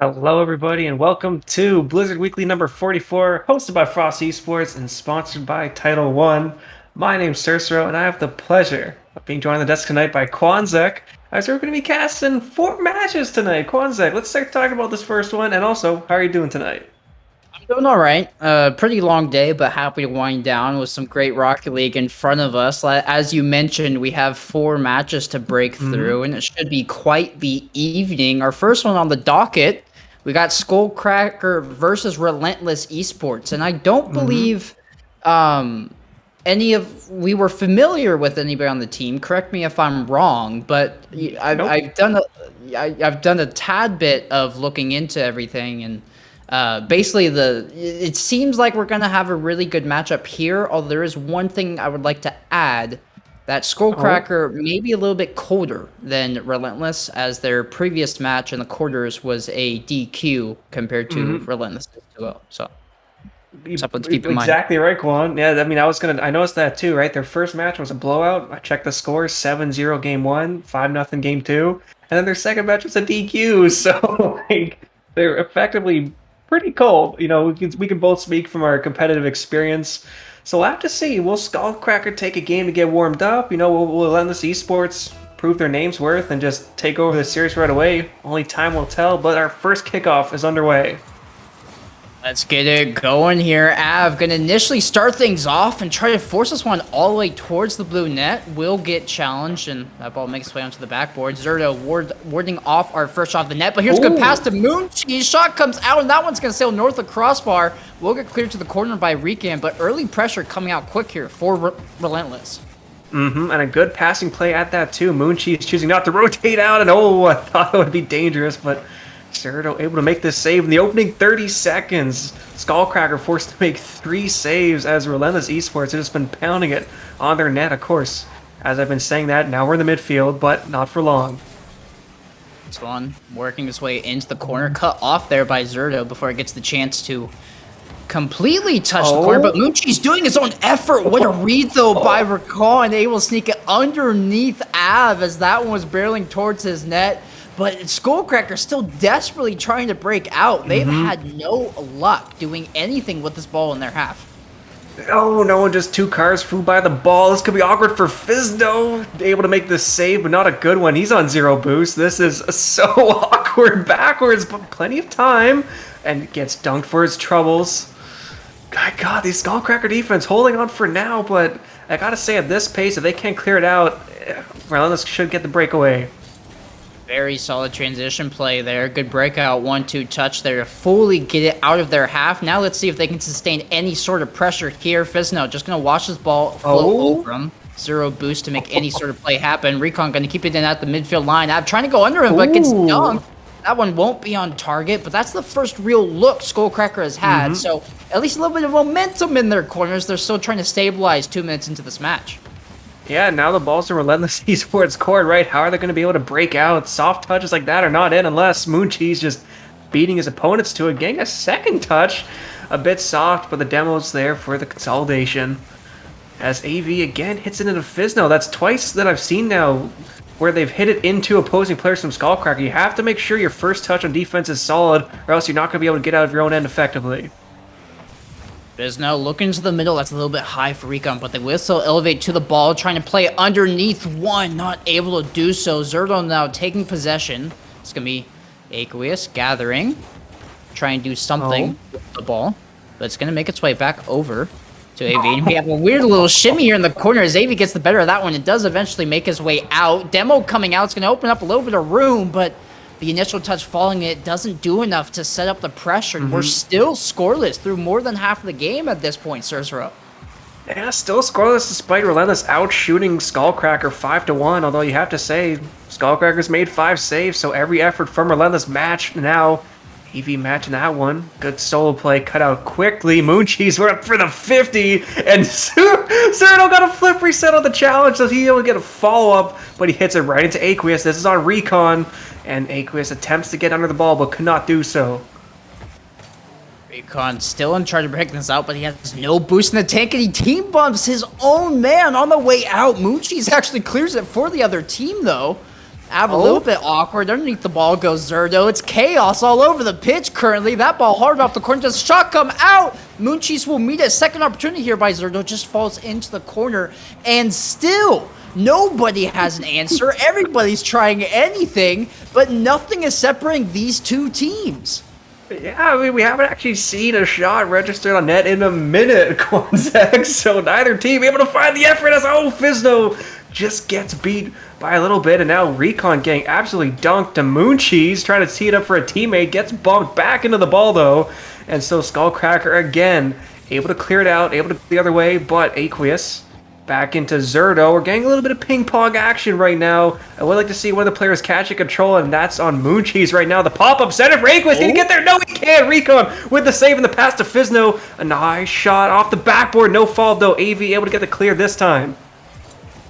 Hello, everybody, and welcome to Blizzard Weekly number 44, hosted by FrostEsports and sponsored by Title One. My name's Cersero, and I have the pleasure of being joined on the desk tonight by Quanzek. As we're going to be casting 4 matches tonight. Quanzek, let's start talking about this first one, and also, how are you doing tonight? I'm doing all right. Pretty long day, but happy to wind down with some great Rocket League in front of us. As you mentioned, we have 4 matches to break Mm-hmm. through, and it should be quite the evening. Our first one on the docket, we got Skullcracker versus Relentless Esports, and I don't Mm-hmm. believe um, we were familiar with anybody on the team. Correct me if I'm wrong, but Nope. I've done a tad bit of looking into everything and. Basically, it seems like we're gonna have a really good matchup here. Although there is one thing I would like to add, that Oh. Skullcracker may be a little bit colder than Relentless, as their previous match in the quarters was a DQ compared to Mm-hmm. Relentless as well. So something to keep in mind. Exactly right, Quan. Yeah, I mean, I noticed that too, right? Their first match was a blowout. I checked the scores, 7-0 game one, 5-0 game two, and then their second match was a DQ. So, like, they're effectively pretty cold. We can both speak from our competitive experience. So we'll have to see. Will Skullcracker take a game to get warmed up? Will Relentless Esports prove their name's worth and just take over the series right away? Only time will tell, but our first kickoff is underway. Let's get it going here. Av gonna initially start things off and try to force this one all the way towards the blue net. Will get challenged, and that ball makes its way onto the backboard. Zerto warding off our first shot of the net, but here's a good pass Ooh. to Mooncheese. Shot comes out, and that one's gonna sail north of crossbar. Will get cleared to the corner by Recan, but early pressure coming out quick here for Relentless. Mm-hmm, and a good passing play at that too. Mooncheese choosing not to rotate out, and oh, I thought it would be dangerous, but Cerdo able to make this save in the opening 30 seconds. Skullcracker forced to make 3 saves as Relentless Esports have just been pounding it on their net, of course. As I've been saying that, now we're in the midfield, but not for long. This one working its way into the corner, cut off there by Zerto before it gets the chance to completely touched the corner, but Oh, Moochie's doing his own effort. What a read, though, by Recall, and able to sneak it underneath Av as that one was barreling towards his net. But Skullcracker still desperately trying to break out. They've mm-hmm. had no luck doing anything with this ball in their half. Oh no, just 2 cars flew by the ball. This could be awkward for Fizdo. Able to make this save, but not a good one. He's on 0 boost. This is so awkward backwards, but plenty of time. And gets dunked for his troubles. God, these Skullcracker defense holding on for now, but I gotta say, at this pace, if they can't clear it out, Relentless should get the breakaway. Very solid transition play there. Good breakout 1-2 touch there to fully get it out of their half. Now let's see if they can sustain any sort of pressure here. Fizno just going to watch this ball float Oh, over him. 0 boost to make any sort of play happen. Recon going to keep it in at the midfield line. I'm trying to go under him, but gets ooh. dunked. That one won't be on target, but that's the first real look Skullcracker has had. Mm-hmm. So at least a little bit of momentum in their corners. They're still trying to stabilize 2 minutes into this match. Yeah, now the ball's in Relentless Esports court, right? How are they going to be able to break out? Soft touches like that are not in unless Mooncheese just beating his opponents to it, getting a second touch. A bit soft, but the demo's there for the consolidation. As AV again hits it into Fizno. That's twice that I've seen now where they've hit it into opposing players from Skullcracker. You have to make sure your first touch on defense is solid, or else you're not going to be able to get out of your own end effectively. Fizno looking to the middle. That's a little bit high for Recon, but they will still elevate to the ball, trying to play underneath one. Not able to do so. Zerto now taking possession. It's going to be Aqueous gathering. Try and do Oh. something with the ball. But it's going to make its way back over to AV. And we have a weird little shimmy here in the corner as AV gets the better of that one. It does eventually make his way out. Demo coming out. It's going to open up a little bit of room, but the initial touch falling, it doesn't do enough to set up the pressure. And we're Mm-hmm. still scoreless through more than half of the game at this point, Cersero. Yeah, still scoreless despite Relentless out shooting Skullcracker 5-1. Although you have to say, Skullcracker's made 5 saves, so every effort from Relentless match now. EV matching that one. Good solo play cut out quickly. Mooncheese, we're up for the 50, and Cyrano got a flip reset on the challenge, so he'll get a follow up, but he hits it right into Aqueous. This is on Recon, and Aqueous attempts to get under the ball, but could not do so. Recon still in charge of breaking this out, but he has no boost in the tank, and he team bumps his own man on the way out. Moochie's actually clears it for the other team, though. Av a little bit awkward. Underneath the ball goes Zerdo. It's chaos all over the pitch currently. That ball hard off the corner. Does shot come out? Mooncheese will meet a second opportunity here by Zerdo. Just falls into the corner. And still, nobody has an answer. Everybody's trying anything, but nothing is separating these two teams. Yeah, I mean, we haven't actually seen a shot registered on net in a minute, Quanzek, so neither team able to find the effort as, Fizno just gets beat by a little bit, and now Recon getting absolutely dunked to Mooncheese, trying to tee it up for a teammate, gets bumped back into the ball, though, and so Skullcracker again, able to clear it out, able to go the other way, but Aqueous back into Zerdo. We're getting a little bit of ping-pong action right now. I would like to see one of the players catching control, and that's on Mooncheese right now. The pop-up center for Aqueous. Can he get there? No, he can't. Recon with the save and the pass to Fizno. A nice shot off the backboard. No fault, though. AV able to get the clear this time.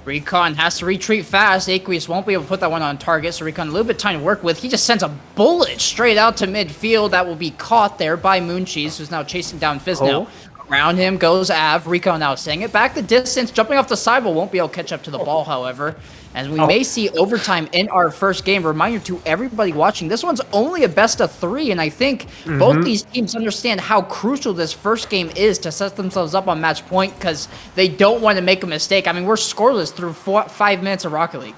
Recon has to retreat fast. Aqueous won't be able to put that one on target, so Recon a little bit of time to work with. He just sends a bullet straight out to midfield that will be caught there by Mooncheese, who's now chasing down Fizno. Around him goes Av. Recon now staying it back the distance, jumping off the sidewall. Won't be able to catch up to the ball, however. As we may see overtime in our first game. Reminder to everybody watching, this one's only a best of 3, and I think both these teams understand how crucial this first game is to set themselves up on match point, because they don't want to make a mistake. I mean, we're scoreless through 5 minutes of Rocket League.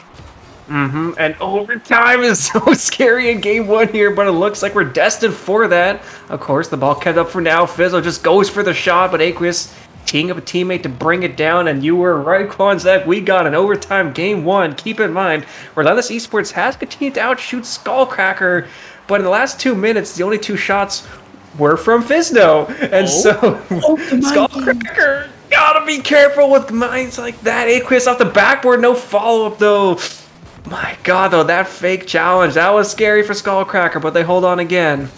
And overtime is so scary in game 1 here, but it looks like we're destined for that. Of course, the ball kept up for now. Fizzo just goes for the shot, but Aqueous teeing up a teammate to bring it down, and you were right, Quanzek. We got an overtime game 1. Keep in mind, Relentless Esports has continued to outshoot Skullcracker, but in the last 2 minutes, the only 2 shots were from Fizno. And so, Skullcracker, gotta be careful with mines like that. Aqueous off the backboard, no follow-up, though. My god, though, that fake challenge, that was scary for Skullcracker, but they hold on again.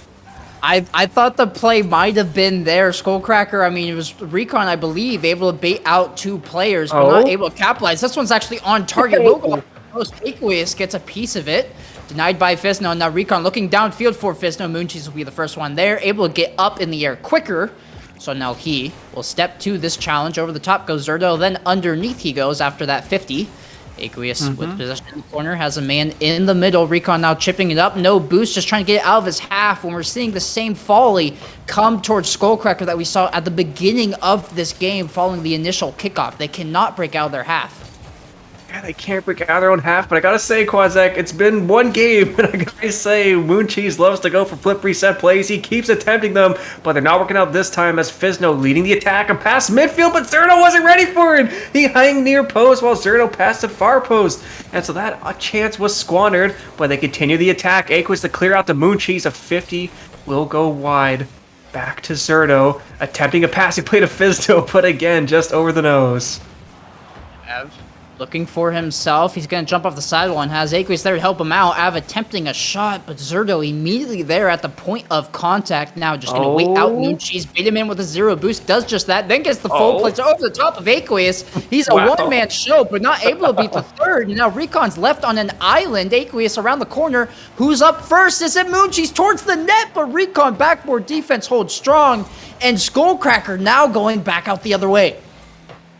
I thought the play might have been there. Skullcracker, I mean, it was Recon, I believe, able to bait out 2 players, but not able to capitalize. This one's actually on target. Aqueous gets a piece of it. Denied by Fizno. Now Recon looking downfield for Fizno. Mooncheese will be the first one there. Able to get up in the air quicker. So now he will step to this challenge. Over the top goes Zerdo. Then underneath he goes after that 50. Aqueous with possession in the corner, has a man in the middle. Recon now chipping it up. No boost, just trying to get it out of his half when we're seeing the same volley come towards Skullcracker that we saw at the beginning of this game following the initial kickoff. They cannot break out of their half. Yeah, they can't break out of their own half, but I gotta say, Quanzek, it's been 1 game, and I gotta say, Mooncheese loves to go for flip reset plays. He keeps attempting them, but they're not working out this time as Fizno leading the attack and past midfield, but Zerdo wasn't ready for it. He hung near post while Zerdo passed at far post, and so that chance was squandered, but they continue the attack. Aqueous to clear out the Mooncheese. A 50 will go wide. Back to Zerdo, attempting a passing play to Fizno, but again, just over the nose. Looking for himself. He's going to jump off the sidewall and has Aqueous there to help him out. Av attempting a shot, but Zerdo immediately there at the point of contact. Now just going to wait out Mooncheese, bait him in with a 0 boost, does just that, then gets the full place over the top of Aqueous. He's a one-man show, but not able to beat the third. Now Recon's left on an island. Aqueous around the corner. Who's up first? Is it Mooncheese towards the net? But Recon backboard defense holds strong, and Skullcracker now going back out the other way.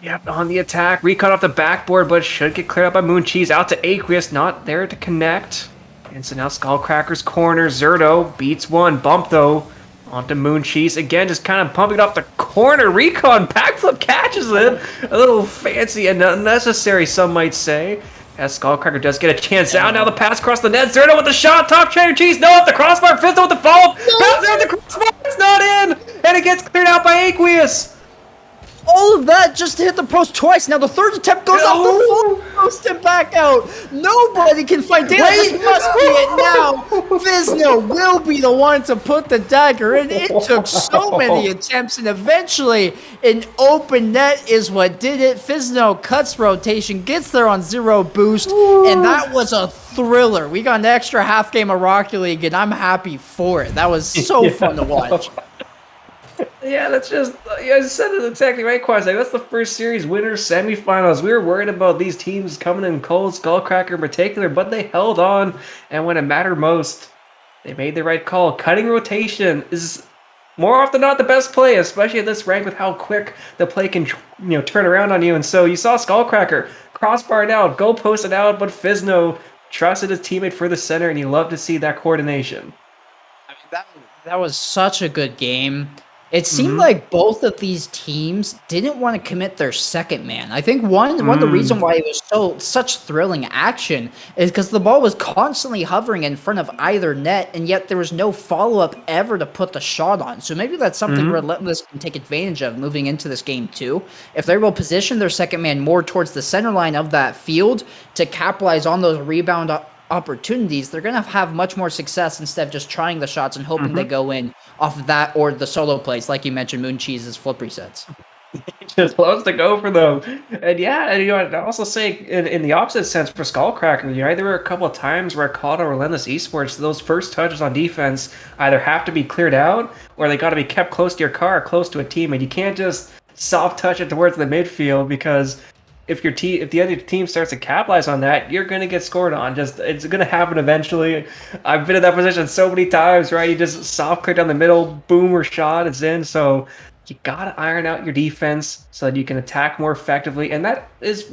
Yep, on the attack. Recon off the backboard, but should get cleared up by Mooncheese. Out to Aqueous, not there to connect. And so now Skullcracker's corner. Zerdo beats one. Bump, though, onto Mooncheese. Again, just kind of pumping it off the corner. Recon backflip catches it. A little fancy and unnecessary, some might say. As Skullcracker does get a chance out. Now the pass across the net. Zerdo with the shot. Top Cheddar Cheese. No, off the crossbar. Fizzo with the follow-up. Bounce out the crossbar. It's not in. And it gets cleared out by Aqueous. All of that just to hit the post twice. Now the third attempt goes off the full post and back out. Nobody can find it. This must be it now. Fizno will be the one to put the dagger in. It took so many attempts, and eventually an open net is what did it. Fizno cuts rotation, gets there on 0 boost, and that was a thriller. We got an extra half game of Rocket League, and I'm happy for it. That was so fun to watch. Yeah, that's just, you said it exactly right, Quanzek. That's the first series winners semifinals. We were worried about these teams coming in cold, Skullcracker in particular, but they held on, and when it mattered most, they made the right call. Cutting rotation is more often not the best play, especially at this rank with how quick the play can, turn around on you. And so you saw Skullcracker crossbar it out, go post it out, but Fizno trusted his teammate for the center, and you love to see that coordination. I mean, that was such a good game. It seemed Mm-hmm. like both of these teams didn't want to commit their second man. I think one of the reason Mm. why it was such thrilling action is because the ball was constantly hovering in front of either net, and yet there was no follow up ever to put the shot on. So maybe that's something Mm-hmm. Relentless can take advantage of moving into this game too. If they will position their second man more towards the center line of that field to capitalize on those rebound opportunities, they're going to have much more success instead of just trying the shots and hoping they Mm-hmm. go in off of that or the solo plays, like you mentioned, Moon Cheese's flip resets. Just loves to go for them. And yeah, and I'd also say in the opposite sense for Skullcracker, there were a couple of times where I called on Relentless Esports, those first touches on defense either have to be cleared out or they got to be kept close to your car, close to a team, and you can't just soft touch it towards the midfield because if the other team starts to capitalize on that, you're gonna get scored on. Just it's gonna happen eventually. I've been in that position so many times, right? You just soft clear down the middle, boomer shot, it's in. So you gotta iron out your defense so that you can attack more effectively, and that is,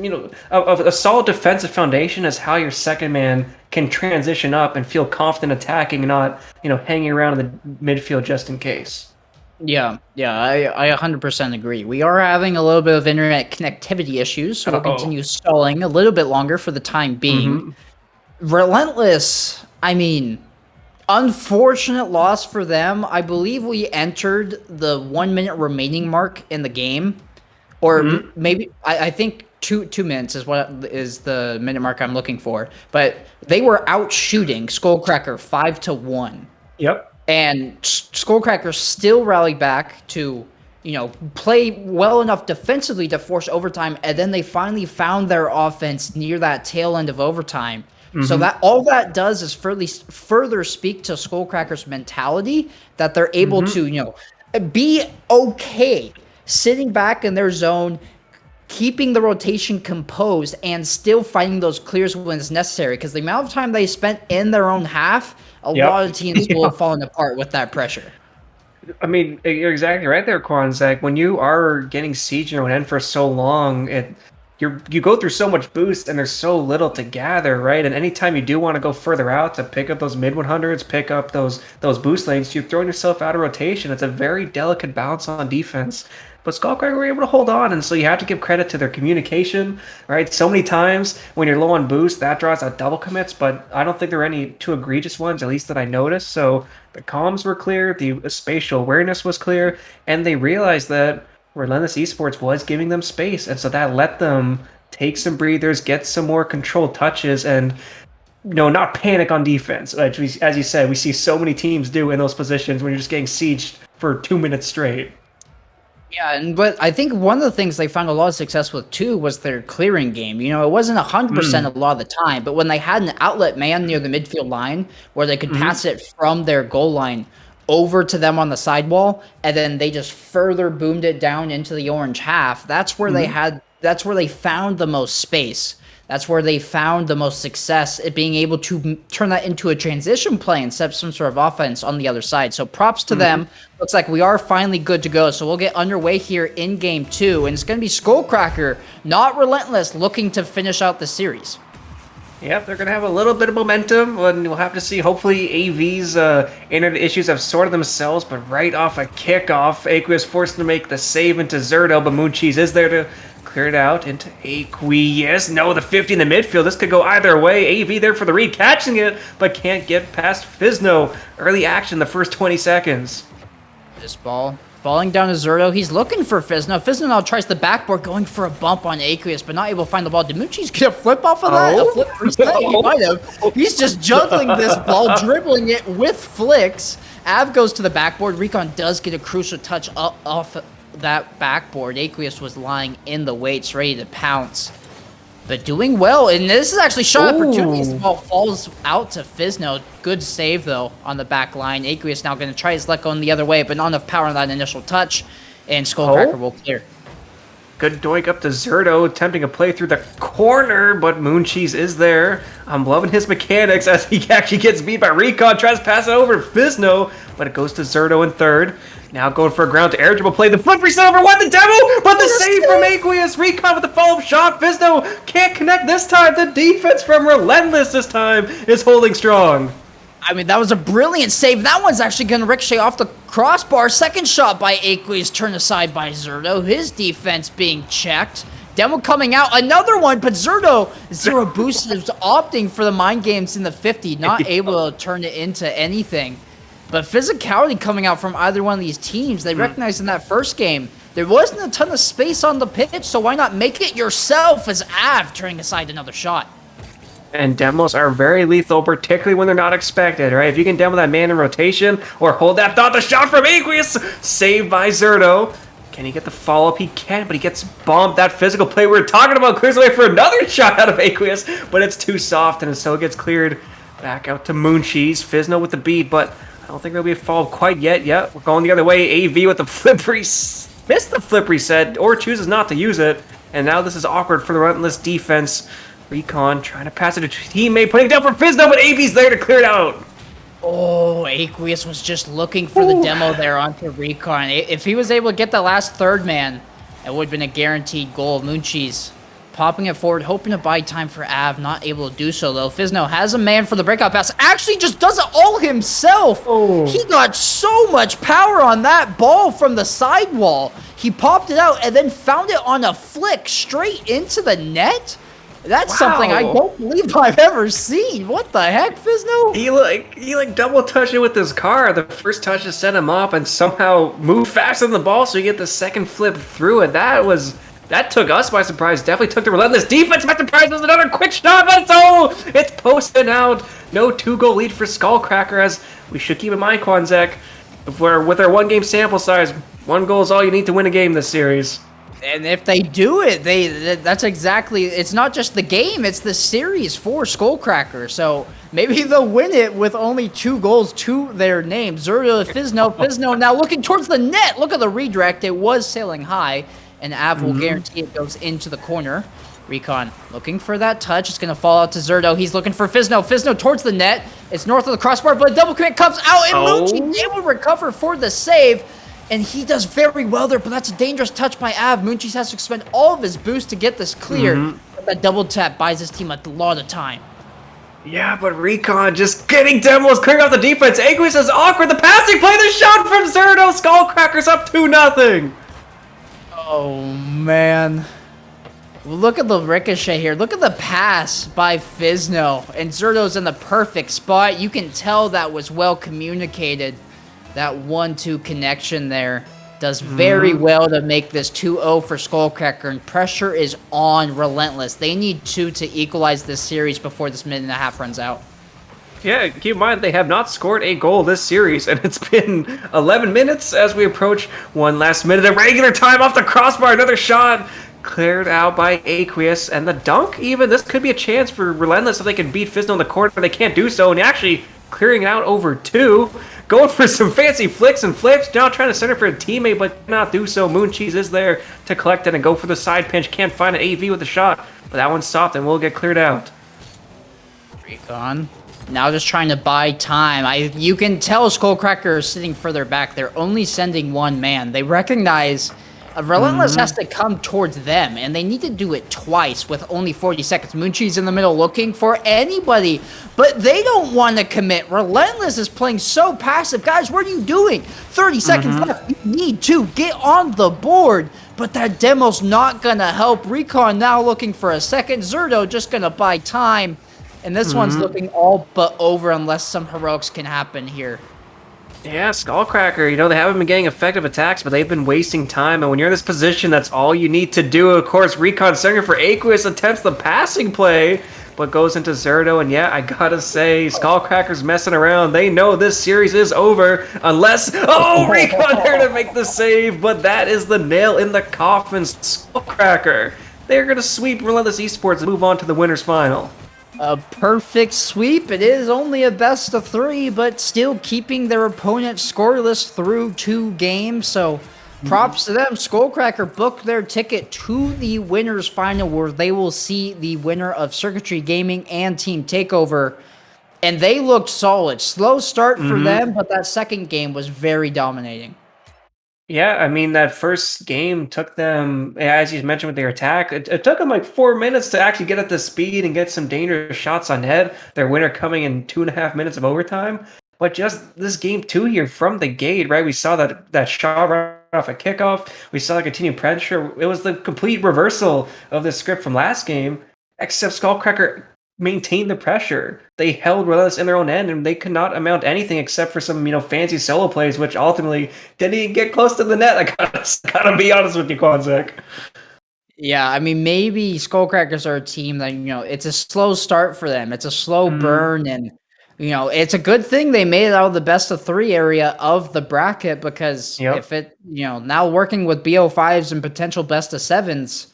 a solid defensive foundation is how your second man can transition up and feel confident attacking, and not hanging around in the midfield just in case. Yeah, I 100% agree. We are having a little bit of internet connectivity issues, so we'll Uh-oh. continue stalling a little bit longer for the time being. Mm-hmm. Relentless, I mean, unfortunate loss for them. I believe we entered the 1 minute remaining mark in the game, or Mm-hmm. maybe I think 2 minutes is what is the minute mark I'm looking for. But they were out shooting Skullcracker 5-1, Yep. and Skullcracker still rallied back to play well enough defensively to force overtime, and then they finally found their offense near that tail end of overtime. So Mm-hmm. that all that does is further speak to Skullcracker's mentality that they're able Mm-hmm. to, be okay sitting back in their zone, keeping the rotation composed, and still fighting those clears when it's necessary. Because the amount of time they spent in their own half, a lot Yep. of teams will have fallen apart with that pressure. I mean, you're exactly right there, Quanzek. When you are getting siege in your own end for so long, you go through so much boost and there's so little to gather, right? And anytime you do want to go further out to pick up those mid 100s, pick up those boost lanes, you're throwing yourself out of rotation. It's a very delicate balance on defense. But Skullcracker were able to hold on, and so you have to give credit to their communication, right? So many times when you're low on boost, that draws out double commits, but I don't think there were any too egregious ones, at least that I noticed. So the comms were clear, the spatial awareness was clear, and they realized that Relentless Esports was giving them space, and so that let them take some breathers, get some more controlled touches, and not panic on defense. As you said, we see so many teams do in those positions when you're just getting sieged for 2 minutes straight. Yeah, but I think one of the things they found a lot of success with too was their clearing game. It wasn't 100% Mm. a lot of the time, but when they had an outlet man near the midfield line where they could Hmm. pass it from their goal line over to them on the sidewall, and then they just further boomed it down into the orange half, Hmm. that's where they found the most space. That's where they found the most success at being able to turn that into a transition play and set some sort of offense on the other side. So props to Hmm. them. Looks like we are finally good to go. So we'll get underway here in game 2. And it's going to be Skullcracker, not Relentless, looking to finish out the series. Yep, they're gonna have a little bit of momentum, and we'll have to see. Hopefully, AV's internet issues have sorted themselves. But right off a kickoff, Aqueous forced to make the save into Zerto, but Mooncheese is there to clear it out into Aqueous. No, the 50 in the midfield. This could go either way. AV there for the read, catching it, but can't get past Fizno. Early action the first 20 seconds. This ball falling down to Zerto. He's looking for Fizno. Fizno now tries the backboard, going for a bump on Aqueous, but not able to find the ball. Demucci's get a flip off of that? Oh. A flip reset? He might have. He's just juggling this ball, dribbling it with flicks. Av goes to the backboard. Recon does get a crucial touch off that backboard. Aqueous was lying in the weights, ready to pounce. But doing well, and this is actually shot opportunities. The ball falls out to Fizno. Good save, though, on the back line. Aqueous now going to try his luck going the other way, but not enough power on that initial touch, and Skullcracker will clear. Good doink up to Zerto, attempting a play through the corner, but Mooncheese is there. I'm loving his mechanics as he actually gets beat by Recon, tries to pass it over to Fizno, but it goes to Zerto in third. Now going for a ground to air dribble play. The flip reset over one, the demo, but the save from Aqueous. Recon with the follow-up shot. Fizno can't connect this time. The defense from Relentless this time is holding strong. I mean, that was a brilliant save. That one's actually going to ricochet off the crossbar. Second shot by Aqueous, turned aside by Zerto. His defense being checked. Demo coming out, another one, but Zerto, zero boost, is opting for the mind games in the 50, not able to turn it into anything. But physicality coming out from either one of these teams. They recognized in that first game, there wasn't a ton of space on the pitch, so why not make it yourself as Av turning aside another shot. And demos are very lethal, particularly when they're not expected, right? If you can demo that man in rotation or hold that thought, the shot from Aqueous, saved by Zerto. Can he get the follow-up? He can, but he gets bombed. That physical play we were talking about clears away for another shot out of Aqueous, but it's too soft, and so it gets cleared back out to Mooncheese. Fizno with the beat, but I don't think there'll be a follow-up quite yet. Yeah, we're going the other way. AV with the flip missed the flip reset, or chooses not to use it, and now this is awkward for the Relentless defense. Recon trying to pass it to teammate, putting it down for Fizno, but AV's there to clear it out. Oh, Aqueous was just looking for the demo there onto Recon. If he was able to get the last third man, it would have been a guaranteed goal. Mooncheese popping it forward, hoping to buy time for Av, not able to do so though. Fizno has a man for the breakout pass, actually just does it all himself. He got so much power on that ball from the sidewall. He popped it out and then found it on a flick straight into the net. That's something I don't believe I've ever seen. What the heck, Fizno? He like double touched it with his car. The first touch just set him up and somehow moved faster than the ball, so you get the second flip through it. That took us by surprise. Definitely took the Relentless defense by surprise. There's another quick shot, but it's posted out. No 2-goal lead for Skullcracker, as we should keep in mind, Quanzek, with our 1-game sample size, 1 goal is all you need to win a game this series. And if they do it, that's exactly, it's not just the game, it's the series for Skullcracker. So maybe they'll win it with only 2 goals to their name. Zerto, Fizno now looking towards the net. Look at the redirect. It was sailing high, and Av will guarantee it goes into the corner. Recon looking for that touch. It's going to fall out to Zerto. He's looking for Fizno. Fizno towards the net. It's north of the crossbar, but a double commit comes out, and Mooncheese able to recover for the save. And he does very well there, but that's a dangerous touch by Av. Mooncheese has to expend all of his boost to get this clear. But that double tap buys his team a lot of time. Yeah, but Recon just getting demos, clearing off the defense. Aqueous is awkward. The passing play, the shot from Zerto. Skullcracker's up 2-0. Oh, man. Look at the ricochet here. Look at the pass by Fizno. And Zerto's in the perfect spot. You can tell that was well communicated. That 1-2 connection there does very well to make this 2-0 for Skullcracker, and pressure is on Relentless. They need 2 to equalize this series before this minute and a half runs out. Yeah, keep in mind they have not scored a goal this series, and it's been 11 minutes as we approach one last minute of regular time off the crossbar. Another shot cleared out by Aqueous, and the dunk even. This could be a chance for Relentless if they can beat Fizno in the corner, but they can't do so, and actually clearing it out over 2. Going for some fancy flicks and flips. Now trying to center for a teammate, but cannot do so. Mooncheese is there to collect it and go for the side pinch. Can't find an AV with a shot, but that one's soft and will get cleared out. Recon now just trying to buy time. You can tell Skullcracker is sitting further back. They're only sending 1 man. They recognize Relentless has to come towards them, and they need to do it twice with only 40 seconds. Mooncheese in the middle looking for anybody, but they don't want to commit. Relentless is playing so passive. Guys, what are you doing? 30 seconds left. You need to get on the board, but that demo's not going to help. Recon now looking for a second. Zerto just going to buy time, and this one's looking all but over unless some heroics can happen here. Yeah, Skullcracker, they haven't been getting effective attacks, but they've been wasting time. And when you're in this position, that's all you need to do. Of course, Recon center for Aqueous attempts the passing play, but goes into Zerto. And yeah, I gotta say, Skullcracker's messing around. They know this series is over unless... Oh, Recon there to make the save, but that is the nail in the coffin. Skullcracker, they're gonna sweep Relentless Esports and move on to the winner's final. A perfect sweep. It is only a best of 3, but still keeping their opponent scoreless through 2 games. So props to them. Skullcracker booked their ticket to the winners final, where they will see the winner of Circuitry Gaming and Team Takeover. And they looked solid. Slow start for them, but that second game was very dominating. Yeah, I mean that first game took them, as you mentioned with their attack, it took them like 4 minutes to actually get up to speed and get some dangerous shots on net. Their winner coming in 2.5 minutes of overtime. But just this game two here from the gate, right? We saw that shot right off a kickoff. We saw the continued pressure. It was the complete reversal of the script from last game, except Skullcracker maintained the pressure. They held relentless in their own end, and they could not amount anything except for some, fancy solo plays, which ultimately didn't even get close to the net. I gotta be honest with you, Quanzek. Yeah, I mean, maybe Skullcrackers are a team that, it's a slow start for them. It's a slow Mm, burn, and, it's a good thing they made it out of the best of three area of the bracket because yep. if it, now working with BO5s and potential best of sevens,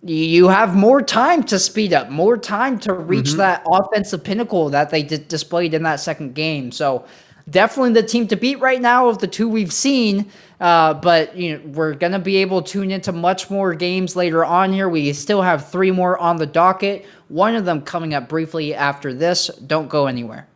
you have more time to speed up, more time to reach Hmm. that offensive pinnacle that they displayed in that second game. So definitely the team to beat right now of the two we've seen. But we're gonna be able to tune into much more games later on here. We still have three more on the docket. One of them coming up briefly after this. Don't go anywhere.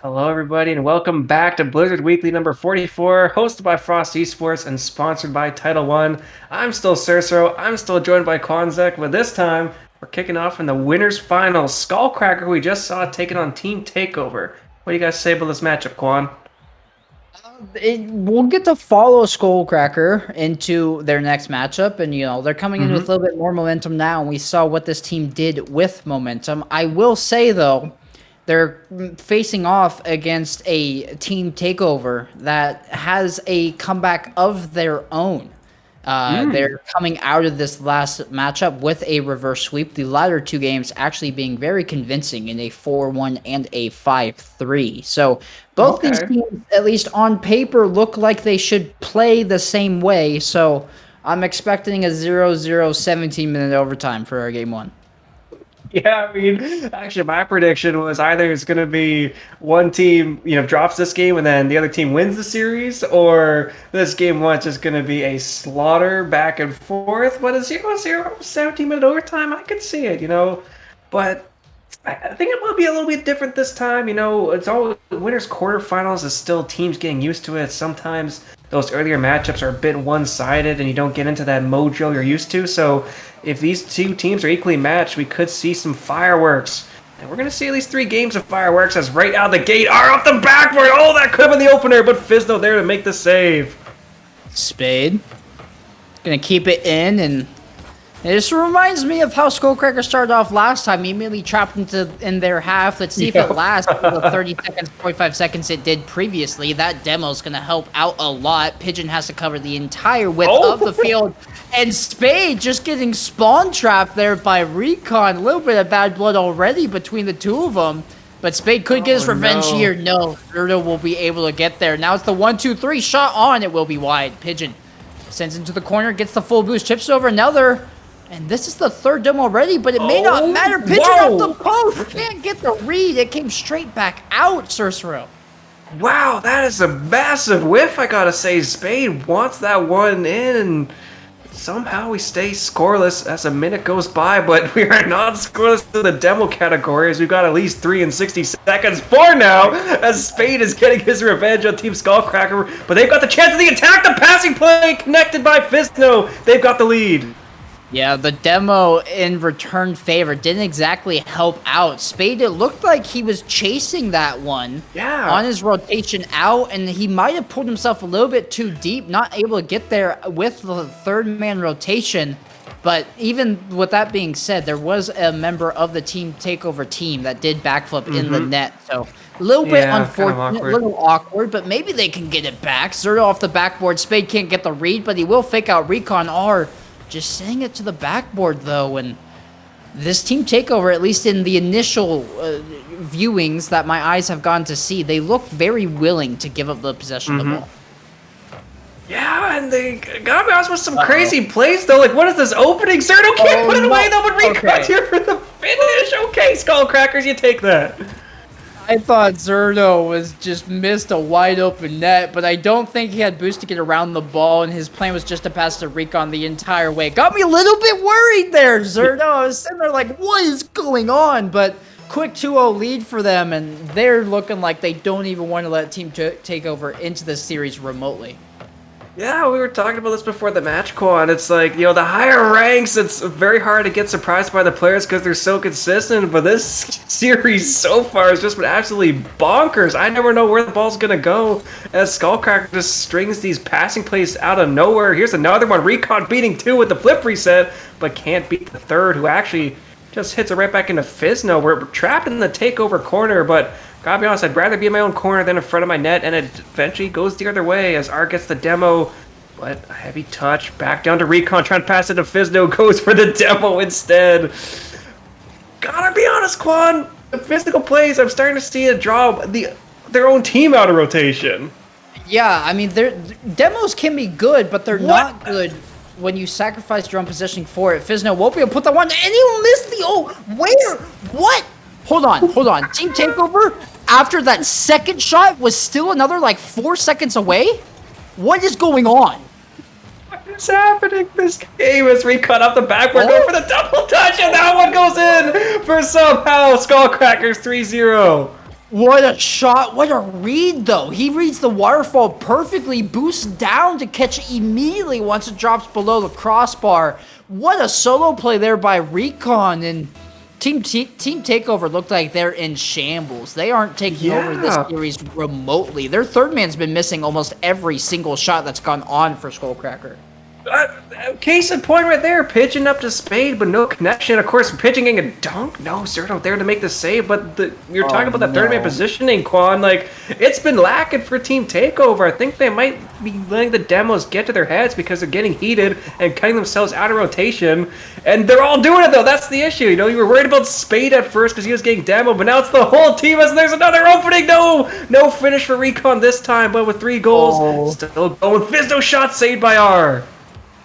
Hello, everybody, and welcome back to Blizzard Weekly number 44, hosted by Frost Esports and sponsored by Title One. I'm still Cersero. I'm still joined by Quanzek, but this time we're kicking off in the winners' final. Skullcracker, who we just saw taking on Team Takeover. What do you guys say about this matchup, Quan? We'll get to follow Skullcracker into their next matchup, and they're coming in with a little bit more momentum now, and we saw what this team did with momentum. I will say though, they're facing off against a Team Takeover that has a comeback of their own. They're coming out of this last matchup with a reverse sweep. The latter two games actually being very convincing in a 4-1 and a 5-3. So both these teams, at least on paper, look like they should play the same way. So I'm expecting a 0-0 17-minute overtime for our game one. Yeah, I mean, actually, my prediction was either it's going to be one team, drops this game and then the other team wins the series, or this game one's just going to be a slaughter back and forth. But a 0-0 17-minute overtime, I could see it, But I think it will be a little bit different this time. It's all winners quarterfinals is still teams getting used to it. Sometimes those earlier matchups are a bit one-sided and you don't get into that mojo you're used to. So if these two teams are equally matched, we could see some fireworks. And we're going to see at least 3 games of fireworks as right out the gate are off the backboard. Oh, that could have been the opener, but Fizno there to make the save. Spade. Gonna keep it in, and this reminds me of how Skullcracker started off last time. He immediately trapped in their half. Let's see if it lasts for the 30 seconds, 45 seconds it did previously. That demo's going to help out a lot. Pigeon has to cover the entire width of the field. And Spade just getting spawn trapped there by Recon. A little bit of bad blood already between the two of them. But Spade could get his revenge here. No, Zerto will be able to get there. Now it's the 1-2-3 shot on. It will be wide. Pigeon sends into the corner, gets the full boost, chips over another. And this is the third dome already, but it may not matter. Pigeon off the post. Can't get the read. It came straight back out, Cersero. Wow, that is a massive whiff, I gotta say. Spade wants that one in, and somehow we stay scoreless as a minute goes by, but we are not scoreless in the demo category, as we've got at least 3 and 60 seconds for now, as Spade is getting his revenge on Team Skullcracker, but they've got the chance of the attack. The passing play connected by Fizno. They've got the lead. Yeah, the demo in return favor didn't exactly help out. Spade, it looked like he was chasing that one on his rotation out, and he might have pulled himself a little bit too deep, not able to get there with the third man rotation. But even with that being said, there was a member of the Team Takeover team that did backflip in the net. So a little bit unfortunate, a little awkward, but maybe they can get it back. Zerto off the backboard. Spade can't get the read, but he will fake out Recon R. Just sending it to the backboard, though, and this Team Takeover, at least in the initial viewings that my eyes have gone to see, they look very willing to give up the possession of the ball. Yeah, and they got me with some crazy plays, though. Like, what is this opening? Zerto can't put it away, though, but Recon's here for the finish. Okay, Skullcrackers, you take that. I thought Zerto was just missed a wide open net, but I don't think he had boost to get around the ball, and his plan was just to pass to Recon the entire way. Got me a little bit worried there, Zerto. I was sitting there like, what is going on? But quick 2-0 lead for them, and they're looking like they don't even want to let Team Takeover into the series remotely. Yeah, we were talking about this before the match, Quan. It's like, the higher ranks, it's very hard to get surprised by the players because they're so consistent, but this series so far has just been absolutely bonkers. I never know where the ball's going to go as Skullcracker just strings these passing plays out of nowhere. Here's another one. Recon beating 2 with the flip reset, but can't beat the third, who actually just hits it right back into Fizno. We're trapped in the takeover corner, but gotta be honest, I'd rather be in my own corner than in front of my net, and it eventually goes the other way as R gets the demo, but a heavy touch, back down to Recon, trying to pass it to Fizno, goes for the demo instead. Gotta be honest, Quan, the physical plays, I'm starting to see it draw their own team out of rotation. Yeah, I mean, demos can be good, but they're not good when you sacrifice your own positioning for it. Fizno won't be able to put that one, and he'll miss the, where? What? Hold on. Team Takeover, after that second shot, was still another, 4 seconds away? What is going on? What is happening this game as Recon up the backboard, go for the double touch, and that one goes in for somehow Skullcrackers 3-0. What a shot. What a read, though. He reads the waterfall perfectly, boosts down to catch it immediately once it drops below the crossbar. What a solo play there by Recon. And Team Takeover looked like they're in shambles. They aren't taking over this series remotely. Their third man's been missing almost every single shot that's gone on for Skullcracker. Case in point right there, pitching up to Spade, but no connection. Of course, pitching in a dunk. No, Zerto there to make the save, but you're talking about the third man positioning, Quan. Like, it's been lacking for Team Takeover. I think they might be letting the demos get to their heads because they're getting heated and cutting themselves out of rotation. And they're all doing it, though. That's the issue. You know, you were worried about Spade at first because he was getting demoed, but now it's the whole team as there's another opening. No finish for Recon this time, but with 3 goals, still going. Fizdo shot saved by R.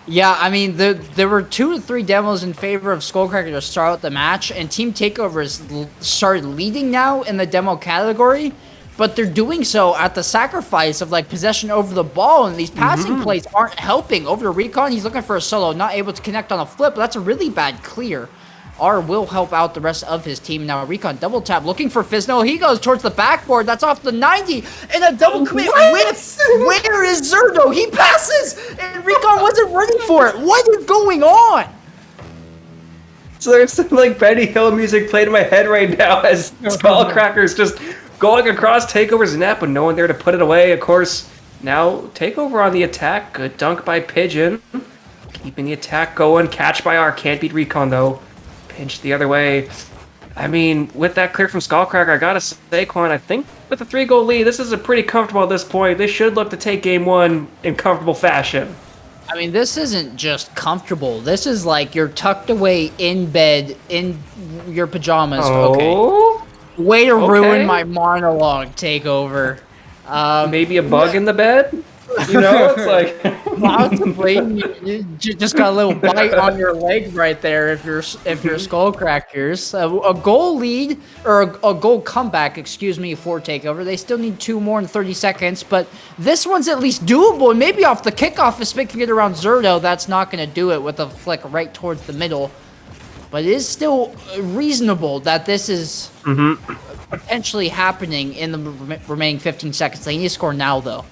Yeah, I mean, there were 2 to 3 demos in favor of Skullcracker to start out the match, and Team Takeover has started leading now in the demo category, but they're doing so at the sacrifice of, like, possession over the ball, and these passing plays aren't helping. Over to Recon, he's looking for a solo, not able to connect on a flip, but that's a really bad clear. R will help out the rest of his team. Now Recon double tap, looking for Fizno. He goes towards the backboard. That's off the 90. And a double commit whiff. Where is Zerto? He passes. And Recon wasn't ready for it. What is going on? So there's some like Benny Hill music played in my head right now as Skullcracker's just going across Takeover's net, but no one there to put it away. Of course, now Takeover on the attack. Good dunk by Pigeon. Keeping the attack going. Catch by R. Can't beat Recon though. Pinch the other way. I mean, with that clear from Skullcracker, I gotta say, Quan, I think with a 3-goal lead, this is pretty comfortable at this point. They should look to take game 1 in comfortable fashion. I mean, this isn't just comfortable. This is like you're tucked away in bed in your pajamas. Oh? Okay. Way to ruin my monologue, Takeover. Maybe a bug in the bed? You know, it's like possibly you just got a little bite on your leg right there. If you're Skullcrackers, a goal lead or a goal comeback, excuse me, for Takeover. They still need 2 more in 30 seconds, but this one's at least doable. And maybe off the kickoff, if Spit can get around Zerto, that's not going to do it with a flick right towards the middle. But it is still reasonable that this is potentially happening in the remaining 15 seconds. They need to score now, though.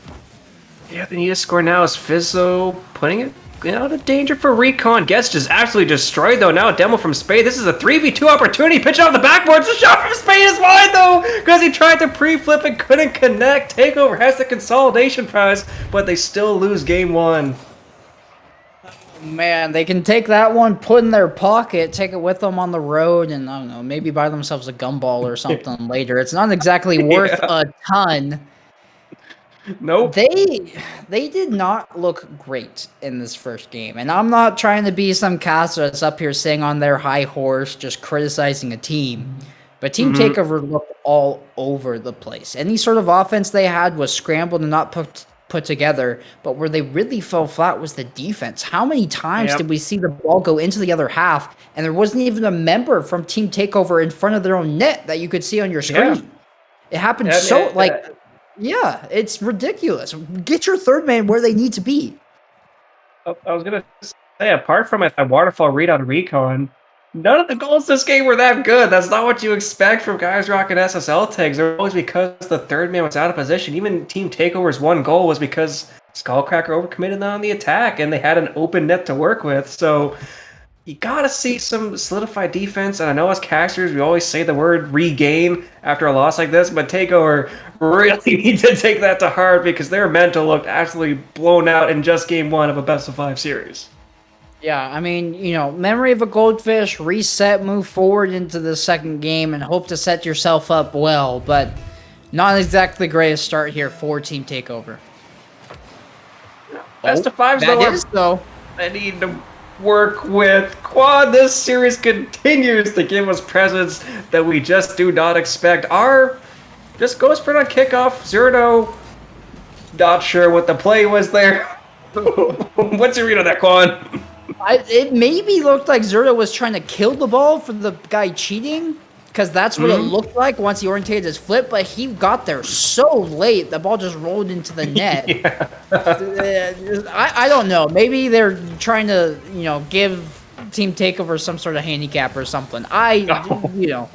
Yeah, they need to score now. Is Fizzo putting it out of danger for Recon? Guest just absolutely destroyed, though. Now a demo from Spade. This is a 3v2 opportunity. Pitch off the backboard. The shot from Spade is wide, though, because he tried to pre-flip and couldn't connect. Takeover has the consolidation prize, but they still lose game 1. Man, they can take that one, put in their pocket, take it with them on the road, and I don't know, maybe buy themselves a gumball or something later. It's not exactly worth a ton. Nope. They did not look great in this first game. And I'm not trying to be some caster that's up here sitting on their high horse just criticizing a team. But Team Takeover looked all over the place. Any sort of offense they had was scrambled and not put together. But where they really fell flat was the defense. How many times did we see the ball go into the other half and there wasn't even a member from Team Takeover in front of their own net that you could see on your screen? Yeah. It happened yeah, it's ridiculous. Get your third man where they need to be. I was going to say, apart from that waterfall read on Recon, none of the goals this game were that good. That's not what you expect from guys rocking SSL tags. They're always because the third man was out of position. Even Team Takeover's 1 goal was because Skullcracker overcommitted on the attack, and they had an open net to work with. So you gotta see some solidified defense, and I know as casters we always say the word regain after a loss like this, but Takeover really need to take that to heart because their mental looked absolutely blown out in just game 1 of a best-of-5 series. Yeah, I mean, you know, memory of a goldfish, reset, move forward into the second game, and hope to set yourself up well, but not exactly the greatest start here for Team Takeover. Best-of-5s, though. I need to work with Quad. This series continues to give us presents that we just do not expect. R just goes for it on kickoff. Zerto, not sure what the play was there. What's your read on that, Quan? It maybe looked like Zerto was trying to kill the ball for the guy cheating, because that's what it looked like once he orientated his flip, but he got there so late, the ball just rolled into the net. I don't know. Maybe they're trying to, you know, give Team Takeover some sort of handicap or something. You know,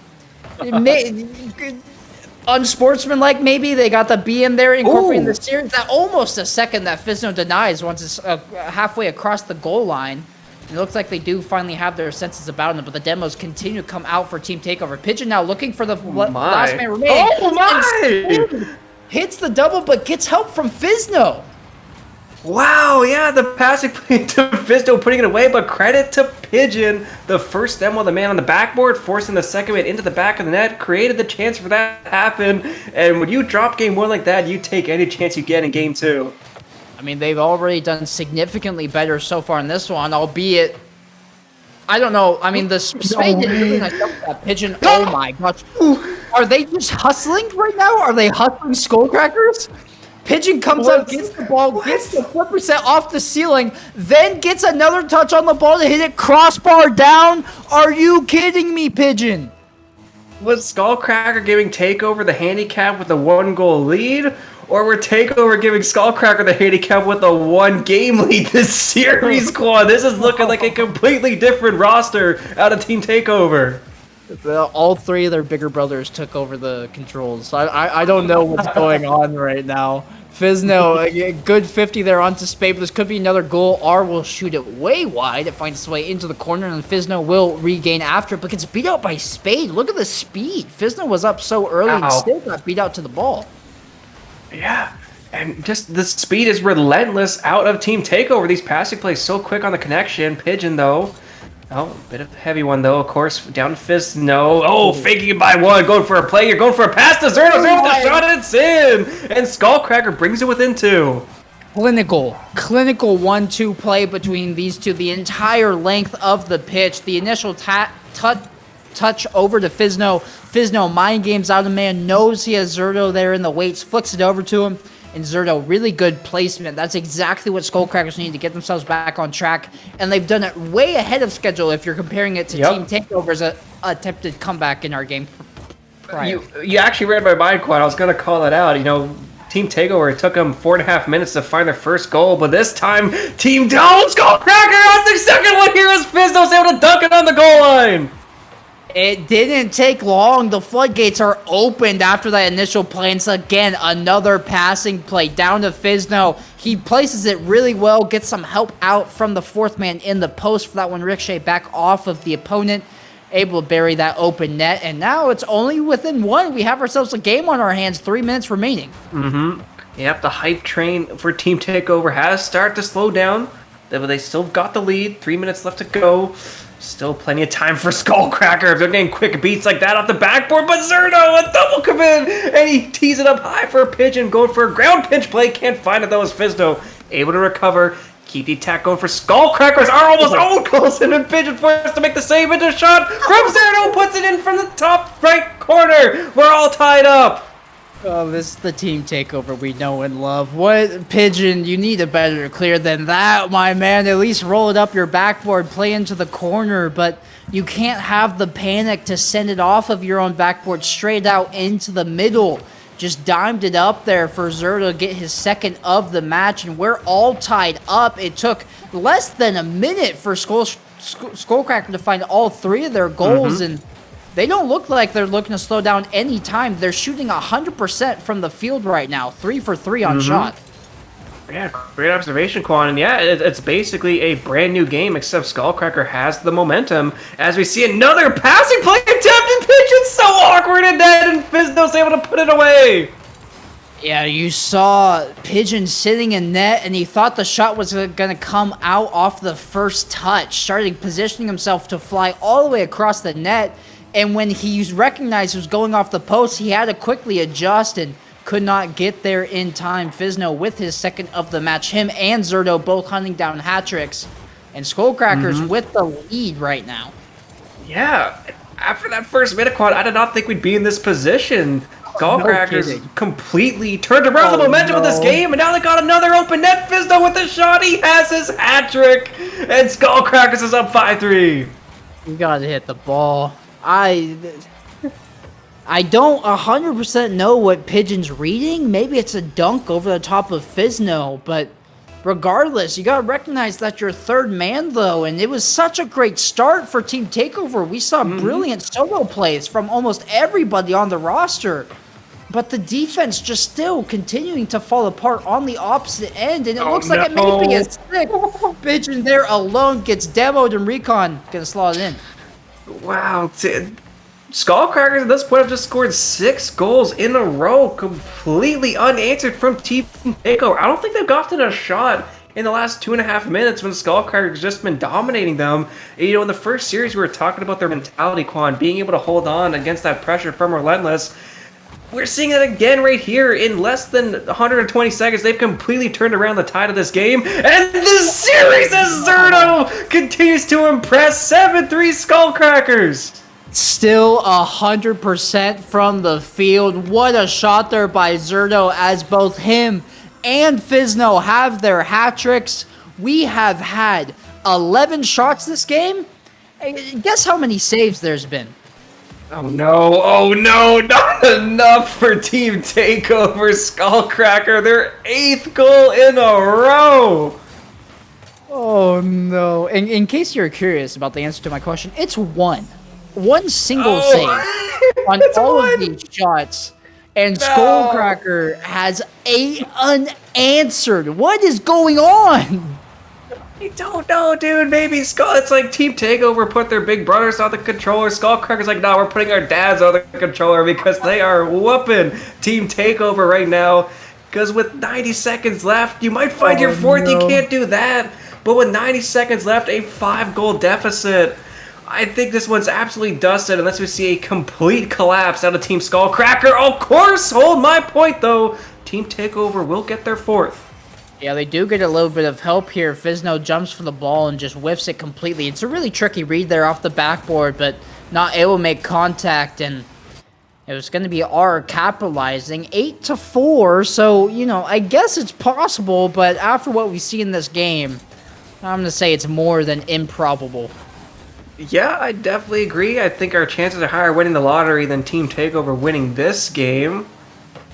unsportsmanlike, maybe. They got the B in there incorporating Ooh. the series. That almost a second that Fizno denies once it's halfway across the goal line. And it looks like they do finally have their senses about them, but the demos continue to come out for Team Takeover. Pigeon now looking for the last man remaining. Oh my! Hits the double, but gets help from Fizno. Wow, yeah, the passing play to Fizno putting it away, but credit to Pigeon. The first demo, the man on the backboard, forcing the second man into the back of the net, created the chance for that to happen. And when you drop game 1 like that, you take any chance you get in game 2. I mean, they've already done significantly better so far in this one, albeit, I don't know. I mean, the Spade didn't really nice job with that Pigeon. Oh my gosh. Are they just hustling right now? Are they hustling Skullcrackers? Pigeon comes up, gets the ball, gets the 4% off the ceiling, then gets another touch on the ball to hit it crossbar down. Are you kidding me, Pigeon? Was Skullcracker giving Takeover the handicap with a 1-goal lead? Or were Takeover giving Skullcracker the handicap with a 1-game lead this series, Quan? This is looking like a completely different roster out of Team Takeover. All three of their bigger brothers took over the controls. I don't know what's going on right now. Fizno, a good 50 there onto Spade, but this could be another goal. R will shoot it way wide. It finds its way into the corner, and Fizno will regain after it, but gets beat out by Spade. Look at the speed. Fizno was up so early and still got beat out to the ball. Yeah, and just the speed is relentless out of Team Takeover. These passing plays so quick on the connection. Pigeon, though. Oh, a bit of a heavy one, though, of course. Down to Fizno. Oh, faking it by 1. Going for a play. You're going for a pass to Zerno. Zerno with the shot, and it's in. And Skullcracker brings it within 2. Clinical 1-2 play between these two. The entire length of the pitch. The initial touch over to Fizno. Fizno mind games out of man. Knows he has Zerto there in the weights. Flicks it over to him. And Zerto, really good placement. That's exactly what Skullcrackers need to get themselves back on track. And they've done it way ahead of schedule if you're comparing it to Team Takeover's attempted comeback in our game prior. You actually read my mind, Quan. I was going to call that out. You know, Team Takeover, it took them 4.5 minutes to find their first goal, but this time, Team Skullcracker has their second one here as Fizno's able to dunk it on the goal line. It didn't take long. The floodgates are opened after that initial play. And so again, another passing play down to Fizno. He places it really well, gets some help out from the fourth man in the post for that one. Ricochet back off of the opponent, able to bury that open net. And now it's only within 1. We have ourselves a game on our hands, 3 minutes remaining. Yep, the hype train for Team Takeover has started to slow down. But they still got the lead. 3 minutes left to go. Still plenty of time for Skullcracker if they're getting quick beats like that off the backboard. But Zerno, a double commit, and he tees it up high for a Pigeon, going for a ground pinch play. Can't find it though as Fizno able to recover. Keep the attack going for Skullcrackers. Are almost own goals, and then Pigeon forced to make the save into a shot from Zerno. Puts it in from the top right corner. We're all tied up. Oh, this is the Team Takeover we know and love. What, Pigeon, you need a better clear than that, my man. At least roll it up your backboard, play into the corner, but you can't have the panic to send it off of your own backboard straight out into the middle. Just dimed it up there for Zerto to get his second of the match, and we're all tied up. It took less than a minute for Skullcracker to find all 3 of their goals, and they don't look like they're looking to slow down any time. They're shooting 100% from the field right now. 3 for 3 on shot. Yeah, great observation, Quan. And yeah, it's basically a brand new game, except Skullcracker has the momentum. As we see another passing play attempt, and Pigeon's so awkward in that, and Fizno's able to put it away. Yeah, you saw Pigeon sitting in net, and he thought the shot was going to come out off the first touch, starting positioning himself to fly all the way across the net. And when he recognized it was going off the post, he had to quickly adjust and could not get there in time. Fizno with his second of the match. Him and Zerto both hunting down hat-tricks. And Skullcrackers with the lead right now. Yeah, after that first minute, Quan, I did not think we'd be in this position. Skullcrackers completely turned around the momentum of this game, and now they got another open net. Fizno with the shot. He has his hat-trick, and Skullcrackers is up 5-3. You gotta hit the ball. I don't 100% know what Pigeon's reading. Maybe it's a dunk over the top of Fizno, but regardless, you gotta recognize that you're third man, though, and it was such a great start for Team Takeover. We saw brilliant solo plays from almost everybody on the roster. but the defense just still continuing to fall apart on the opposite end, and it Oh, looks like it may be a sick pigeon there alone gets demoed, and Recon gonna slot it in. Wow. Skullcrackers at this point have just scored 6 goals in a row, completely unanswered from Team Takeover. I don't think they've gotten a shot in the last 2.5 minutes when Skullcrackers just been dominating them. You know, in the first series we were talking about their mentality, Quan, being able to hold on against that pressure from Relentless. We're seeing it again right here. In less than 120 seconds, they've completely turned around the tide of this game. And the series as Zerto continues to impress 7-3 Skullcrackers. Still 100% from the field. What a shot there by Zerto, as both him and Fizno have their hat tricks. We have had 11 shots this game. Guess how many saves there's been? Oh no, not enough for Team Takeover Skullcracker, their 8th goal in a row! Oh no. In case you're curious about the answer to my question, it's one. One single save on all of these shots, and Skullcracker has 8 unanswered. What is going on? I don't know, dude. Maybe it's like Team Takeover put their big brothers on the controller. Skullcracker's like, no, we're putting our dads on the controller because they are whooping Team Takeover right now. Because with 90 seconds left, you might find your 4th. You can't do that. But with 90 seconds left, a 5-goal deficit. I think this one's absolutely dusted unless we see a complete collapse out of Team Skullcracker. Of course, hold my point, though. Team Takeover will get their 4th. Yeah, they do get a little bit of help here. Fizno jumps for the ball and just whiffs it completely. It's a really tricky read there off the backboard, but not able to make contact, and it was going to be R capitalizing 8-4. So, you know, I guess it's possible, but after what we see in this game, I'm going to say it's more than improbable. Yeah, I definitely agree. I think our chances are higher winning the lottery than Team Takeover winning this game.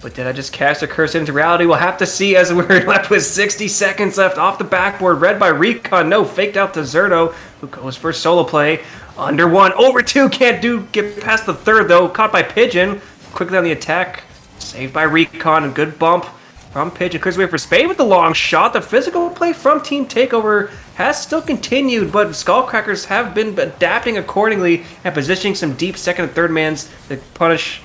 But did I just cast a curse into reality? We'll have to see as we're left with 60 seconds left off the backboard. Read by Recon. No, faked out to Zerto, who goes for solo play. Under 1, over 2. Can't get past the 3rd, though. Caught by Pigeon. Quickly on the attack. Saved by Recon. A good bump from Pigeon. Clears away for Spade with the long shot. The physical play from Team Takeover has still continued, but Skullcrackers have been adapting accordingly and positioning some deep second and third mans to punish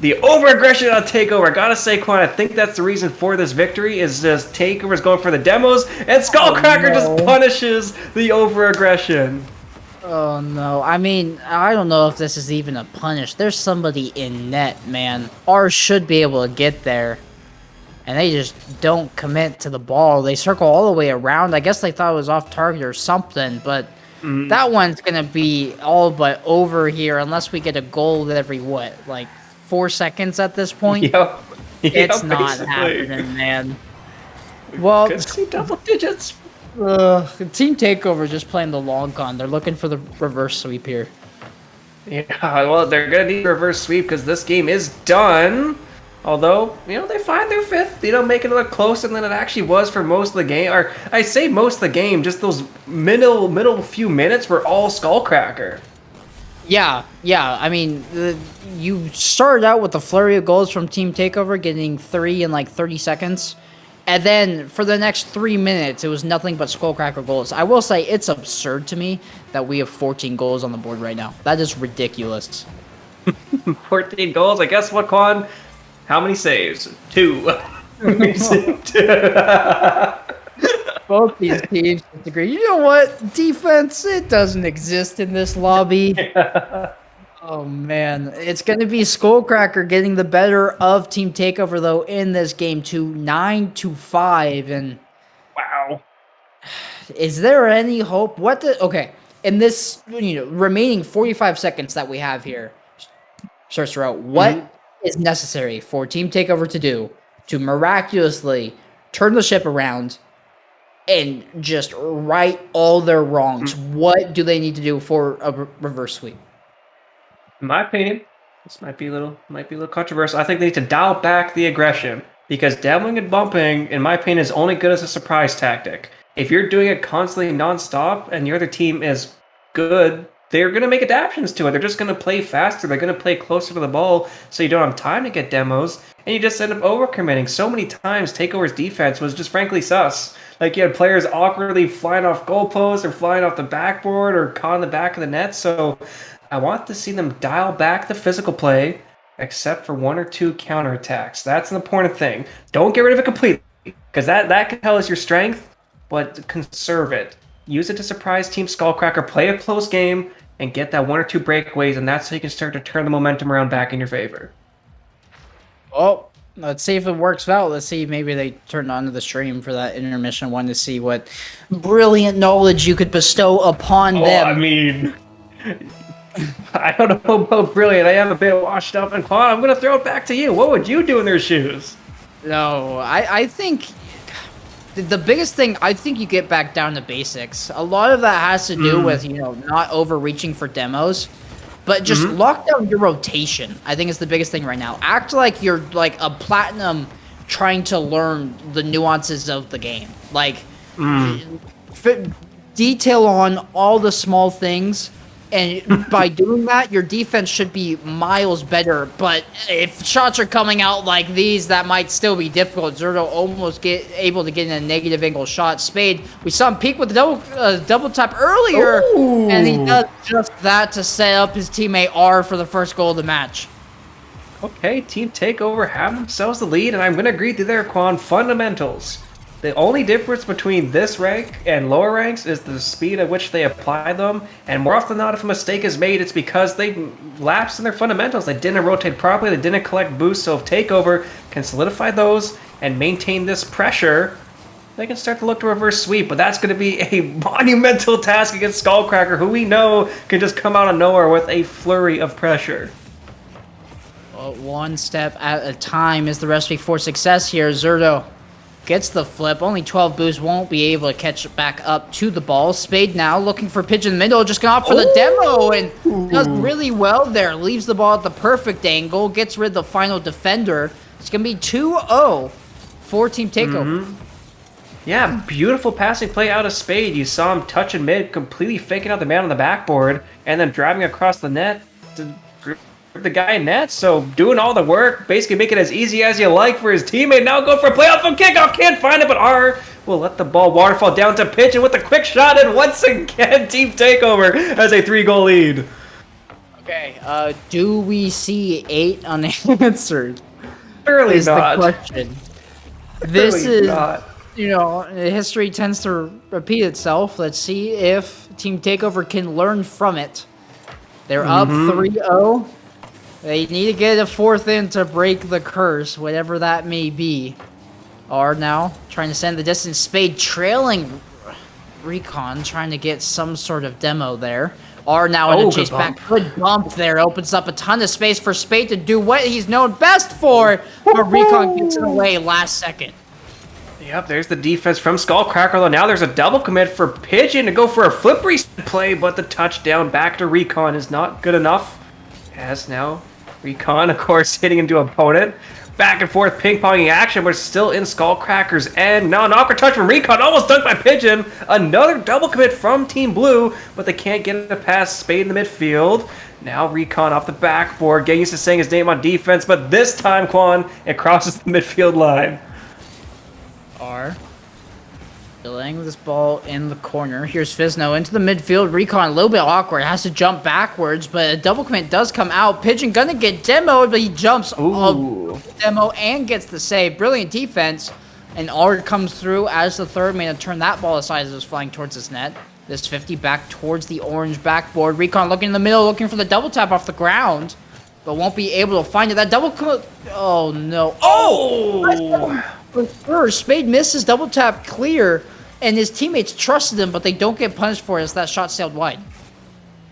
the over-aggression on Takeover. I gotta say, Quan, I think that's the reason for this victory, is just Takeover's going for the demos, and Skullcracker just punishes the over-aggression. Oh, no. I mean, I don't know if this is even a punish. There's somebody in net, man. R should be able to get there, and they just don't commit to the ball. They circle all the way around. I guess they thought it was off target or something, but that one's going to be all but over here unless we get a goal every, what, like 4 seconds at this point? Yep. It's not happening, man. Well, could see double digits. Team Takeover just playing the long con. They're looking for the reverse sweep here. Yeah, well, they're gonna need a reverse sweep because this game is done. Although, you know, they find their 5th, you know, making it look closer than it actually was for most of the game. Or I say most of the game, just those middle few minutes were all Skullcracker. Yeah. I mean, you started out with a flurry of goals from Team Takeover, getting 3 in like 30 seconds. And then for the next 3 minutes, it was nothing but Skullcracker goals. I will say it's absurd to me that we have 14 goals on the board right now. That is ridiculous. 14 goals. I guess what, Quan? How many saves? 2. Both these teams disagree. You know what? Defense, it doesn't exist in this lobby. Oh, man. It's going to be Skullcracker getting the better of Team Takeover, though, in this game, to 9-5. And wow. Is there any hope? Okay, in this, remaining 45 seconds that we have here, starts out, what is necessary for Team Takeover to do to miraculously turn the ship around and just right all their wrongs? What do they need to do for a reverse sweep? In my opinion, this might be a little controversial. I think they need to dial back the aggression, because dabbling and bumping, in my opinion, is only good as a surprise tactic. If you're doing it constantly nonstop and your other team is good, they're going to make adaptations to it. They're just going to play faster. They're going to play closer to the ball so you don't have time to get demos, and you just end up overcommitting. So many times, Takeover's defense was just frankly sus. Like, you had players awkwardly flying off goalposts or flying off the backboard or caught in the back of the net. So I want to see them dial back the physical play, except for one or two counterattacks. That's an important thing. Don't get rid of it completely, because that can tell us your strength, but conserve it. Use it to surprise Team Skullcracker, play a close game, and get that one or two breakaways, and that's how you can start to turn the momentum around back in your favor. Oh, let's see if it works out. Let's see, maybe they turned onto the stream for that intermission one to see what brilliant knowledge you could bestow upon them. I mean, I don't know about brilliant. I am a bit washed up, and Quan, I'm going to throw it back to you. What would you do in their shoes? No, I think the biggest thing, I think you get back down to basics. A lot of that has to do with, not overreaching for demos, but just lock down your rotation. I think is the biggest thing right now. Act like you're like a platinum trying to learn the nuances of the game. Like, detail on all the small things. And by doing that, your defense should be miles better. But if shots are coming out like these, that might still be difficult. Zerto almost able to get in a negative angle shot. Spade, we saw him peek with the double tap earlier. Ooh. And he does just that to set up his teammate R for the first goal of the match. Okay, Team Takeover have themselves the lead, and I'm going to agree to their Quan fundamentals. The only difference between this rank and lower ranks is the speed at which they apply them, and more often than not, if a mistake is made, it's because they lapsed in their fundamentals. They didn't rotate properly, they didn't collect boosts, so if Takeover can solidify those and maintain this pressure, they can start to look to reverse sweep, but that's going to be a monumental task against Skullcracker, who we know can just come out of nowhere with a flurry of pressure. Well, one step at a time is the recipe for success here. Zerto gets the flip. Only 12 boosts, won't be able to catch back up to the ball. Spade now looking for pitch in the middle, just going off for the demo and does really well there. Leaves the ball at the perfect angle, gets rid of the final defender. It's going to be 2-0 for Team Takeover. Yeah, beautiful passing play out of Spade. You saw him touching mid, completely faking out the man on the backboard, and then driving across the net to the guy in net. So doing all the work, basically make it as easy as you like for his teammate. Now go for a playoff and kickoff, can't find it, but R will let the ball waterfall down to pitch, and with a quick shot, and once again Team Takeover has a 3-goal lead. Okay, do we see 8 unanswered? Surely not. The question. This is not. History tends to repeat itself. Let's see if Team Takeover can learn from it. They're up 3-0. They need to get a 4th in to break the curse, whatever that may be. R now trying to send the distance. Spade trailing Recon, trying to get some sort of demo there. R now in a chase back. Good bump there. Opens up a ton of space for Spade to do what he's known best for. But Recon gets it away last second. Yep, there's the defense from Skullcracker, though now there's a double commit for Pigeon to go for a flip reset play, but the touchdown back to Recon is not good enough. As now, Recon, of course, hitting into opponent. Back and forth ping-ponging action, but still in Skullcracker's end. Now an awkward touch from Recon, almost dunked by Pigeon. Another double commit from Team Blue, but they can't get it past Spade in the midfield. Now Recon off the backboard, getting used to saying his name on defense, but this time, Quan, it crosses the midfield line. R delaying this ball in the corner. Here's Fizno into the midfield. Recon a little bit awkward. Has to jump backwards, but a double commit does come out. Pigeon gonna get demoed, but he jumps demo and gets the save. Brilliant defense. And R comes through as the third man to turn that ball aside as it was flying towards his net. This 50 back towards the orange backboard. Recon looking in the middle, looking for the double tap off the ground, but won't be able to find it. That double oh no. For sure, Spade misses double tap clear, and his teammates trusted him, but they don't get punished for it as that shot sailed wide.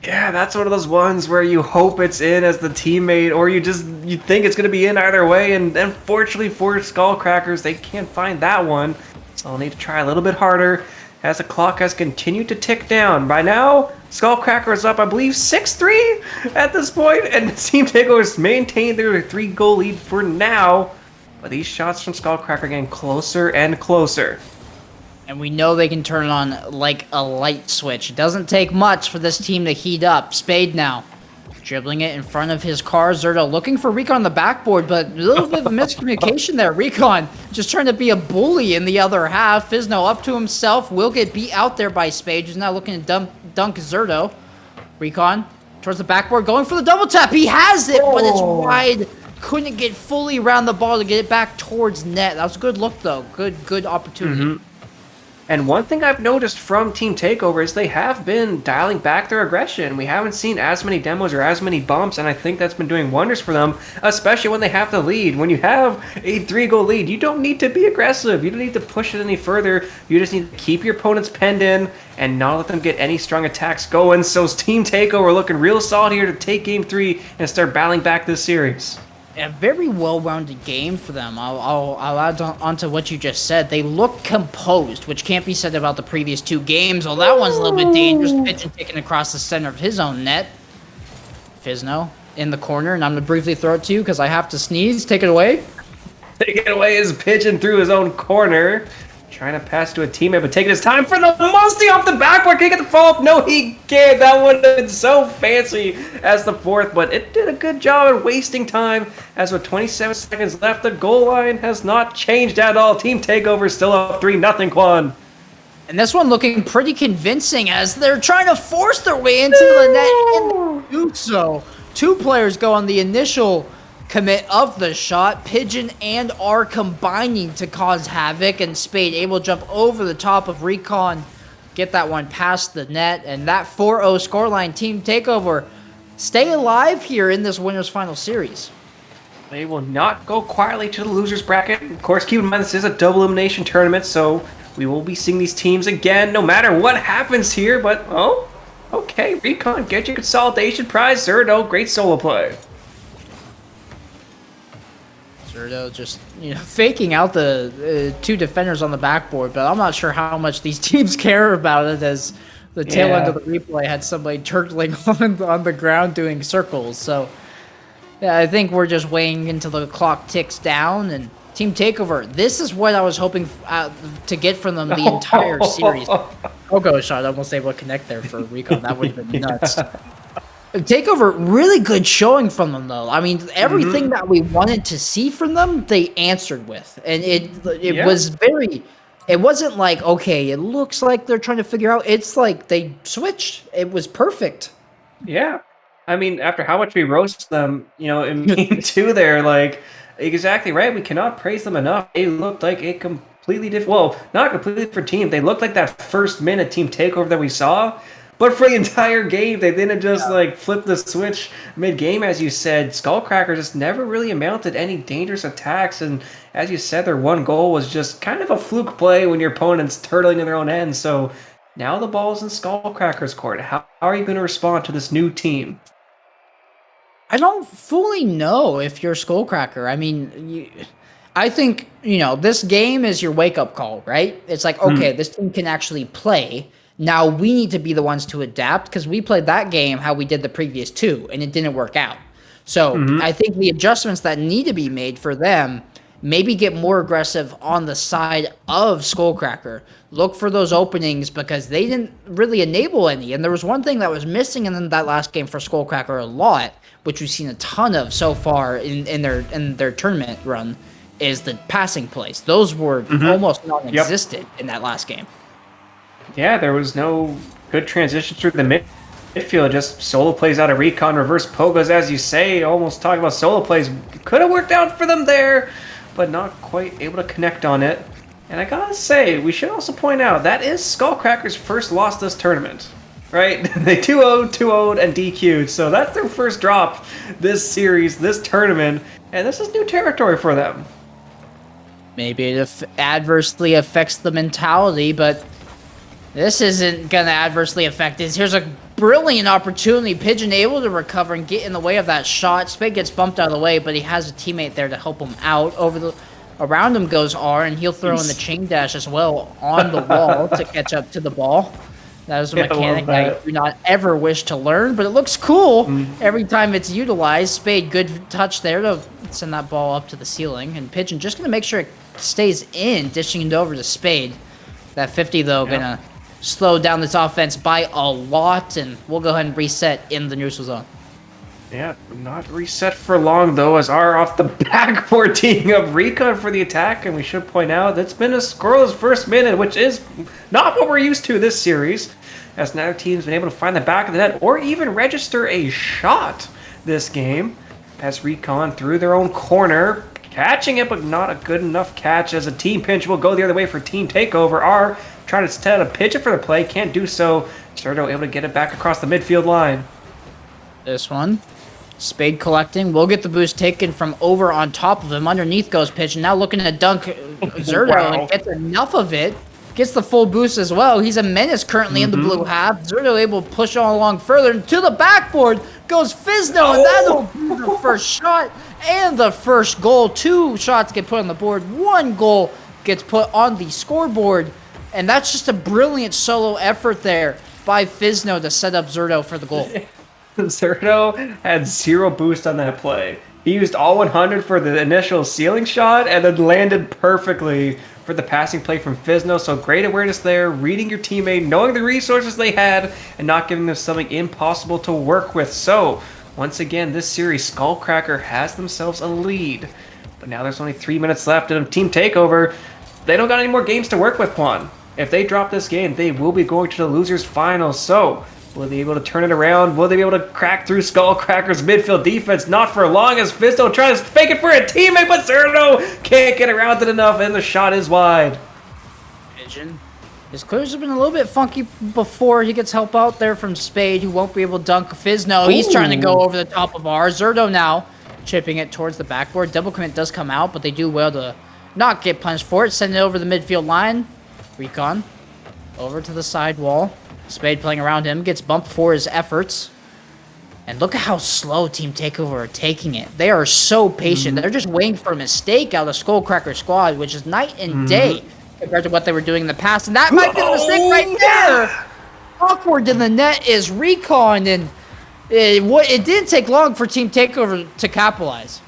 Yeah, that's one of those ones where you hope it's in as the teammate, or you think it's going to be in either way, and unfortunately for Skullcrackers, they can't find that one, so they'll need to try a little bit harder as the clock has continued to tick down. By now, Skullcracker is up, I believe, 6-3 at this point, and Team Takeover has maintained their 3-goal lead for now. But these shots from Skullcracker are getting closer and closer. And we know they can turn it on like a light switch. It doesn't take much for this team to heat up. Spade now. Dribbling it in front of his car. Zerto looking for Recon on the backboard, but a little bit of miscommunication there. Recon just trying to be a bully in the other half. Fizno up to himself. Will get beat out there by Spade, who's now looking to dunk Zerto. Recon towards the backboard, going for the double tap. He has it, but it's wide. Couldn't get fully around the ball to get it back towards net. That was a good look, though. Good opportunity. And one thing I've noticed from Team Takeover is they have been dialing back their aggression. We haven't seen as many demos or as many bumps, and I think that's been doing wonders for them, especially when they have the lead. When you have a 3-goal lead, you don't need to be aggressive. You don't need to push it any further. You just need to keep your opponents penned in and not let them get any strong attacks going. So Team Takeover looking real solid here to take Game 3 and start battling back this series. A very well-rounded game for them. I'll add on to what you just said. They look composed, which can't be said about the previous 2 games. Well, that one's a little bit dangerous. Pitching taken across the center of his own net. Fizno in the corner, and I'm going to briefly throw it to you because I have to sneeze. Take it away. Taking it away is pitching through his own corner. Trying to pass to a teammate, but taking his time for the musty off the backboard. Can he get the follow-up? No, he can't. That would have been so fancy as the 4th, but it did a good job at wasting time. As with 27 seconds left, the goal line has not changed at all. Team Takeover still up 3-0, Quan. And this one looking pretty convincing as they're trying to force their way into the net and do so. 2 players go on the initial commit of the shot. Pigeon and R combining to cause havoc, and Spade able to jump over the top of Recon, get that one past the net, and that 4-0 scoreline. Team Takeover stay alive here in this winners final series. They will not go quietly to the losers bracket. Of course, keep in mind this is a double elimination tournament, so we will be seeing these teams again no matter what happens here. But oh, okay, Recon, get your consolidation prize. Zerto, great solo play. Zerto just, faking out the 2 defenders on the backboard, but I'm not sure how much these teams care about it, as the tail end of the replay had somebody turtling on the ground doing circles. So, yeah, I think we're just waiting until the clock ticks down. And Team Takeover, this is what I was hoping to get from them the entire series. Oh, go shot. I almost able to connect there for Recon. That would have been nuts. Takeover, really good showing from them, though. I mean, everything that we wanted to see from them, they answered with. And it was very... It wasn't like, okay, it looks like they're trying to figure out. It's like they switched. It was perfect. Yeah. I mean, after how much we roast them, in Game 2 there, like, exactly right. We cannot praise them enough. They looked like a completely different... Well, not completely different team. They looked like that first minute Team Takeover that we saw. But for the entire game, they didn't just flip the switch mid-game, as you said. Skullcracker just never really amounted any dangerous attacks, and as you said, their one goal was just kind of a fluke play when your opponent's turtling in their own end. So now the ball's in Skullcracker's court. How are you going to respond to this new team? I don't fully know if you're Skullcracker. I mean, I think, this game is your wake-up call, right? It's like, okay, this team can actually play. Now we need to be the ones to adapt, because we played that game how we did the previous 2, and it didn't work out. So I think the adjustments that need to be made for them, maybe get more aggressive on the side of Skullcracker. Look for those openings, because they didn't really enable any. And there was one thing that was missing in that last game for Skullcracker a lot, which we've seen a ton of so far in their tournament run, is the passing plays. Those were almost non-existent in that last game. Yeah, there was no good transition through the midfield. Just solo plays out of Recon, reverse pogos, as you say. Almost talking about solo plays. Could have worked out for them there, but not quite able to connect on it. And I gotta say, we should also point out, that is Skullcracker's first loss this tournament. Right? They 2-0'd, 2-0'd, and DQ'd. So that's their first drop this series, this tournament. And this is new territory for them. Maybe it adversely affects the mentality, but... this isn't going to adversely affect it. Here's a brilliant opportunity. Pigeon able to recover and get in the way of that shot. Spade gets bumped out of the way, but he has a teammate there to help him out. Around him goes R, and he'll throw in the chain dash as well on the wall to catch up to the ball. That is a mechanic I do not ever wish to learn, but it looks cool every time it's utilized. Spade, good touch there to send that ball up to the ceiling. And Pigeon just going to make sure it stays in, dishing it over to Spade. That 50, though, gonna slow down this offense by a lot, and we'll go ahead and reset in the neutral zone. Yeah, not reset for long, though, as R off the backboard teeing up Recon for the attack, and we should point out that's been a scoreless first minute, which is not what we're used to this series, as neither team's been able to find the back of the net or even register a shot this game, as Recon through their own corner, catching it, but not a good enough catch, as a team pinch will go the other way for Team Takeover. R trying to set a pitch it for the play, can't do so. Zerto able to get it back across the midfield line. This one. Spade collecting. Will get the boost taken from over on top of him. Underneath goes pitch. And now looking to dunk Zerto and gets enough of it. Gets the full boost as well. He's a menace currently in the blue half. Zerto able to push on along further. And to the backboard goes Fizno. And that'll be the first shot and the first goal. 2 shots get put on the board. 1 goal gets put on the scoreboard. And that's just a brilliant solo effort there by Fizno to set up Zerto for the goal. Zerto had 0 boost on that play. He used all 100 for the initial ceiling shot and then landed perfectly for the passing play from Fizno. So great awareness there, reading your teammate, knowing the resources they had, and not giving them something impossible to work with. So once again, this series, Skullcracker has themselves a lead. But now there's only 3 minutes left, and Team Takeover, they don't got any more games to work with, Quan. If they drop this game, they will be going to the losers final. So will they be able to turn it around? Will they be able to crack through Skullcracker's midfield defense? Not for long, as Fizno tries to fake it for a teammate, but Zerto can't get around it enough, and the shot is wide. Pigeon. His clears have been a little bit funky before he gets help out there from Spade, who won't be able to dunk Fizno. He's trying to go over the top of R. Zerto now chipping it towards the backboard. Double commit does come out, but they do well to not get punished for it. Send it over the midfield line. Recon over to the side wall. Spade playing around him, gets bumped for his efforts. And look at how slow Team Takeover are taking it. They are so patient. They're just waiting for a mistake out of the Skullcracker squad, which is night and day compared to what they were doing in the past. And that might be the mistake right there. Awkward in the net is Recon, and it didn't take long for Team Takeover to capitalize.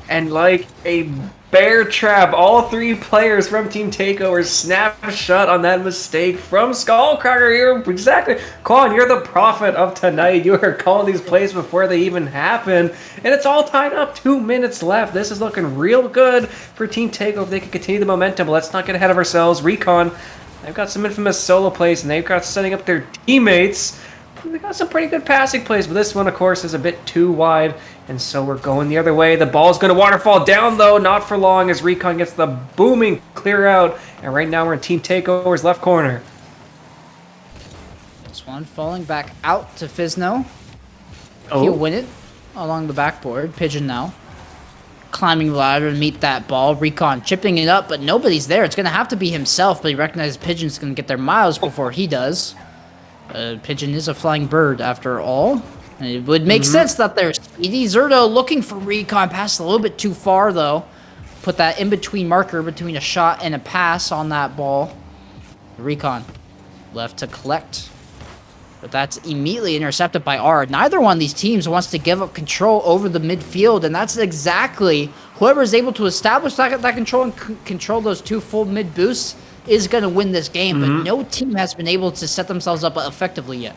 And like a bear trap, all 3 players from Team Takeover snap shut on that mistake from Skullcracker. You're exactly, Quan, you're the prophet of tonight. You are calling these plays before they even happen, and it's all tied up. 2 minutes left. This is looking real good for Team Takeover. They can continue the momentum, but let's not get ahead of ourselves. Recon, they've got some infamous solo plays, and they've got setting up their teammates. They got some pretty good passing plays, but this one, of course, is a bit too wide, and so we're going the other way. The ball's going to waterfall down, though, not for long, as Recon gets the booming clear out, and right now we're in Team Takeover's left corner. This one falling back out to Fizno. He'll win it along the backboard. Pigeon now climbing the ladder to meet that ball. Recon chipping it up, but nobody's there. It's going to have to be himself, but he recognizes Pigeon's going to get their miles before he does. Pigeon is a flying bird after all. And it would make sense that they're speedy. Zerto looking for Recon. Passed a little bit too far, though. Put that in-between marker between a shot and a pass on that ball. Recon left to collect. But that's immediately intercepted by R. Neither one of these teams wants to give up control over the midfield, and that's exactly whoever is able to establish that control and control those 2 full mid boosts is going to win this game, but no team has been able to set themselves up effectively yet.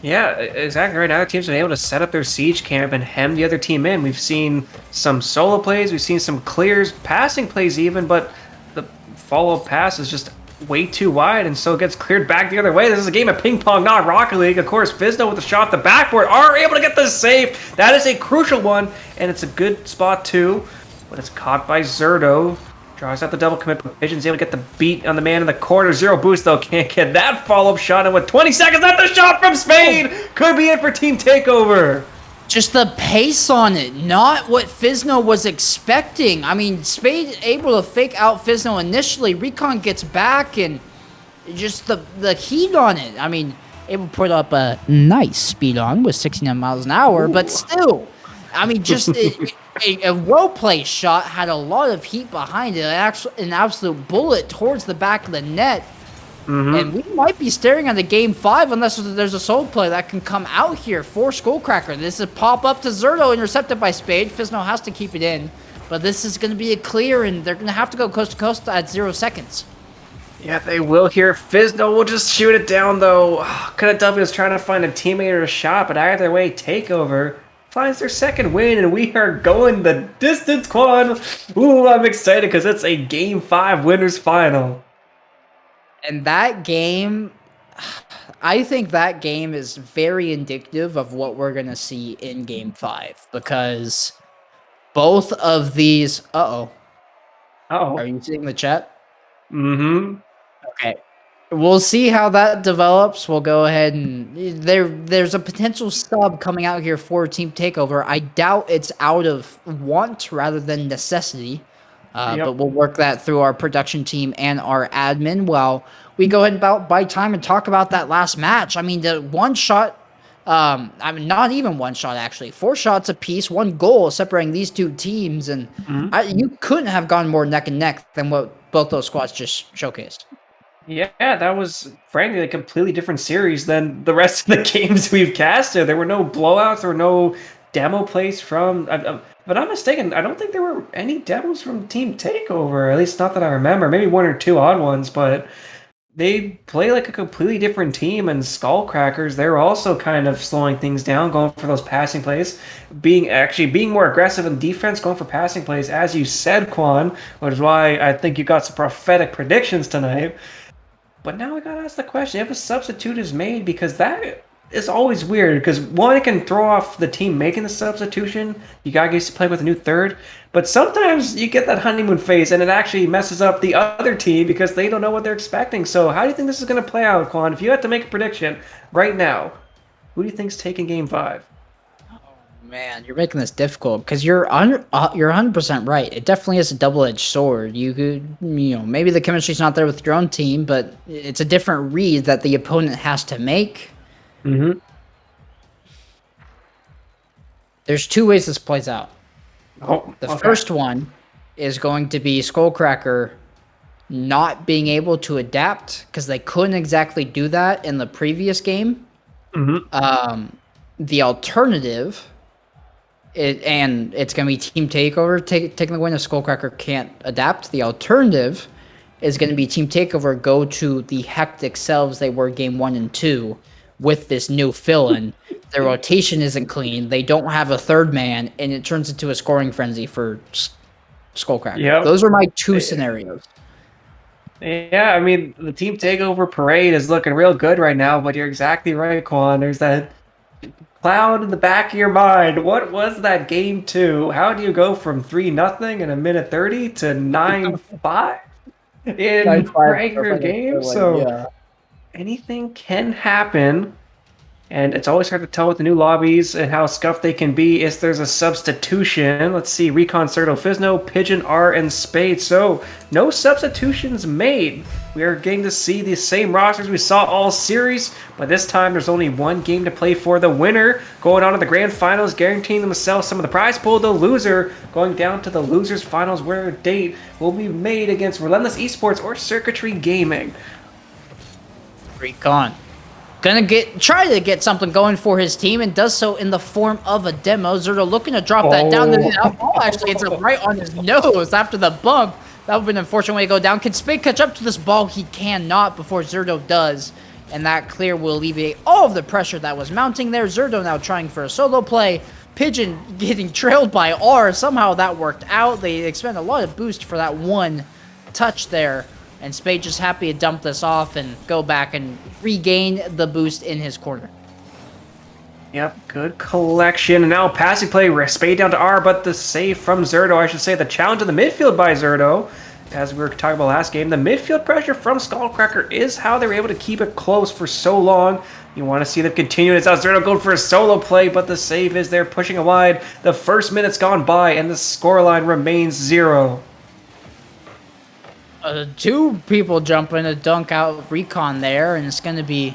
Yeah, exactly right. Neither team's been able to set up their siege camp and hem the other team in. We've seen some solo plays, we've seen some clears, passing plays even, but the follow-up pass is just way too wide, and so it gets cleared back the other way. This is a game of ping pong, not Rocket League. Of course, Fizno with the shot, the backboard, are able to get the save. That is a crucial one, and it's a good spot too, but it's caught by Zerto. Draws out the double commit, but Pigeon's able to get the beat on the man in the corner. 0 boost, though. Can't get that follow-up shot. And with 20 seconds left, the shot from Spade could be it for Team Takeover. Just the pace on it, not what Fizno was expecting. I mean, Spade able to fake out Fizno initially. Recon gets back, and just the heat on it. I mean, able to put up a nice speed on with 69 miles an hour, but still, I mean, just a well-placed shot had a lot of heat behind it. An absolute bullet towards the back of the net. And we might be staring at the game 5 unless there's a soul play that can come out here for Skullcracker. This is a pop-up to Zerto, intercepted by Spade. Fizno has to keep it in. But this is going to be a clear, and they're going to have to go coast to coast at 0 seconds. Yeah, they will here. Fizno will just shoot it down, though. KW is trying to find a teammate or a shot, but either way, Takeover finds their second win, and we are going the distance, Quan. Ooh, I'm excited because it's a Game 5 winners final. And that game, I think that game is very indicative of what we're going to see in Game 5 because both of these. Uh-oh. Are Uh-oh. you seeing the chat? Mm-hmm. Okay. We'll see how that develops. We'll go ahead and there's a potential sub coming out here for Team Takeover. I doubt it's out of want rather than necessity. But Yep. we'll work that through our production team and our admin while we go ahead and buy time and talk about that last match. I mean, the one shot, I mean, not even one shot, actually. 4 shots apiece, 1 goal separating these two teams. And Mm-hmm. you couldn't have gone more neck and neck than what both those squads just showcased. Yeah, that was frankly a completely different series than the rest of the games we've casted. There were no blowouts, there were no demo plays from. If I'm not mistaken, I don't think there were any demos from Team Takeover, at least not that I remember. Maybe 1 or 2 odd ones, but they play like a completely different team. And Skullcrackers, they're also kind of slowing things down, going for those passing plays, being more aggressive in defense, going for passing plays, as you said, Quan, which is why I think you got some prophetic predictions tonight. But now I gotta ask the question: if a substitute is made, because that is always weird. Because one, it can throw off the team making the substitution. You gotta get to play with a new third. But sometimes you get that honeymoon phase, and it actually messes up the other team because they don't know what they're expecting. So how do you think this is gonna play out, Quan? If you had to make a prediction right now, who do you think's taking Game 5? Man, you're making this difficult because you're 100% right. It definitely is a double-edged sword. You could, maybe the chemistry's not there with your own team, but it's a different read that the opponent has to make. Mm-hmm. There's 2 ways this plays out. Oh, The okay. first one is going to be Skullcracker not being able to adapt because they couldn't exactly do that in the previous game. Mm-hmm. The alternative, it's going to be Team Takeover taking the win if Skullcracker can't adapt. The alternative is going to be Team Takeover go to the hectic selves they were Game 1 and 2 with this new fill-in. Their rotation isn't clean. They don't have a third man, and it turns into a scoring frenzy for Skullcracker. Yep. Those are my 2 scenarios. Yeah, I mean, the Team Takeover parade is looking real good right now, but you're exactly right, Quan. There's that cloud in the back of your mind. What was that Game 2? How do you go from 3-0 in a minute 30 to 9-5 in regular games? So anything can happen. And it's always hard to tell with the new lobbies and how scuffed they can be if there's a substitution. Let's see, Recon, Certo, Fizno, Pigeon, R, and Spade. So, no substitutions made. We are getting to see the same rosters we saw all series, but this time there's only 1 game to play for the winner. Going on to the grand finals, guaranteeing themselves some of the prize pool. The loser going down to the losers finals where a date will be made against Relentless Esports or Circuitry Gaming. Recon gonna try to get something going for his team and does so in the form of a demo. Zerto looking to drop that down. The ball actually hits him right on his nose after the bump. That would be an unfortunate way to go down. Can Spade catch up to this ball? He cannot before Zerto does. And that clear will alleviate all of the pressure that was mounting there. Zerto now trying for a solo play. Pigeon getting trailed by R. Somehow that worked out. They expend a lot of boost for that 1 touch there. And Spade just happy to dump this off and go back and regain the boost in his corner. Yep, good collection. And now passing play, Spade down to R, but the save from Zerto, I should say, the challenge in the midfield by Zerto. As we were talking about last game, the midfield pressure from Skullcracker is how they were able to keep it close for so long. You want to see them continue. It's Zerto going for a solo play, but the save is there, pushing it wide. The first minute's gone by, and the scoreline remains 0. 2 people jumping to dunk out Recon there, and it's going to be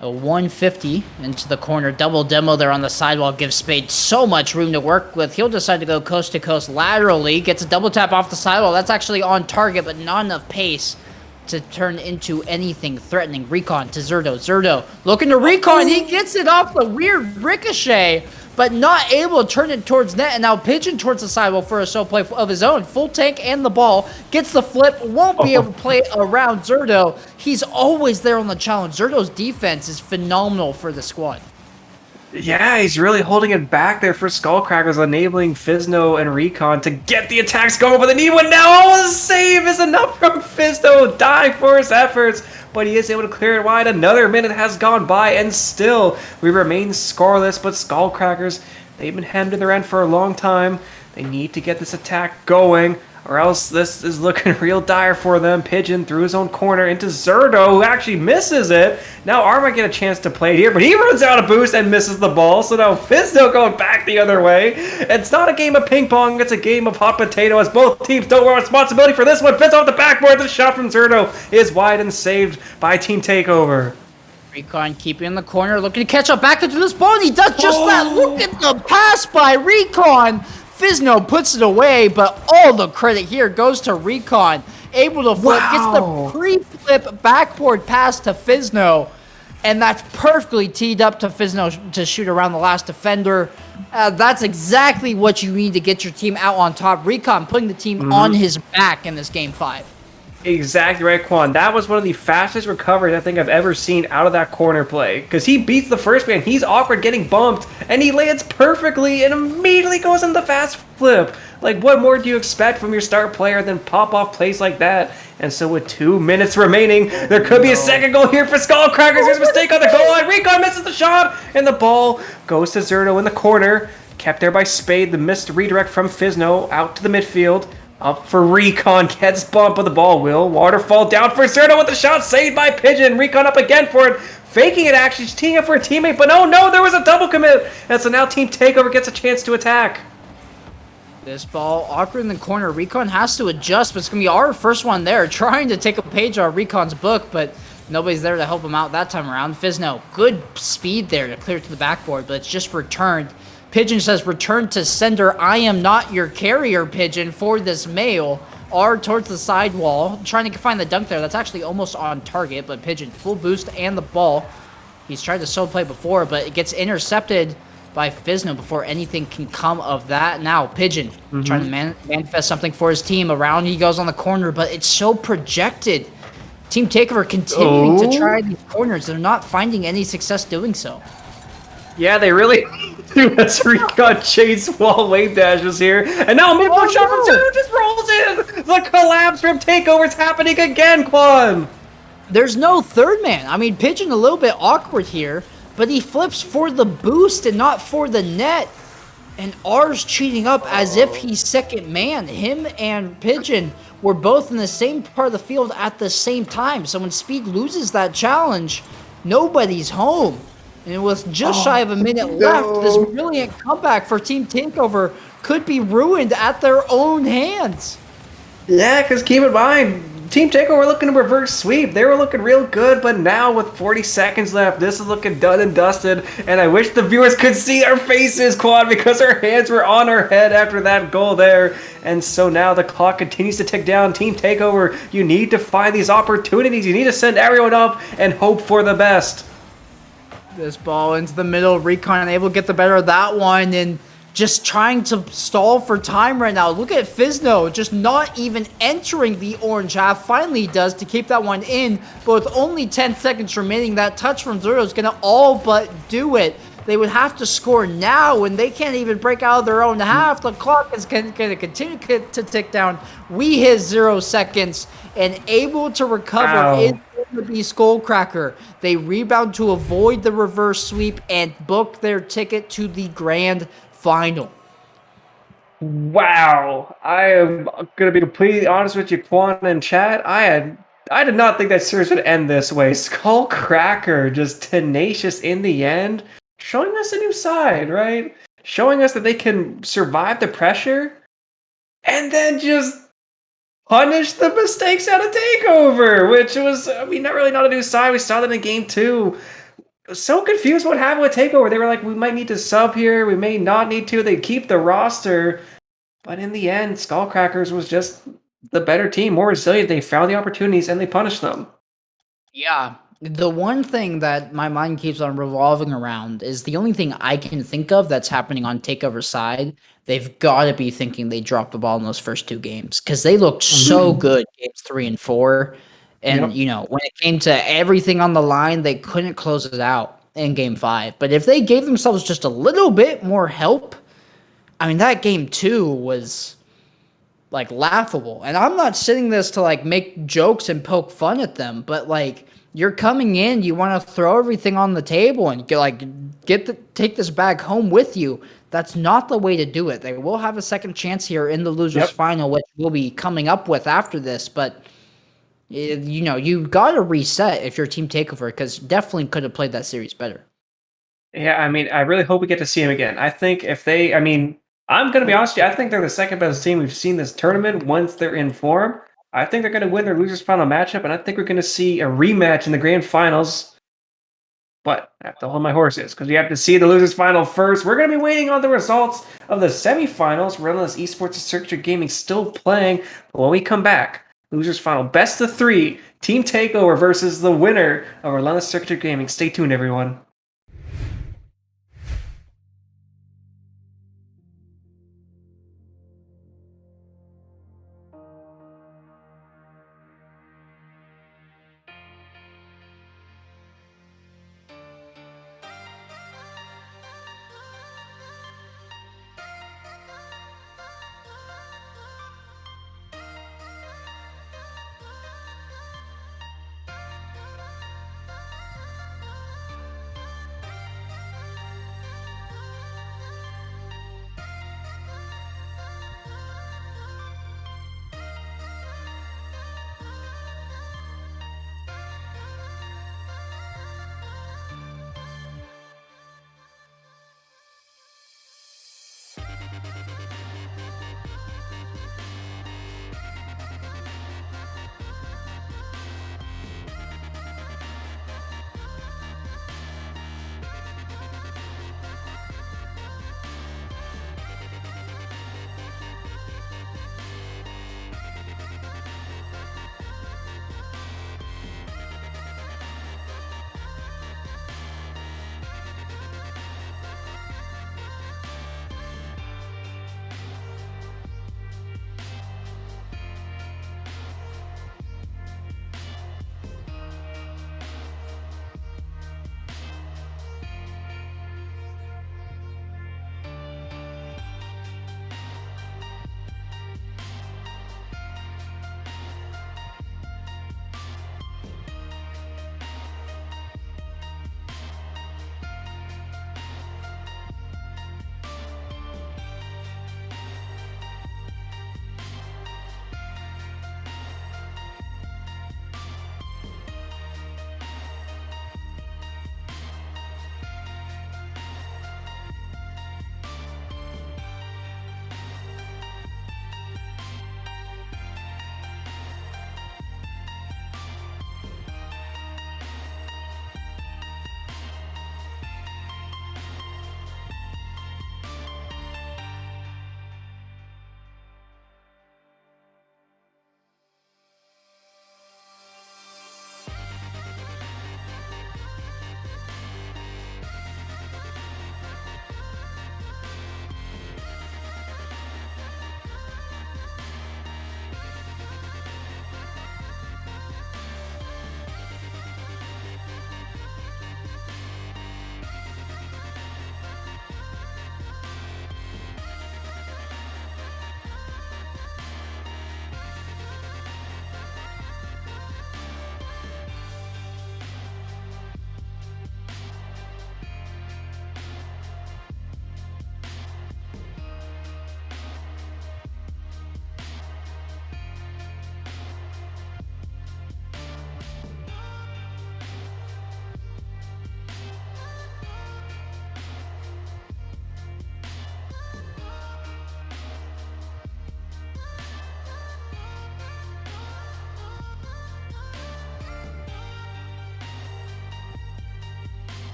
a 150 into the corner. Double demo there on the sidewall gives Spade so much room to work with. He'll decide to go coast to coast laterally. Gets a double tap off the sidewall. That's actually on target, but not enough pace to turn into anything threatening. Recon to Zerto. Zerto looking to Recon. He gets it off the weird ricochet. but not able to turn it towards net. And now Pigeon towards the sidewall for a solo play of his own. Full tank and the ball. Gets the flip. Won't be able to play around Zerto. He's always there on the challenge. Zerto's defense is phenomenal for the squad. Yeah, he's really holding it back there for Skullcrackers, enabling Fizno and Recon to get the attacks going, but they need one now. Oh, a save is enough from Fizno, dying for his efforts, but he is able to clear it wide. Another minute has gone by, and still we remain scoreless, but Skullcrackers, they've been hemmed in their end for a long time. They need to get this attack going, or else this is looking real dire for them. Pigeon through his own corner into Zerto, who actually misses it. Now Arma get a chance to play it here, but he runs out of boost and misses the ball. So now Fizno going back the other way. It's not a game of ping pong, it's a game of hot potato, as both teams don't want responsibility for this one. Fizno off the backboard, the shot from Zerto is wide and saved by Team Takeover. Recon keeping in the corner, looking to catch up back into this ball, and he does just that. Look at the pass by Recon. Fizno puts it away, but all the credit here goes to Recon. Able to flip, gets the pre-flip backboard pass to Fizno, and that's perfectly teed up to Fizno to shoot around the last defender. That's exactly what you need to get your team out on top. Recon putting the team on his back in this Game 5. Exactly right, Quan. That was one of the fastest recoveries I think I've ever seen out of that corner play. Because he beats the first man, he's awkward getting bumped, and he lands perfectly and immediately goes into the fast flip. Like, what more do you expect from your star player than pop-off plays like that? And so with 2 minutes remaining, there could be a second goal here for Skullcrackers. There's a mistake on the goal line. Recon misses the shot, and the ball goes to Zerto in the corner. Kept there by Spade, the missed redirect from Fizno out to the midfield. Up for Recon, gets bumped, but the ball will waterfall down for Zerto with the shot saved by Pigeon. Recon up again for it, faking it actually, teeing up for a teammate, but no, there was a double commit, and so now Team Takeover gets a chance to attack. This ball awkward in the corner. Recon has to adjust, but it's going to be our first one there, trying to take a page out of Recon's book, but nobody's there to help him out that time around. Fizno, good speed there to clear to the backboard, but it's just returned. Pigeon says, return to sender. I am not your carrier, Pigeon, for this mail. R towards the sidewall, trying to find the dunk there. That's actually almost on target, but Pigeon, full boost and the ball. He's tried to solo play before, but it gets intercepted by Fizno before anything can come of that. Now, Pigeon trying to manifest something for his team. Around he goes on the corner, but it's so projected. Team Takeover continuing to try these corners. They're not finding any success doing so. Yeah, they really do. As Recon chase wall wave dashes here. And now a mid-point shot from Zerto just rolls in. The collapse from Takeover's happening again, Quan. There's no third man. I mean, Pigeon a little bit awkward here, but he flips for the boost and not for the net. And R's cheating up as if he's second man. Him and Pigeon were both in the same part of the field at the same time. So when Speed loses that challenge, nobody's home. And with just shy of a minute left, this brilliant comeback for Team Takeover could be ruined at their own hands. Yeah, because keep in mind, Team Takeover were looking to reverse sweep. They were looking real good, but now with 40 seconds left, this is looking done and dusted. And I wish the viewers could see our faces, Quad, because our hands were on our head after that goal there. And so now the clock continues to tick down. Team Takeover, you need to find these opportunities. You need to send everyone up and hope for the best. This ball into the middle. Recon able to get the better of that one and just trying to stall for time right now. Look at Fizno just not even entering the orange half. Finally he does to keep that one in, but with only 10 seconds remaining, that touch from Zerto is going to all but do it. They would have to score now, and they can't even break out of their own half. The clock is going to continue to tick down. We hit 0 seconds, and able to recover is going to be Skullcracker. They rebound to avoid the reverse sweep and book their ticket to the grand final. Wow. I am going to be completely honest with you, Quan and chat. I did not think that series would end this way. Skullcracker just tenacious in the end. Showing us a new side, right? Showing us that they can survive the pressure and then just punish the mistakes out of Takeover, which was, I mean, not a new side. We saw that in game 2. So confused what happened with Takeover. They were like, we might need to sub here. We may not need to. They keep the roster. But in the end, Skullcrackers was just the better team, more resilient. They found the opportunities and they punished them. Yeah, The one thing that my mind keeps on revolving around is the only thing I can think of that's happening on Takeover's side. They've got to be thinking they dropped the ball in those first two games because they looked so Mhm. good games 3 and 4. And, Yep. you know, when it came to everything on the line, they couldn't close it out in game 5. But if they gave themselves just a little bit more help, I mean, that game 2 was like laughable. And I'm not sitting this to like make jokes and poke fun at them, but like you're coming in, you want to throw everything on the table and take this bag home with you. That's not the way to do it. They will have a second chance here in the losers Yep. final, which we'll be coming up with after this, but you know, you got to reset if you're team takeover because definitely could have played that series better. Yeah, I mean, I really hope we get to see him again. I think if they, I mean, I'm going to be honest with you, I think they're the second best team we've seen this tournament once they're in form. I think they're going to win their losers final matchup, and I think we're going to see a rematch in the grand finals. But I have to hold my horses because we have to see the losers final first. We're going to be waiting on the results of the semifinals. Relentless Esports and Circuit Gaming still playing. But when we come back, losers final best of 3, Team Takeover versus the winner of Relentless Circuit Gaming. Stay tuned, everyone.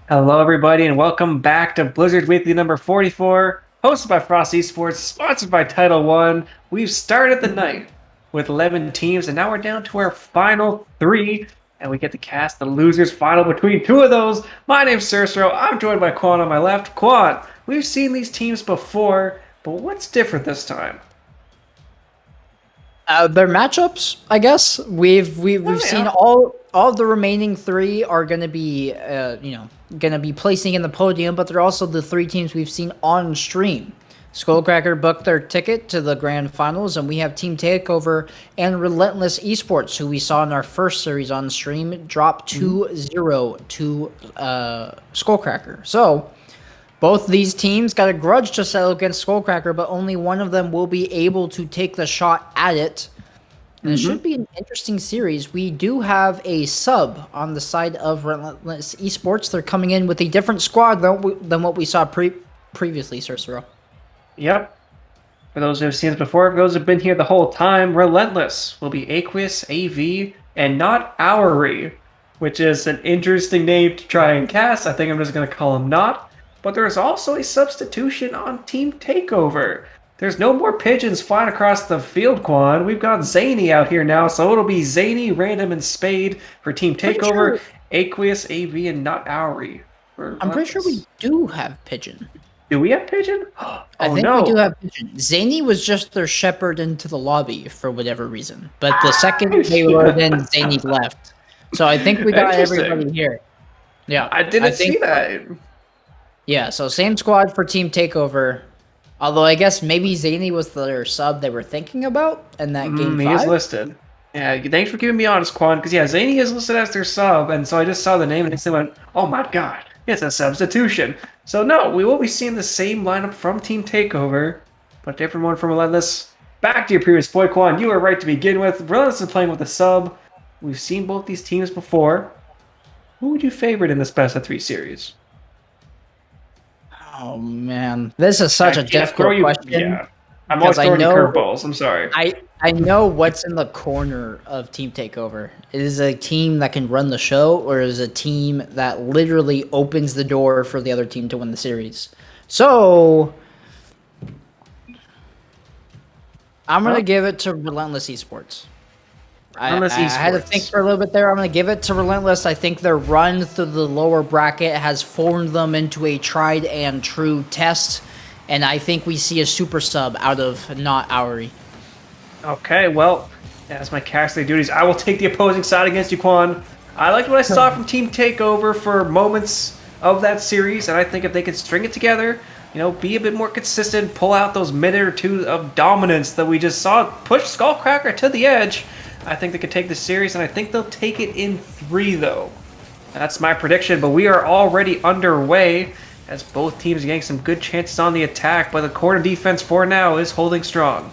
Hello, everybody, and welcome back to Blizzard Weekly number 44, hosted by FrostEsports, sponsored by Title One. We've started the night with 11 teams, and now we're down to our final three, and we get to cast the losers final between two of those. My name's Cersero. I'm joined by Quan on my left. Quan, we've seen these teams before, but what's different this time? Their matchups, I guess. We've seen all the remaining three are gonna be gonna be placing in the podium, but they're also the three teams we've seen on stream. Skullcracker booked their ticket to the grand finals, and we have Team Takeover and Relentless Esports, who we saw in our first series on stream, drop 2-0 to Skullcracker. So both these teams got a grudge to settle against Skullcracker, but only one of them will be able to take the shot at it. And it should be an interesting series. We do have a sub on the side of Relentless Esports. They're coming in with a different squad than what we saw previously, Cersero. Yep. For those who have seen this before, for those who have been here the whole time, Relentless will be Aqueous, AV, and not Owery, which is an interesting name to try and cast. I think I'm just going to call him Not. But there is also a substitution on Team Takeover. There's no more pigeons flying across the field, Quan. We've got Zany out here now, so it'll be Zany, Random, and Spade for Team Takeover, Aqueous, AV, and not Owery. I'm pretty sure we do have pigeon. Do we have pigeon? I think we do have pigeon. Zany was just their shepherd into the lobby for whatever reason. But the second they were in, Zany left. So I think we got everybody here. Yeah. I didn't see that. Yeah, so same squad for Team Takeover. Although I guess maybe Zany was their sub they were thinking about in that game 5. He is listed. Yeah, thanks for keeping me honest, Quan, because yeah, Zany is listed as their sub, and so I just saw the name and I went, oh my god, it's a substitution. So no, we will be seeing the same lineup from Team Takeover, but different one from Relentless. Back to your previous point, Quan, you were right to begin with. Relentless is playing with a sub. We've seen both these teams before. Who would you favorite in this best of 3 series? Oh man, this is such a difficult question. Yeah. I'm always throwing curveballs. I'm sorry. I know what's in the corner of Team Takeover. It is a team that can run the show, or is a team that literally opens the door for the other team to win the series. So I'm gonna give it to Relentless Esports. I had to think for a little bit there. I'm going to give it to Relentless. I think their run through the lower bracket has formed them into a tried and true test. And I think we see a super sub out of not Owery. Okay, well, as my casting duties, I will take the opposing side against you, Quan. I liked what I saw from Team Takeover for moments of that series, and I think if they could string it together, be a bit more consistent, pull out those minute or two of dominance that we just saw, push Skullcracker to the edge, I think they could take this series, and I think they'll take it in 3, though. That's my prediction, but we are already underway as both teams are getting some good chances on the attack, but the corner defense for now is holding strong.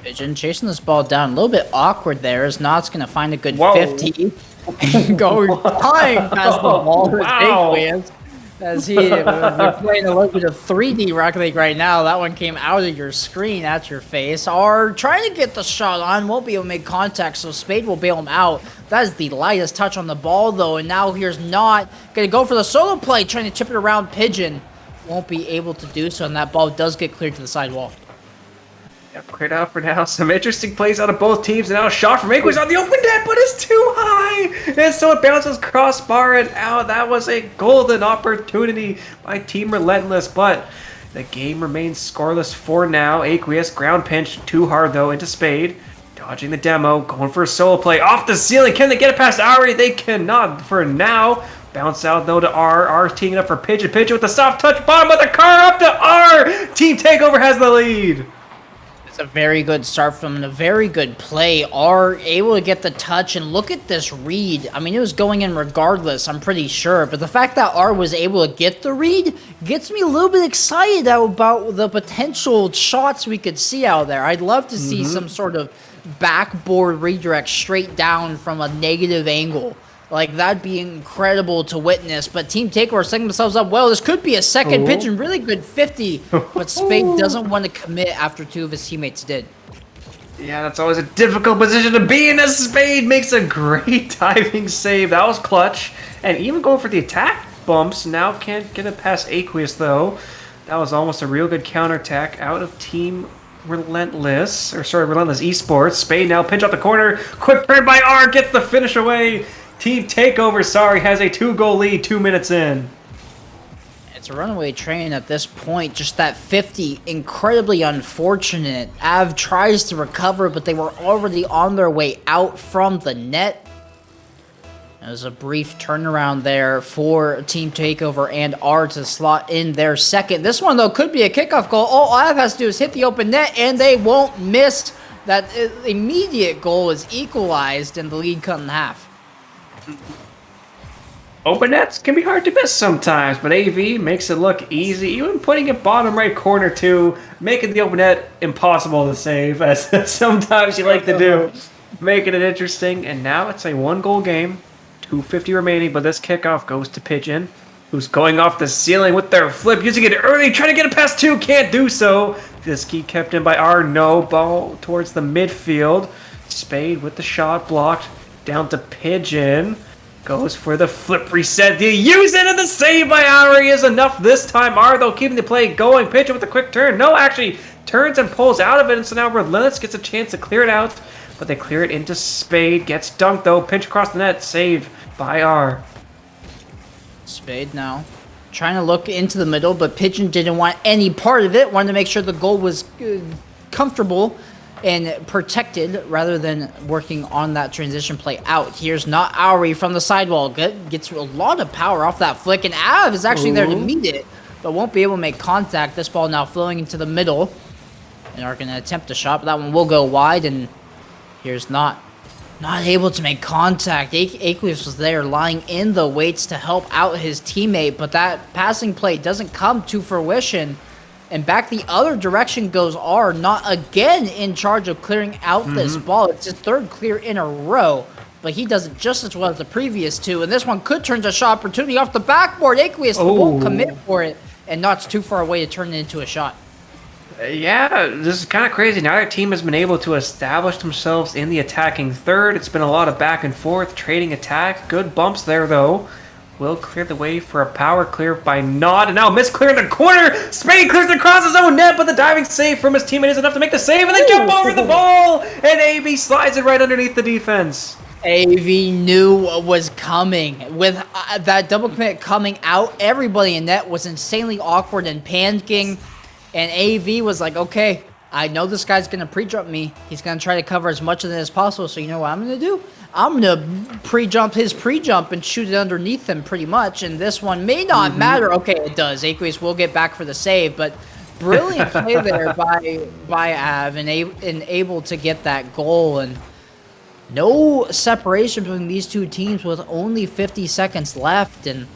Pigeon chasing this ball down. A little bit awkward there as Not's going to find a good 50. Going flying past the ball. Wow. As they're playing a little bit of 3D Rocket League right now. That one came out of your screen at your face. Are trying to get the shot on. Won't be able to make contact, so Spade will bail him out. That is the lightest touch on the ball, though. And now here's Not going to go for the solo play, trying to chip it around Pigeon. Won't be able to do so, and that ball does get cleared to the sidewall. Cleared out for now. Some interesting plays out of both teams. And now a shot from Aqueous on the open net, but it's too high. And so it bounces crossbar and out. That was a golden opportunity by Team Relentless. But the game remains scoreless for now. Aqueous, ground pinch, too hard though, into Spade. Dodging the demo, going for a solo play. Off the ceiling. Can they get it past Owery? They cannot for now. Bounce out though to R. R teeing it up for Pigeon. Pigeon with the soft touch. Bottom of the car up to R. Team Takeover has the lead. A very good start from him, a very good play. Are able to get the touch, and look at this read. I mean, it was going in regardless, I'm pretty sure, but the fact that R was able to get the read gets me a little bit excited about the potential shots we could see out there. I'd love to see some sort of backboard redirect straight down from a negative angle. Like, that'd be incredible to witness. But Team Takeover setting themselves up well. This could be a second pigeon. Really good 50. But Spade doesn't want to commit after 2 of his teammates did. Yeah, that's always a difficult position to be in as Spade makes a great diving save. That was clutch. And even going for the attack, bumps. Now can't get it past Aqueous, though. That was almost a real good counterattack out of Team Relentless. Or sorry, Relentless Esports. Spade now pinch off the corner. Quick turn by R. Gets the finish away. Team Takeover, sorry, has a 2-goal lead 2 minutes in. It's a runaway train at this point. Just that 50, incredibly unfortunate. Av tries to recover, but they were already on their way out from the net. There's a brief turnaround there for Team Takeover and R to slot in their second. This one, though, could be a kickoff goal. All Av has to do is hit the open net, and they won't miss. That immediate goal is equalized, and the lead cut in half. Open nets can be hard to miss sometimes, but AV makes it look easy, even putting it bottom right corner too, making the open net impossible to save, as sometimes you like to do, making it interesting. And now it's a 1-goal game, 2:50 remaining, but this kickoff goes to Pigeon, who's going off the ceiling with their flip, using it early, trying to get it past 2, can't do so. This key kept in by R, no, ball towards the midfield. Spade with the shot blocked, down to Pigeon. Goes for the flip reset. Do you use it? And the save by Ari is enough this time. R, though, keeping the play going. Pigeon with a quick turn. No, actually, turns and pulls out of it. And so now Relentless gets a chance to clear it out. But they clear it into Spade. Gets dunked, though. Pinch across the net. Saved by R. Spade now trying to look into the middle, but Pigeon didn't want any part of it. Wanted to make sure the goal was comfortable and protected rather than working on that transition play out. Here's not Auri from the sidewall. Gets a lot of power off that flick, and Av is actually there to meet it, but won't be able to make contact. This ball now flowing into the middle, and are going to attempt a shot, but that one will go wide, and here's not able to make contact. Aqueous was there lying in the weights to help out his teammate, but that passing play doesn't come to fruition. And back the other direction goes R, not again in charge of clearing out this ball. It's his third clear in a row, but he does it just as well as the previous two. And this one could turn to a shot opportunity off the backboard. Aqueous won't commit for it, and Not's too far away to turn it into a shot. Yeah, this is kind of crazy. Neither team has been able to establish themselves in the attacking third. It's been a lot of back and forth, trading attack. Good bumps there, though. Will clear the way for a power clear by Nod, and now miss clear in the corner. Spade clears across his own net, but the diving save from his teammate is enough to make the save, and they jump over the ball, and AV slides it right underneath the defense. AV knew what was coming. With that double commit coming out, everybody in net was insanely awkward and panicking, and AV was like, okay, I know this guy's going to pre-jump me. He's going to try to cover as much of it as possible, so you know what I'm going to do? I'm going to pre-jump his pre-jump and shoot it underneath him pretty much, and this one may not matter. Okay, it does. Aqueous will get back for the save, but brilliant play there by Av and able to get that goal, and no separation between these two teams with only 50 seconds left, and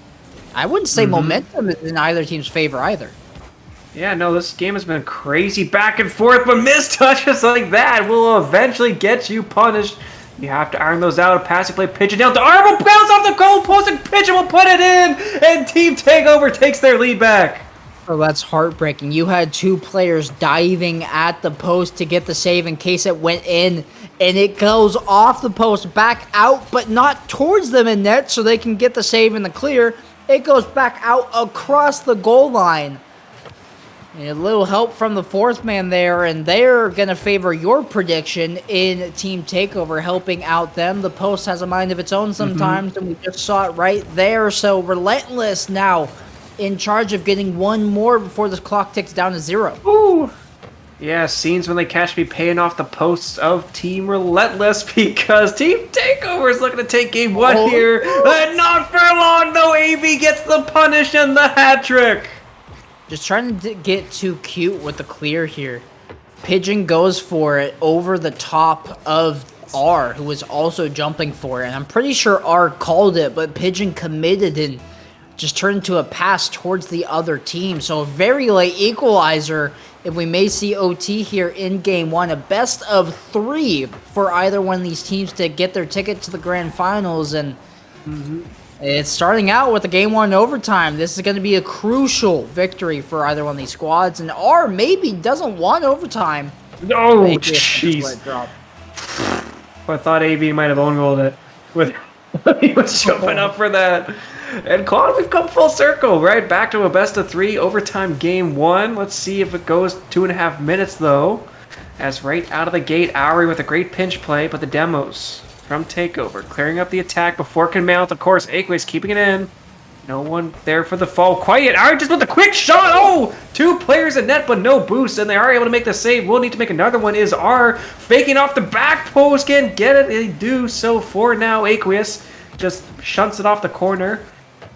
I wouldn't say momentum is in either team's favor either. Yeah, no, this game has been crazy back and forth, but missed touches like that will eventually get you punished. You have to iron those out. A passing play, Pigeon down to R, will bounce off the goal post, and Pigeon will put it in, and Team Takeover takes their lead back. Oh, that's heartbreaking. You had two players diving at the post to get the save in case it went in, and it goes off the post, back out, but not towards them in net, so they can get the save in the clear. It goes back out across the goal line. And a little help from the fourth man there, and they're going to favor your prediction in Team Takeover, helping out them. The post has a mind of its own sometimes, and we just saw it right there. So Relentless now in charge of getting one more before the clock ticks down to 0. Ooh. Yeah, scenes when they catch me paying off the posts of Team Relentless, because Team Takeover is looking to take game 1 here. And not for long, though. AV gets the punish and the hat trick. Just trying to get too cute with the clear here. Pigeon goes for it over the top of R, who was also jumping for it. And I'm pretty sure R called it, but Pigeon committed and just turned into a pass towards the other team. So a very late equalizer if we may see OT here in game 1. A best of 3 for either one of these teams to get their ticket to the grand finals. And it's starting out with a game 1 overtime. This is going to be a crucial victory for either one of these squads. And R maybe doesn't want overtime. Oh, jeez. I thought AV might have own goaled it. He was jumping up for that. And Quan, we've come full circle, right? Back to a best of 3 overtime game 1. Let's see if it goes 2.5 minutes, though. As right out of the gate, Auri with a great pinch play, but the demos from Takeover, clearing up the attack before it can mount. Of course, Aqueous keeping it in. No one there for the fall quite yet. Auri just with a quick shot. Oh, 2 players in net, but no boost, and they are able to make the save. We'll need to make another one. Is R faking off the back post? Can get it. They do so for now. Aqueous just shunts it off the corner.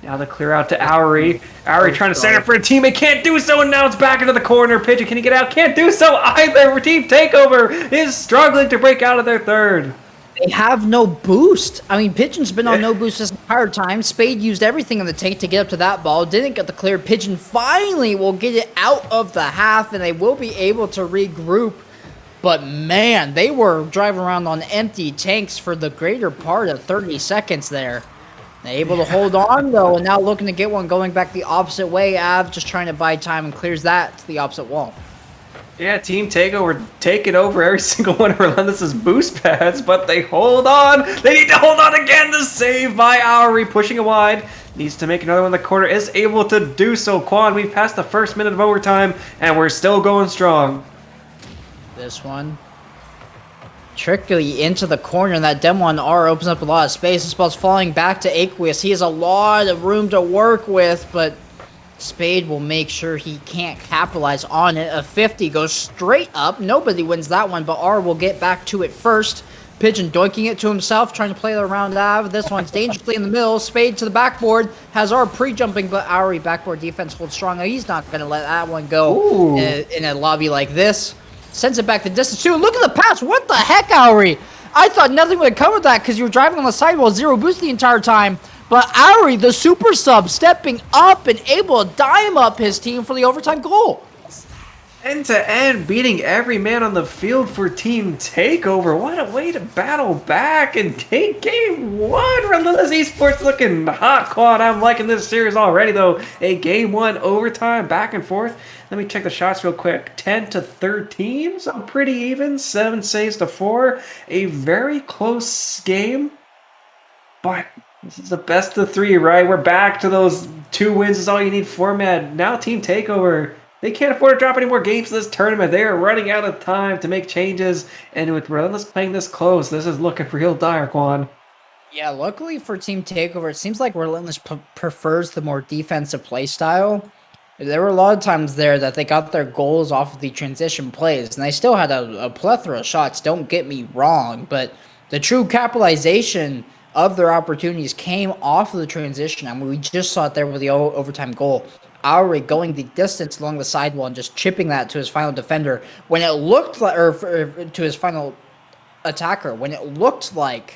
Now the clear out to Auri. Auri trying to set up for a teammate. Can't do so, and now it's back into the corner. Pigeon, can he get out? Can't do so either. Team Takeover is struggling to break out of their third. They have no boost. I mean, Pigeon's been on no boost this entire time. Spade used everything in the tank to get up to that ball. Didn't get the clear. Pigeon finally will get it out of the half, and they will be able to regroup. But, man, they were driving around on empty tanks for the greater part of 30 seconds there. They're able to hold on, though, and now looking to get one going back the opposite way. Av just trying to buy time and clears that to the opposite wall. Yeah, Team Takeover taking over every single one of Relentless's boost pads, but they hold on. They need to hold on again. The save by Auri, pushing it wide. Needs to make another one in the corner. Is able to do so. Quan, we've passed the first minute of overtime, and we're still going strong. This one. Trickly into the corner, and that demo on R opens up a lot of space. This ball's falling back to Aqueous. He has a lot of room to work with, but Spade will make sure he can't capitalize on it. A 50 goes straight up. Nobody wins that one, but R will get back to it first. Pigeon doinking it to himself, trying to play it around Av. This one's dangerously in the middle. Spade to the backboard. Has R pre-jumping, but Auri backboard defense holds strong. He's not going to let that one go in a lobby like this. Sends it back the distance, too. Look at the pass. What the heck, Auri? I thought nothing would come of that because you were driving on the sidewall, 0 boost the entire time. But Auri, the super sub, stepping up and able to dime up his team for the overtime goal. End to end, beating every man on the field for Team Takeover. What a way to battle back and take game 1. Relentless Esports looking hot, Quad. I'm liking this series already, though. A game 1 overtime, back and forth. Let me check the shots real quick. 10 to 13, so pretty even. 7 saves to 4. A very close game, but this is the best of 3, right? We're back to those 2 wins is all you need format. Now Team Takeover, they can't afford to drop any more games in this tournament. They are running out of time to make changes, and with Relentless playing this close, this is looking real dire, Quan. Yeah, luckily for Team Takeover, it seems like Relentless prefers the more defensive play style. There were a lot of times there that they got their goals off of the transition plays, and they still had a plethora of shots, don't get me wrong, but the true capitalization of their opportunities came off of the transition. I mean, we just saw it there with the overtime goal. Auri going the distance along the sidewall and just chipping that to his final defender when it looked like, or to his final attacker, when it looked like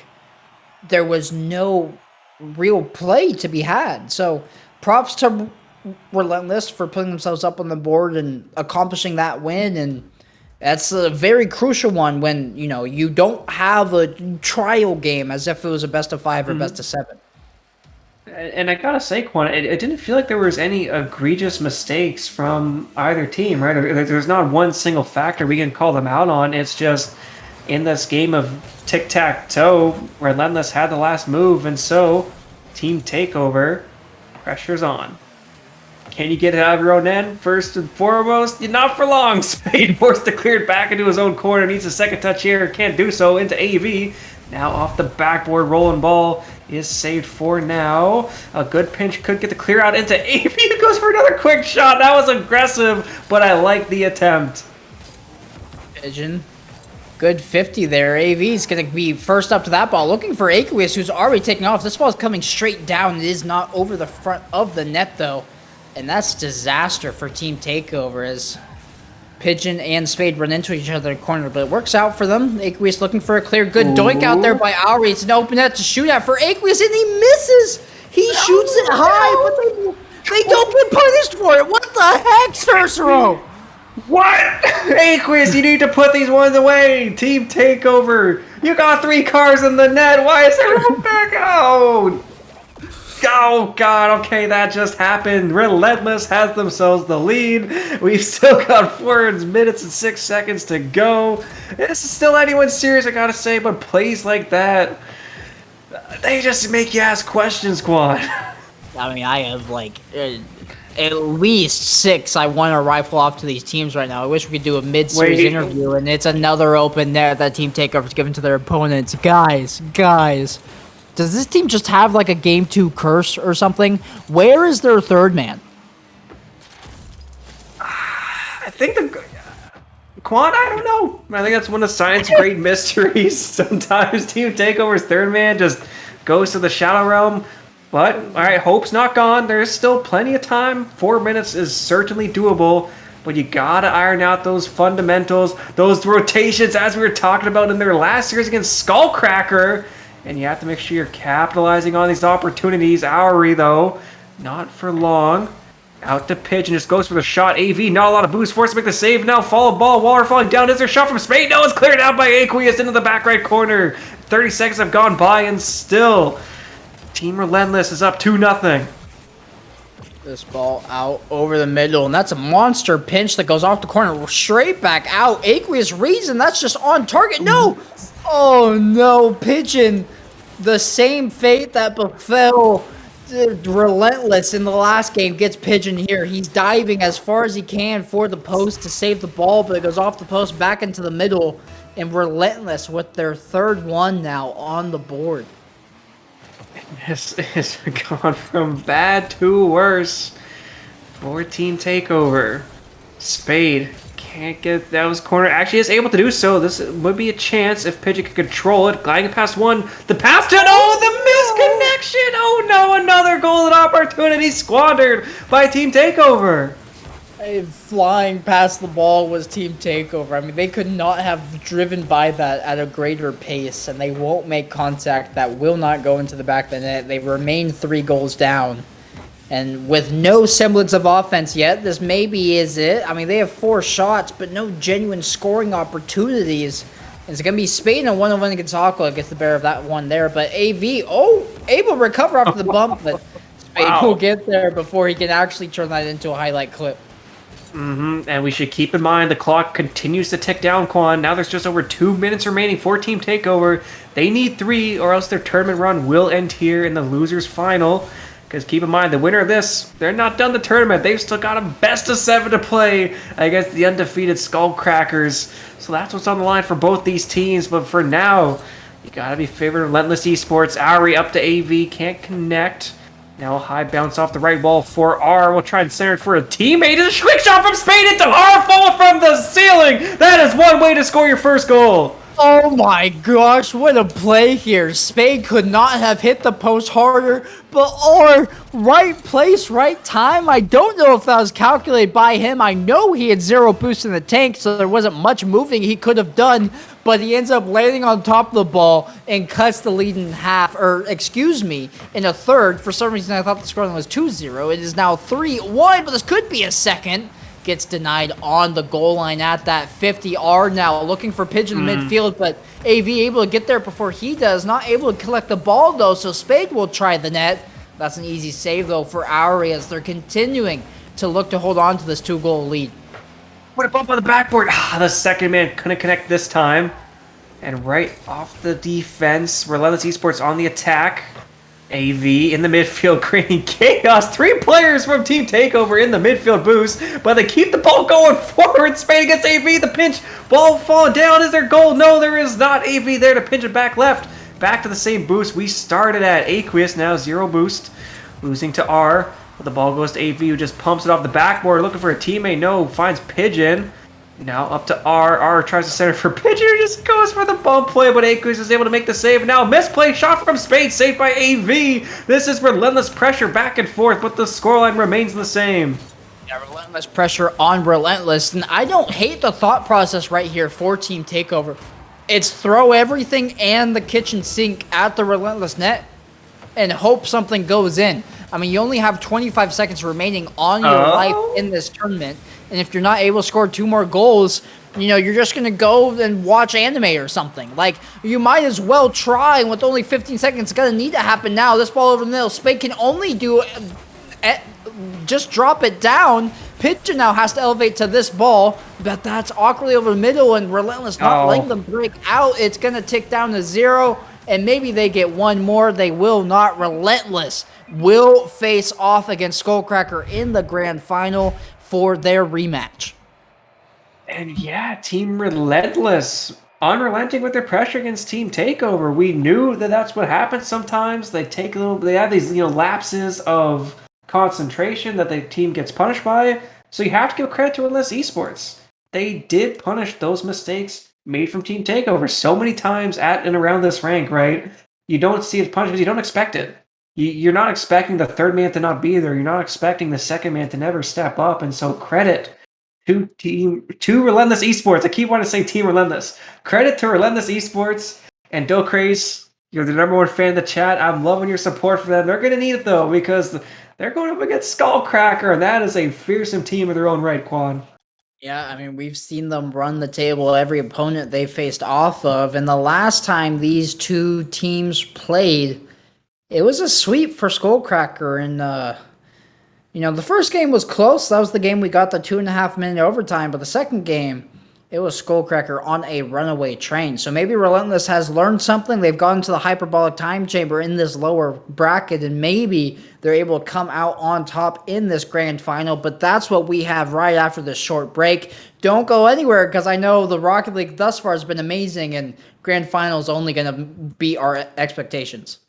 there was no real play to be had. So props to Relentless for putting themselves up on the board and accomplishing that win, and that's a very crucial one when, you know, you don't have a trial game as if it was a best of 5 or best of 7. And I gotta say, Quan, it didn't feel like there was any egregious mistakes from either team, right? There's not one single factor we can call them out on. It's just in this game of tic-tac-toe, Relentless had the last move, and so Team Takeover, pressure's on. Can you get it out of your own end? First and foremost, not for long. Spade forced to clear it back into his own corner. Needs a second touch here. Can't do so. Into AV. Now off the backboard. Rolling ball is saved for now. A good pinch could get the clear out into AV. It goes for another quick shot. That was aggressive, but I like the attempt. Pigeon. Good 50 there. AV is going to be first up to that ball. Looking for Aqueous, who's already taking off. This ball is coming straight down. It is not over the front of the net, though. And that's disaster for Team Takeover as Pigeon and Spade run into each other in the corner. But it works out for them. Aqueous looking for a clear. Good doink out there by Auri. It's an open net to shoot at for Aqueous, and he misses. He shoots it high, but they don't get punished for it. What the heck, Cicero? What? Aqueous, you need to put these ones away. Team Takeover. You got 3 cars in the net. Why is everyone back out? Oh, God, okay, that just happened. Relentless has themselves the lead. We've still got 4 minutes and 6 seconds to go. This is still anyone's series, I gotta say, but plays like that, they just make you ask questions, Quan. I mean, I have like at least 6 I want to rifle off to these teams right now. I wish we could do a mid-series Wait. interview, and it's another open net that Team Takeover is given to their opponents. Guys, does this team just have like a game 2 curse or something? Where is their third man? I think the Quan, I don't know. I think that's one of science great mysteries. Sometimes Team Takeover's third man just goes to the Shadow Realm. But, alright, hope's not gone. There's still plenty of time. 4 minutes is certainly doable. But you gotta iron out those fundamentals, those rotations, as we were talking about in their last series against Skullcracker. And you have to make sure you're capitalizing on these opportunities. Auri, though, not for long. Out to pitch and just goes for the shot. AV, not a lot of boost. Forced to make the save now. Follow ball. Waller falling down. Is there a shot from Spade? No, it's cleared out by Aqueous into the back right corner. 30 seconds have gone by and still Team Relentless is up 2-0. This ball out over the middle, and that's a monster pinch that goes off the corner straight back out. Aqueous reads, and that's just on target. No! Oh no, Pigeon. The same fate that befell Relentless in the last game gets Pigeon here. He's diving as far as he can for the post to save the ball, but it goes off the post back into the middle, and Relentless with their third one now on the board. This has gone from bad to worse for Team Takeover. Spade can't get those corner. Actually is able to do so. This would be a chance if Pigeon could control it. Gliding past one. The pass to the misconnection. Oh no, another golden opportunity squandered by Team Takeover. Flying past the ball was Team Takeover. I mean, they could not have driven by that at a greater pace, and they won't make contact. That will not go into the back of the net. They remain 3 goals down. And with no semblance of offense yet, this maybe is it. I mean, they have 4 shots, but no genuine scoring opportunities. It's going to be Spade and 1-on-1 against Aqua gets the better of that one there. But AV, able to recover after the bump, but Spade will get there before he can actually turn that into a highlight clip. And we should keep in mind the clock continues to tick down, Quan. Now there's just over 2 minutes remaining for Team Takeover. They need 3 or else their tournament run will end here in the losers final. Because keep in mind, the winner of this, they're not done the tournament. They've still got a best of 7 to play against the undefeated Skullcrackers. So that's what's on the line for both these teams. But for now, you gotta be favored Relentless Esports. Auri up to AV, can't connect. Now a high bounce off the right wall for R. We'll try and center it for a teammate. And a quick shot from Spade into R, falling from the ceiling. That is one way to score your first goal. Oh my gosh, what a play here. Spade could not have hit the post harder, but R, right place, right time. I don't know if that was calculated by him. I know he had 0 boost in the tank, so there wasn't much moving he could have done, but he ends up landing on top of the ball and cuts the lead in half, or excuse me, in a third. For some reason, I thought the scoreline was 2-0. It is now 3-1, but this could be a second. Gets denied on the goal line at that 50R now, looking for Pigeon in midfield, but AV able to get there before he does. Not able to collect the ball, though, so Spade will try the net. That's an easy save, though, for Auri as they're continuing to look to hold on to this 2-goal lead. What a bump on the backboard. The second man couldn't connect this time. And right off the defense, Relentless Esports on the attack. AV in the midfield creating chaos. 3 players from Team Takeover in the midfield boost, but they keep the ball going forward. Spade against AV, the pinch, ball falling down. Is there goal? No, there is not. AV there to pinch it back left. Back to the same boost we started at. Aqueous now 0 boost, losing to R. But the ball goes to AV, who just pumps it off the backboard, looking for a teammate. No, finds Pigeon. Now up to R. R tries to center for Pigeon, who just goes for the bump play, but Aqueous is able to make the save. Now misplay shot from Spade, saved by AV. This is relentless pressure back and forth, but the scoreline remains the same. Yeah, relentless pressure on Relentless, and I don't hate the thought process right here for Team Takeover. It's throw everything and the kitchen sink at the Relentless net and hope something goes in. I mean, you only have 25 seconds remaining on your life in this tournament. And if you're not able to score 2 more goals, you know, you're just going to go and watch anime or something. Like, you might as well try, and with only 15 seconds, it's going to need to happen now. This ball over the middle, Spade can only do just drop it down. Pigeon now has to elevate to this ball, but that's awkwardly over the middle, and Relentless not letting them break out. It's going to tick down to 0, and maybe they get one more. They will not. Relentless will face off against Skullcracker in the grand final for their rematch. And yeah, Team Relentless, unrelenting with their pressure against Team Takeover. We knew that that's what happens sometimes. They have these lapses of concentration that the team gets punished by. So you have to give credit to Relentless Esports. They did punish those mistakes made from Team Takeover so many times at and around this rank, right? You don't see it punished because you don't expect it. You're not expecting the third man to not be there. You're not expecting the second man to never step up. And so credit to Relentless Esports. I keep wanting to say Team Relentless. Credit to Relentless Esports and Docrace. You're the number one fan of the chat. I'm loving your support for them. They're going to need it though because they're going up against Skullcracker, and that is a fearsome team of their own right, Quan. Yeah, I mean, we've seen them run the table every opponent they faced off of, and the last time these two teams played, it was a sweep for Skullcracker, and the first game was close. That was the game we got the 2.5 minute overtime. But the second game, it was Skullcracker on a runaway train. So maybe Relentless has learned something. They've gone to the hyperbolic time chamber in this lower bracket, and maybe they're able to come out on top in this grand final. But that's what we have right after this short break. Don't go anywhere because I know the Rocket League thus far has been amazing, and grand final is only going to beat our expectations.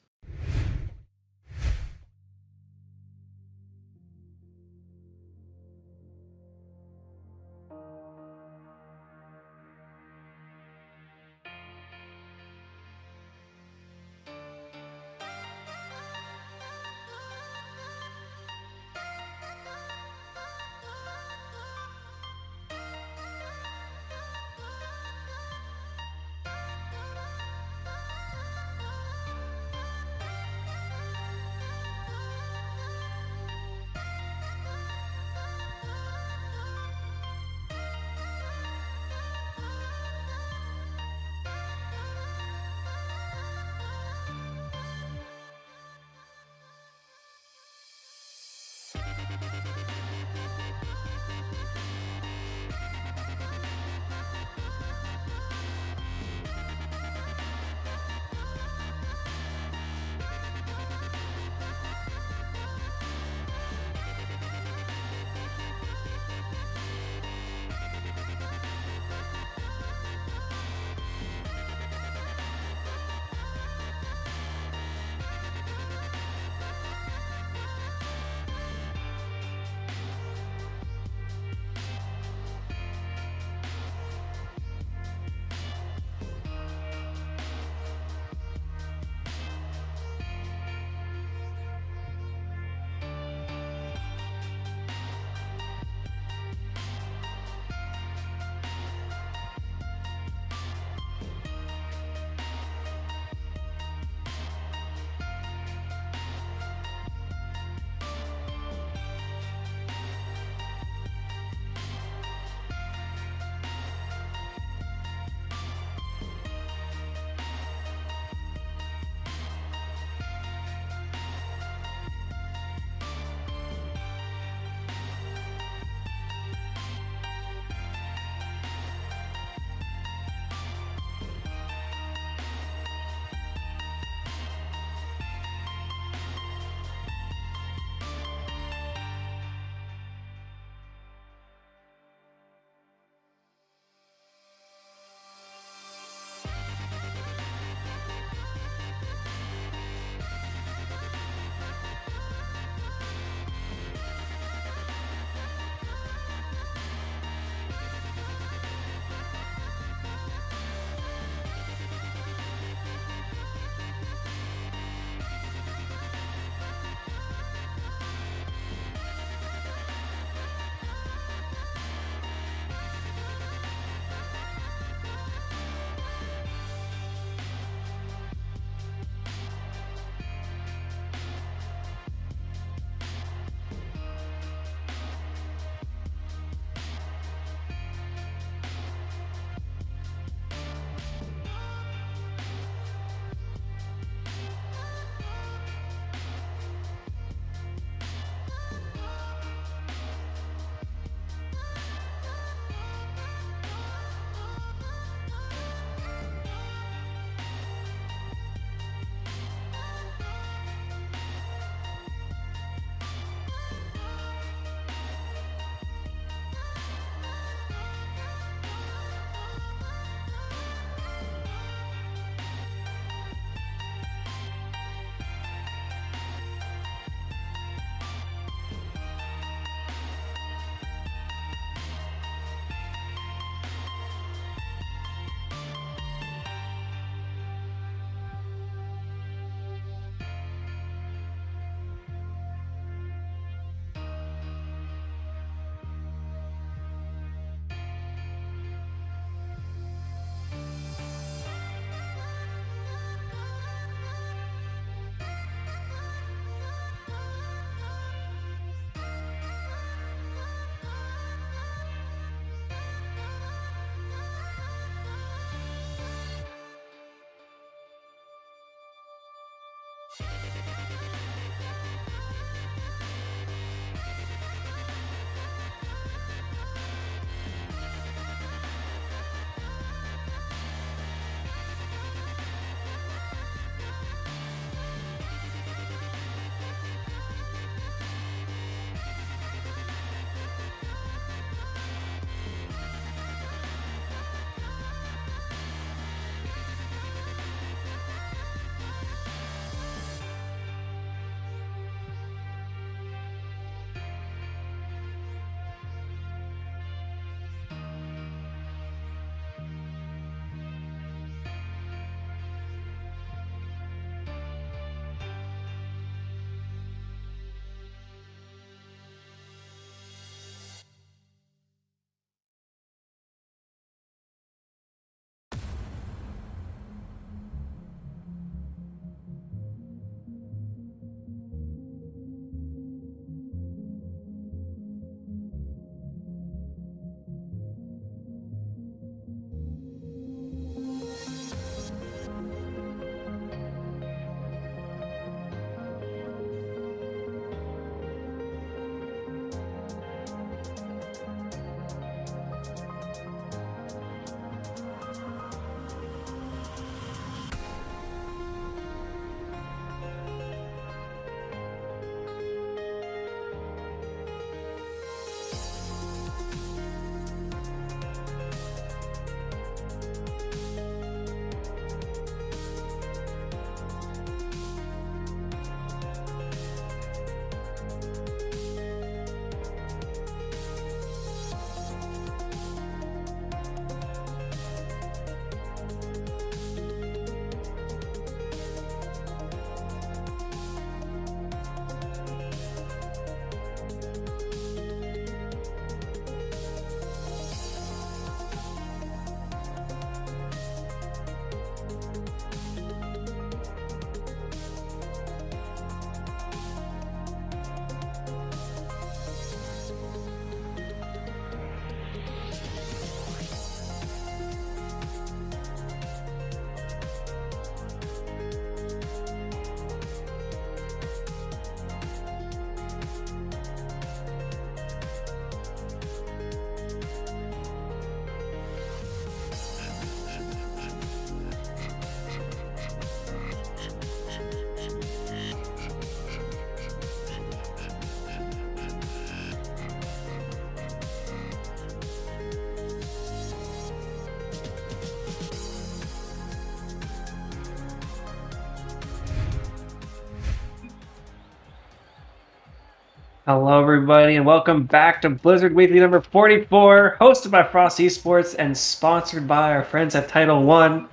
Hello, everybody, and welcome back to Blizzard Weekly number 44, hosted by FrostEsports and sponsored by our friends at Title One.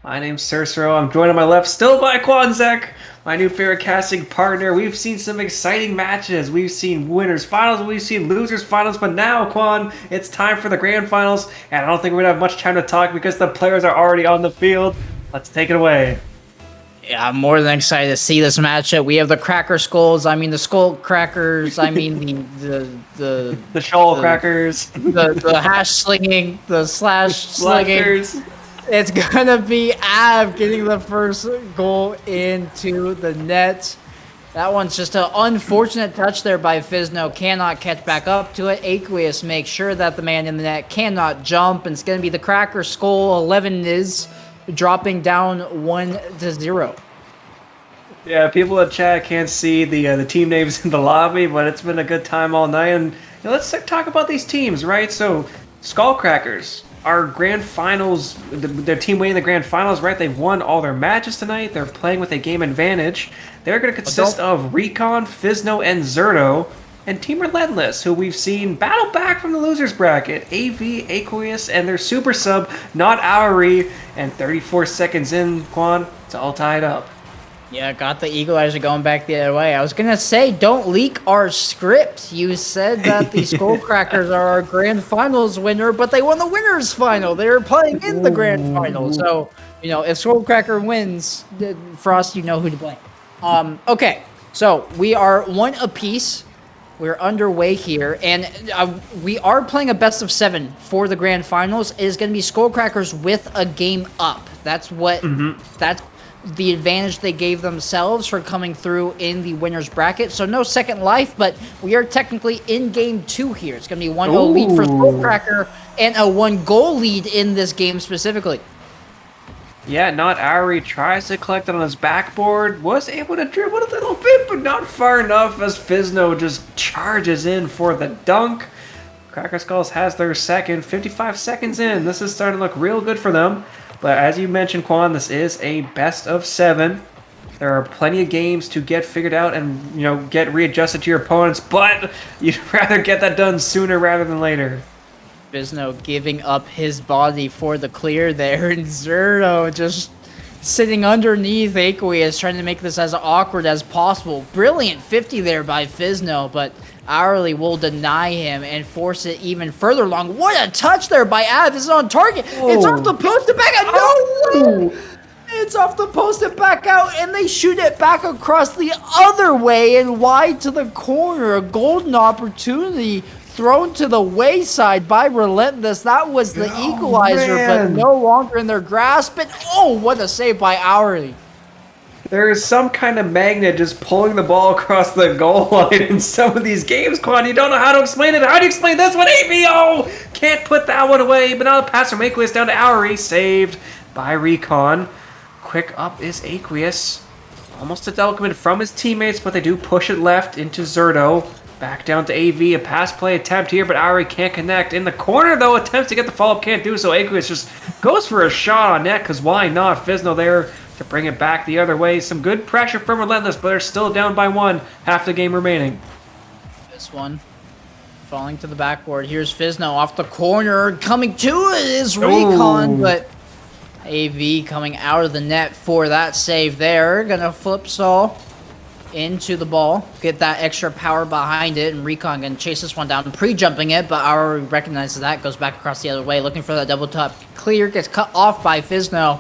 My name's Cersero. I'm joined on my left still by Quanzek, my new favorite casting partner. We've seen some exciting matches. We've seen winners finals, we've seen losers finals, but now, Quan, it's time for the grand finals, and I don't think we're gonna have much time to talk because the players are already on the field. Let's take it away. Yeah, I'm more than excited to see this matchup. We have the Cracker Skulls. I mean, the Skull Crackers. I mean, The Shoal Crackers. the hash slinging, the slash slinging. Slackers. It's gonna be Av getting the first goal into the net. That one's just an unfortunate touch there by Fizno. Cannot catch back up to it. Aqueous makes sure that the man in the net cannot jump, and it's gonna be the Cracker Skull. 11 is dropping down 1-0. Yeah, people in chat can't see the team names in the lobby, but it's been a good time all night. And let's talk about these teams, right? So, Skullcrackers, our grand finals, their team winning the grand finals, right? They've won all their matches tonight. They're playing with a game advantage. They're going to consist of Recon, Fizno, and Zerto. And Team Relentless, who we've seen battle back from the losers bracket. AV, Aqueous, and their super sub, not Auri. And 34 seconds in, Quan, it's all tied up. Yeah, got the equalizer going back the other way. I was going to say, don't leak our script. You said that the Skullcrackers are our grand finals winner, but they won the winners final. They're playing in the grand final. So, if Skullcracker wins, Frost, you know who to blame. Okay, so we are one apiece. We're underway here, and we are playing a best of 7 for the grand finals. It is going to be Skullcrackers with a game up. That's what that's the advantage they gave themselves for coming through in the winners bracket. So no second life, but we are technically in game 2 here. It's going to be 1-0 lead for Skullcracker and a 1-goal lead in this game specifically. Yeah, not Auri tries to collect it on his backboard, was able to dribble a little bit, but not far enough as Fizno just charges in for the dunk. Cracker Skulls has their second, 55 seconds in. This is starting to look real good for them. But as you mentioned, Quan, this is a best of 7. There are plenty of games to get figured out and, get readjusted to your opponents, but you'd rather get that done sooner rather than later. Fizno giving up his body for the clear there, and Zerto just sitting underneath Aqueous, trying to make this as awkward as possible. Brilliant 50 there by Fizno, but Hourly will deny him and force it even further along. What a touch there by Av. This is on target. Oh. It's off the post and back out. No way! It's off the post and back out, and they shoot it back across the other way and wide to the corner. A golden opportunity thrown to the wayside by Relentless. That was the equalizer, but no longer in their grasp. And what a save by Hourly. There is some kind of magnet just pulling the ball across the goal line in some of these games, Quan. You don't know how to explain it. How do you explain this one? ABO can't put that one away, but now the pass from Aqueous down to Auri, saved by Recon. Quick up is Aqueous. Almost a double commit from his teammates, but they do push it left into Zerto. Back down to AV, a pass play attempt here, but Auri can't connect. In the corner, though, attempts to get the follow-up, can't do so. Aqueous just goes for a shot on net, because why not? Fizno there to bring it back the other way. Some good pressure from Relentless, but they're still down by 1. Half the game remaining. This one falling to the backboard. Here's Fizno off the corner. Coming to it is Recon, but AV coming out of the net for that save there. Gonna flip Saul into the ball, get that extra power behind it, and Recon gonna chase this one down, pre-jumping it, but Auri recognizes that, goes back across the other way, looking for that double top. Clear, gets cut off by Fizno,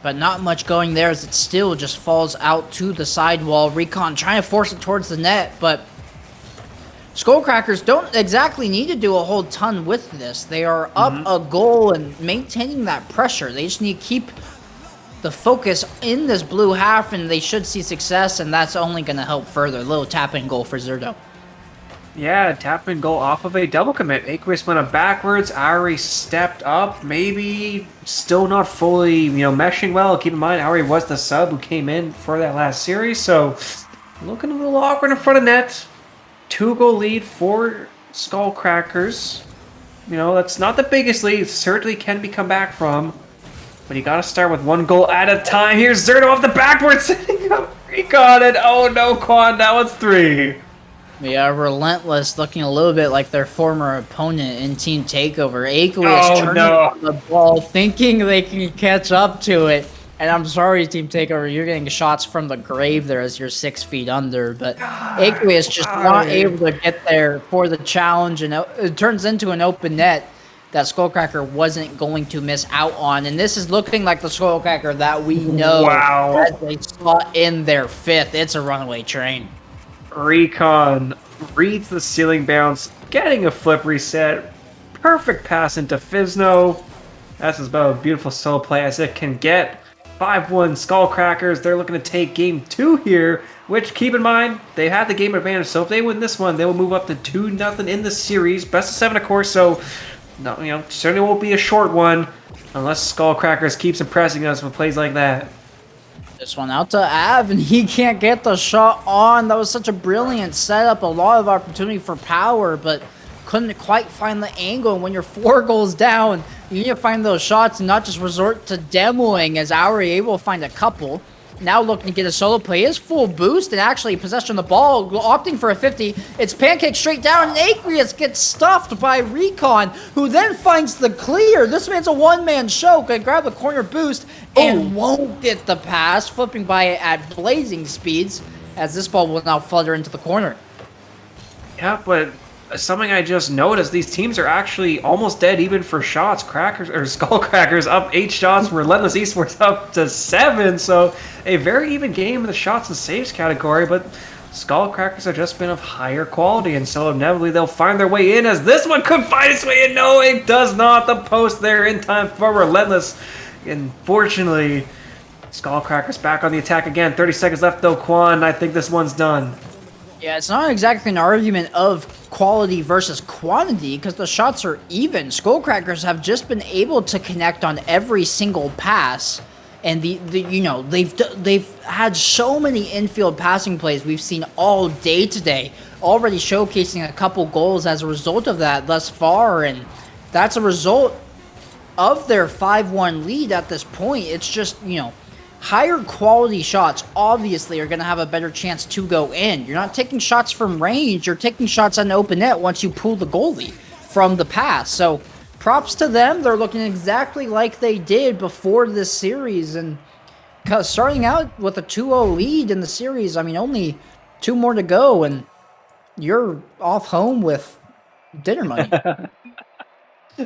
but not much going there as it still just falls out to the sidewall. Recon trying to force it towards the net, but Skullcrackers don't exactly need to do a whole ton with this. They are up a goal and maintaining that pressure. They just need to keep the focus in this blue half, and they should see success, and that's only going to help further. A little tap-in goal for Zerto. Yeah, tap-in goal off of a double commit. Aqueous went up backwards. Auri stepped up. Maybe still not fully, meshing well. Keep in mind, Auri was the sub who came in for that last series, so looking a little awkward in front of net. 2-goal lead for Skullcrackers. That's not the biggest lead. Certainly can be come back from. But you gotta start with 1 goal at a time. Here's Zerto off the backboard, setting up Recon, and oh no, Quan, now it's 3. Yeah, Relentless looking a little bit like their former opponent in Team Takeover. Aqueous Oh turning no! the ball, thinking they can catch up to it. And I'm sorry, Team Takeover, you're getting shots from the grave there as you're 6 feet under. But God, Aqueous just not why? able to get there for the challenge. And it turns into an open net that Skullcracker wasn't going to miss out on. And this is looking like the Skullcracker that we know Wow. as they slot in their 5th. It's a runaway train. Recon reads the ceiling bounce, getting a flip reset. Perfect pass into Fizno. That's about a beautiful solo play as it can get. 5-1 Skullcrackers. They're looking to take game 2 here, which, keep in mind, they had the game advantage. So if they win this one, they will move up to 2-0 in the series. Best of 7, of course, so no, certainly won't be a short one unless Skullcrackers keeps impressing us with plays like that. This one out to Av, and he can't get the shot on. That was such a brilliant setup. A lot of opportunity for power, but couldn't quite find the angle. And when you're 4 goals down, you need to find those shots and not just resort to demoing, as Auri able to find a couple. Now looking to get a solo play. His full boost and actually possession of the ball, opting for a 50. It's pancake straight down, and Aqueous gets stuffed by Recon, who then finds the clear. This man's a one-man show. Can grab the corner boost and won't get the pass, flipping by it at blazing speeds, as this ball will now flutter into the corner. Yeah, but something I just noticed, these teams are actually almost dead even for shots. Crackers or Skullcrackers up 8 shots, Relentless Esports up to 7. So a very even game in the shots and saves category, but Skullcrackers have just been of higher quality, and so inevitably they'll find their way in, as this one could find its way in. No, it does not. The post there in time for Relentless. Unfortunately, Skullcrackers back on the attack again. 30 seconds left though, Quan. I think this one's done. Yeah, it's not exactly an argument of quality versus quantity, because the shots are even. Skullcrackers have just been able to connect on every single pass, and they've had so many infield passing plays we've seen all day today, already showcasing a couple goals as a result of that thus far, and that's a result of their 5-1 lead at this point. It's just, higher quality shots obviously are going to have a better chance to go in. You're not taking shots from range, you're taking shots on open net once you pull the goalie from the pass. So props to them. They're looking exactly like they did before this series, and starting out with a 2-0 lead in the series. I mean, only 2 more to go and you're off home with dinner money.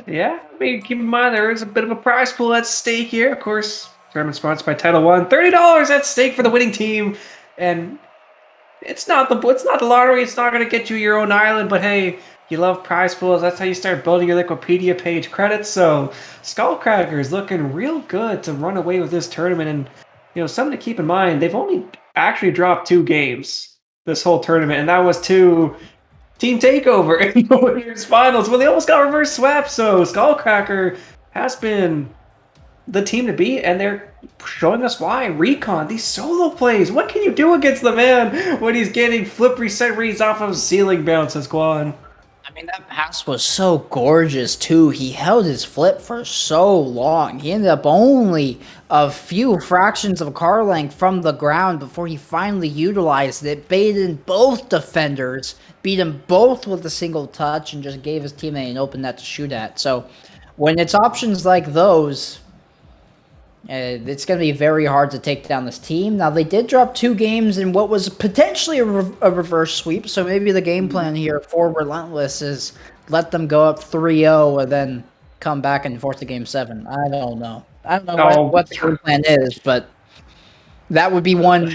Yeah, I mean, keep in mind there is a bit of a prize pool at stake here. Of course, tournament sponsored by Titl 1. $30 at stake for the winning team, and it's not the lottery. It's not going to get you your own island, but hey, you love prize pools. That's how you start building your Wikipedia page credits. So Skullcrackers looking real good to run away with this tournament, and something to keep in mind. They've only actually dropped 2 games this whole tournament, and that was to Team Takeover in the winners finals, where they almost got reverse swept. So Skullcracker has been the team to beat, and they're showing us why. Recon, these solo plays, what can you do against the man when he's getting flip reset reads off of ceiling bounces, Quan? I mean, that pass was so gorgeous, too. He held his flip for so long. He ended up only a few fractions of a car length from the ground before he finally utilized it, baited both defenders, beat them both with a single touch, and just gave his teammate an open net to shoot at. So when it's options like those, it's going to be very hard to take down this team. Now, they did drop 2 games in what was potentially a reverse sweep, so maybe the game plan here for Relentless is let them go up 3-0 and then come back and force the game 7. I don't know. I don't know what the game plan is, but that would be one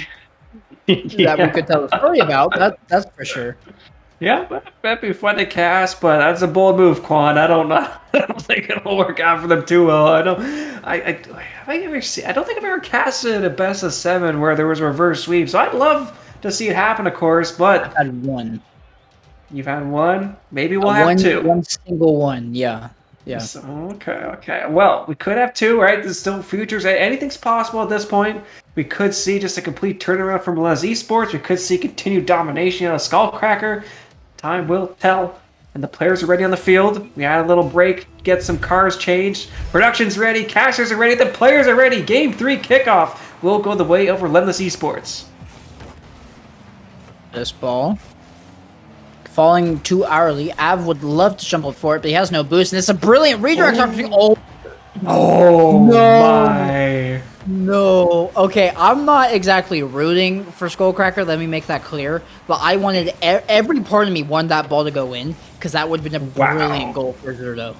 that we could tell a story about. That's for sure. Yeah, that'd be fun to cast, but that's a bold move, Quan. I don't know. I don't think it'll work out for them too well. I don't think I've ever casted a best of 7 where there was a reverse sweep. So I'd love to see it happen, of course. But I've had 1. You've had 1. Maybe we'll have 2. One single one. Yeah. Yeah. So, okay. Well, we could have 2, right? There's still futures. Anything's possible at this point. We could see just a complete turnaround from Les Esports. We could see continued domination out of Skullcracker. Time will tell. And the players are ready on the field. We had a little break, get some cars changed. Production's ready. Casters are ready. The players are ready. Game 3 kickoff will go the way of Relentless Esports. This ball falling too hourly. Av would love to jump up for it, but he has no boost, and it's a brilliant redirect opportunity. Oh No. my. No. Okay, I'm not exactly rooting for Skullcracker, let me make that clear, but I wanted every part of me wanted that ball to go in, because that would have been a brilliant goal for Zerto.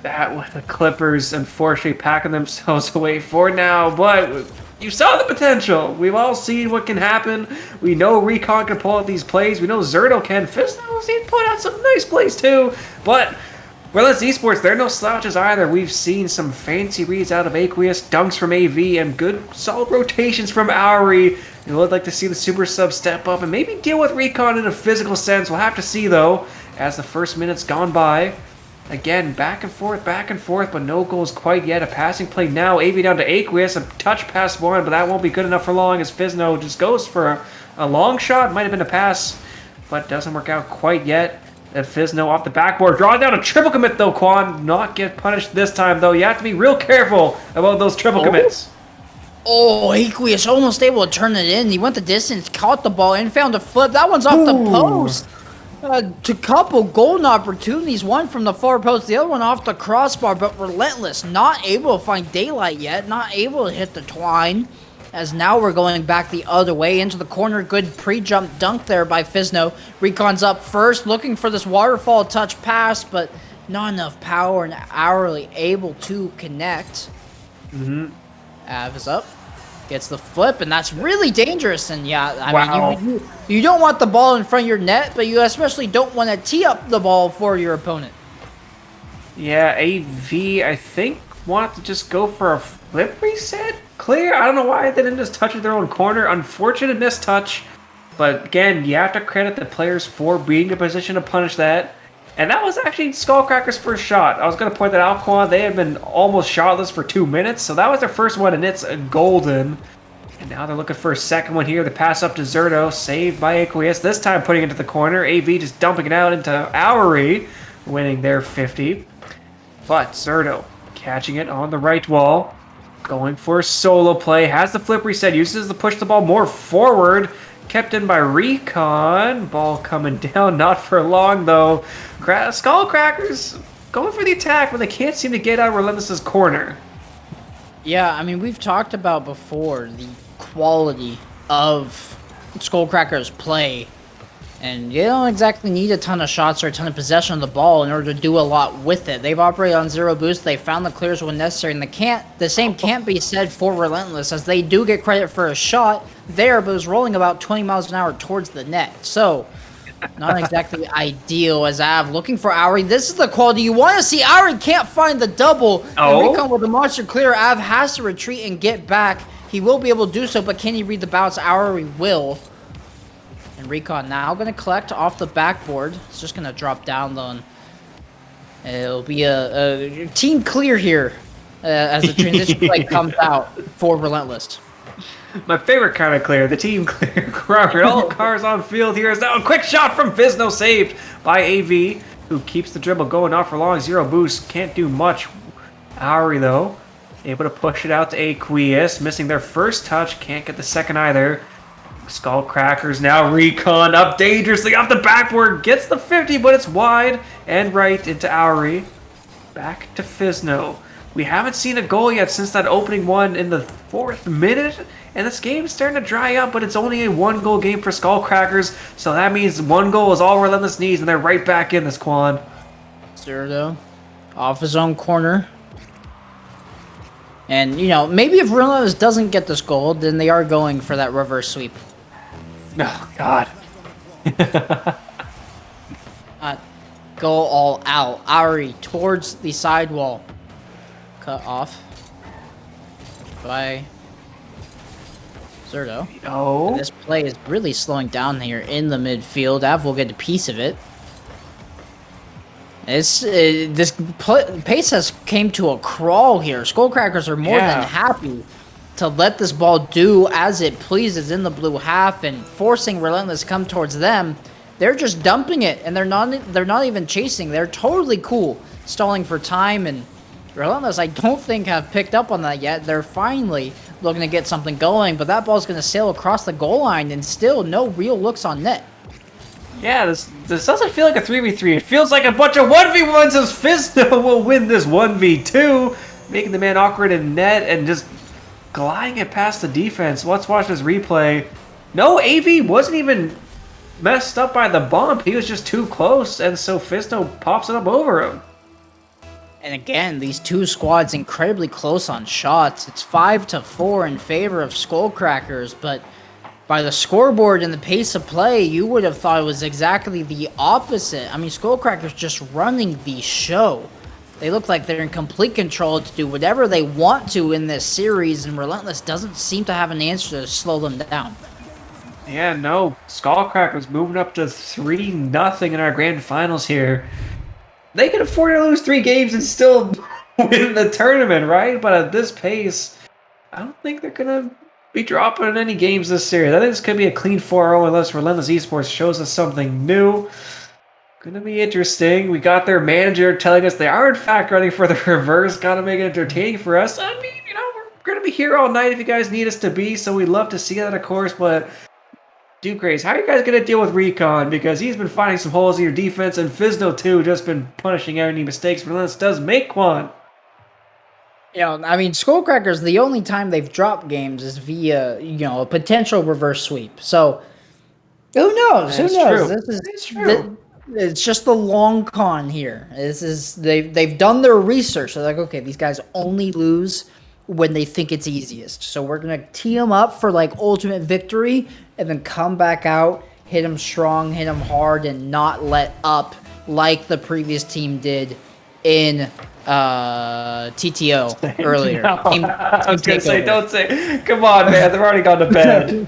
That with the Clippers unfortunately packing themselves away for now, but you saw the potential. We've all seen what can happen. We know Recon can pull out these plays. We know Zerto can. Fisno's he put out some nice plays too, but Relentless Esports, they're no slouches either. We've seen some fancy reads out of Aqueous, dunks from AV, and good solid rotations from Auri. We would like to see the super sub step up and maybe deal with Recon in a physical sense. We'll have to see though, as the first minute's gone by. Again, back and forth, but no goals quite yet. A passing play now, AV down to Aqueous, a touch past one, but that won't be good enough for long as Fisno just goes for a long shot. Might have been a pass, but doesn't work out quite yet. And Fisno off the backboard, drawing down a triple commit though, Quan. Not get punished this time though. You have to be real careful about those triple commits. Oh, Aqueous almost able to turn it in. He went the distance, caught the ball, and found a flip. That one's off the post. To couple golden opportunities, one from the far post, the other one off the crossbar, but Relentless not able to find daylight yet, not able to hit the twine, as now we're going back the other way into the corner. Good pre-jump dunk there by Fisno. Recon's up first, looking for this waterfall touch pass, but not enough power and hourly able to connect. Av is up. Gets the flip, and that's really dangerous. And yeah, I mean, you don't want the ball in front of your net, but you especially don't want to tee up the ball for your opponent. Yeah, AV, I think, wanted to just go for a flip reset? Clear? I don't know why they didn't just touch it their own corner. Unfortunate mistouch. But again, you have to credit the players for being in a position to punish that. And that was actually Skullcracker's first shot. I was going to point that out, Quan. They had been almost shotless for 2 minutes, so that was their first one, and it's golden. And now they're looking for a second one here. The pass up to Zerto, saved by Aqueous. This time putting it into the corner. AV just dumping it out into Auri, winning their 50. But Zerto catching it on the right wall. Going for a solo play. Has the flip reset. Uses to push the ball more forward. Kept in by Recon. Ball coming down. Not for long, though. Skullcrackers going for the attack, but they can't seem to get out of Relentless's corner. Yeah, I mean, we've talked about before the quality of Skullcracker's play. And you don't exactly need a ton of shots or a ton of possession of the ball in order to do a lot with it. They've operated on zero boost. They found the clears when necessary, and the same can't be said for Relentless, as they do get credit for a shot there, but it was rolling about 20 miles an hour towards the net. So, not exactly ideal as Av looking for Auri. This is the quality you want to see. Auri can't find the double. Oh. And Recon with the monster clear. Av has to retreat and get back. He will be able to do so, but can he read the bounce? Auri will. And Recon now going to collect off the backboard. It's just going to drop down though. And it'll be a team clear here as the transition play comes out for Relentless. My favorite kind of clear, the team clear. Robert, all cars on field here is now a quick shot from Fisno, saved by AV, who keeps the dribble going off for long. Zero boost, can't do much. Auri, though, able to push it out to Aqueous, missing their first touch, can't get the second either. Skullcrackers now Recon up dangerously off the backboard, gets the 50, but it's wide and right into Auri. Back to Fisno. We haven't seen a goal yet since that opening one in the 4th minute, and this game is starting to dry up, but it's only a 1-goal game for Skullcrackers, so that means 1 goal is all Relentless needs, and they're right back in this, Quan. Zerto off his own corner. And, you know, maybe if Relentless doesn't get this goal, then they are going for that reverse sweep. Oh, God. Go all out. Auri towards the sidewall. Cut off by Zerto. Oh. This play is really slowing down here in the midfield. Av will get a piece of it. This pace has came to a crawl here. Skullcrackers are more than happy to let this ball do as it pleases in the blue half and forcing Relentless to come towards them. They're just dumping it, and they're not even chasing. They're totally cool, stalling for time, and Relentless, I don't think, have picked up on that yet. They're finally looking to get something going, but that ball's going to sail across the goal line, and still no real looks on net. Yeah, this doesn't feel like a 3v3. It feels like a bunch of 1v1s as Fisto will win this 1v2, making the man awkward in net and just gliding it past the defense. Let's watch this replay. No, AV wasn't even messed up by the bump. He was just too close, and so Fisto pops it up over him. And again, these two squads incredibly close on shots. It's 5-4 in favor of Skullcrackers, but by the scoreboard and the pace of play, you would have thought it was exactly the opposite. I mean, Skullcrackers just running the show. They look like they're in complete control to do whatever they want to in this series, and Relentless doesn't seem to have an answer to slow them down. Yeah, no, Skullcrackers moving up to 3-0 in our grand finals here. They can afford to lose 3 games and still win the tournament, right? But at this pace, I don't think they're going to be dropping any games this series. I think this could be a clean 4-0 unless Relentless Esports shows us something new. Gonna be interesting. We got their manager telling us they are in fact running for the reverse. Gotta make it entertaining for us. I mean, we're gonna be here all night if you guys need us to be, so we'd love to see that, of course, but Duke Grace, how are you guys going to deal with Recon? Because he's been finding some holes in your defense, and Fizno, too, just been punishing any mistakes Relentless does make one. I mean, Skullcrackers, the only time they've dropped games is via, a potential reverse sweep. So, who knows? Who knows? True. It's true. It's just the long con here. They've done their research. They're like, okay, these guys only lose when they think it's easiest. So we're going to tee them up for like ultimate victory and then come back out, hit them strong, hit them hard, and not let up like the previous team did in TTO earlier. No, I was going to say, don't say, come on, man, they've already gone to bed.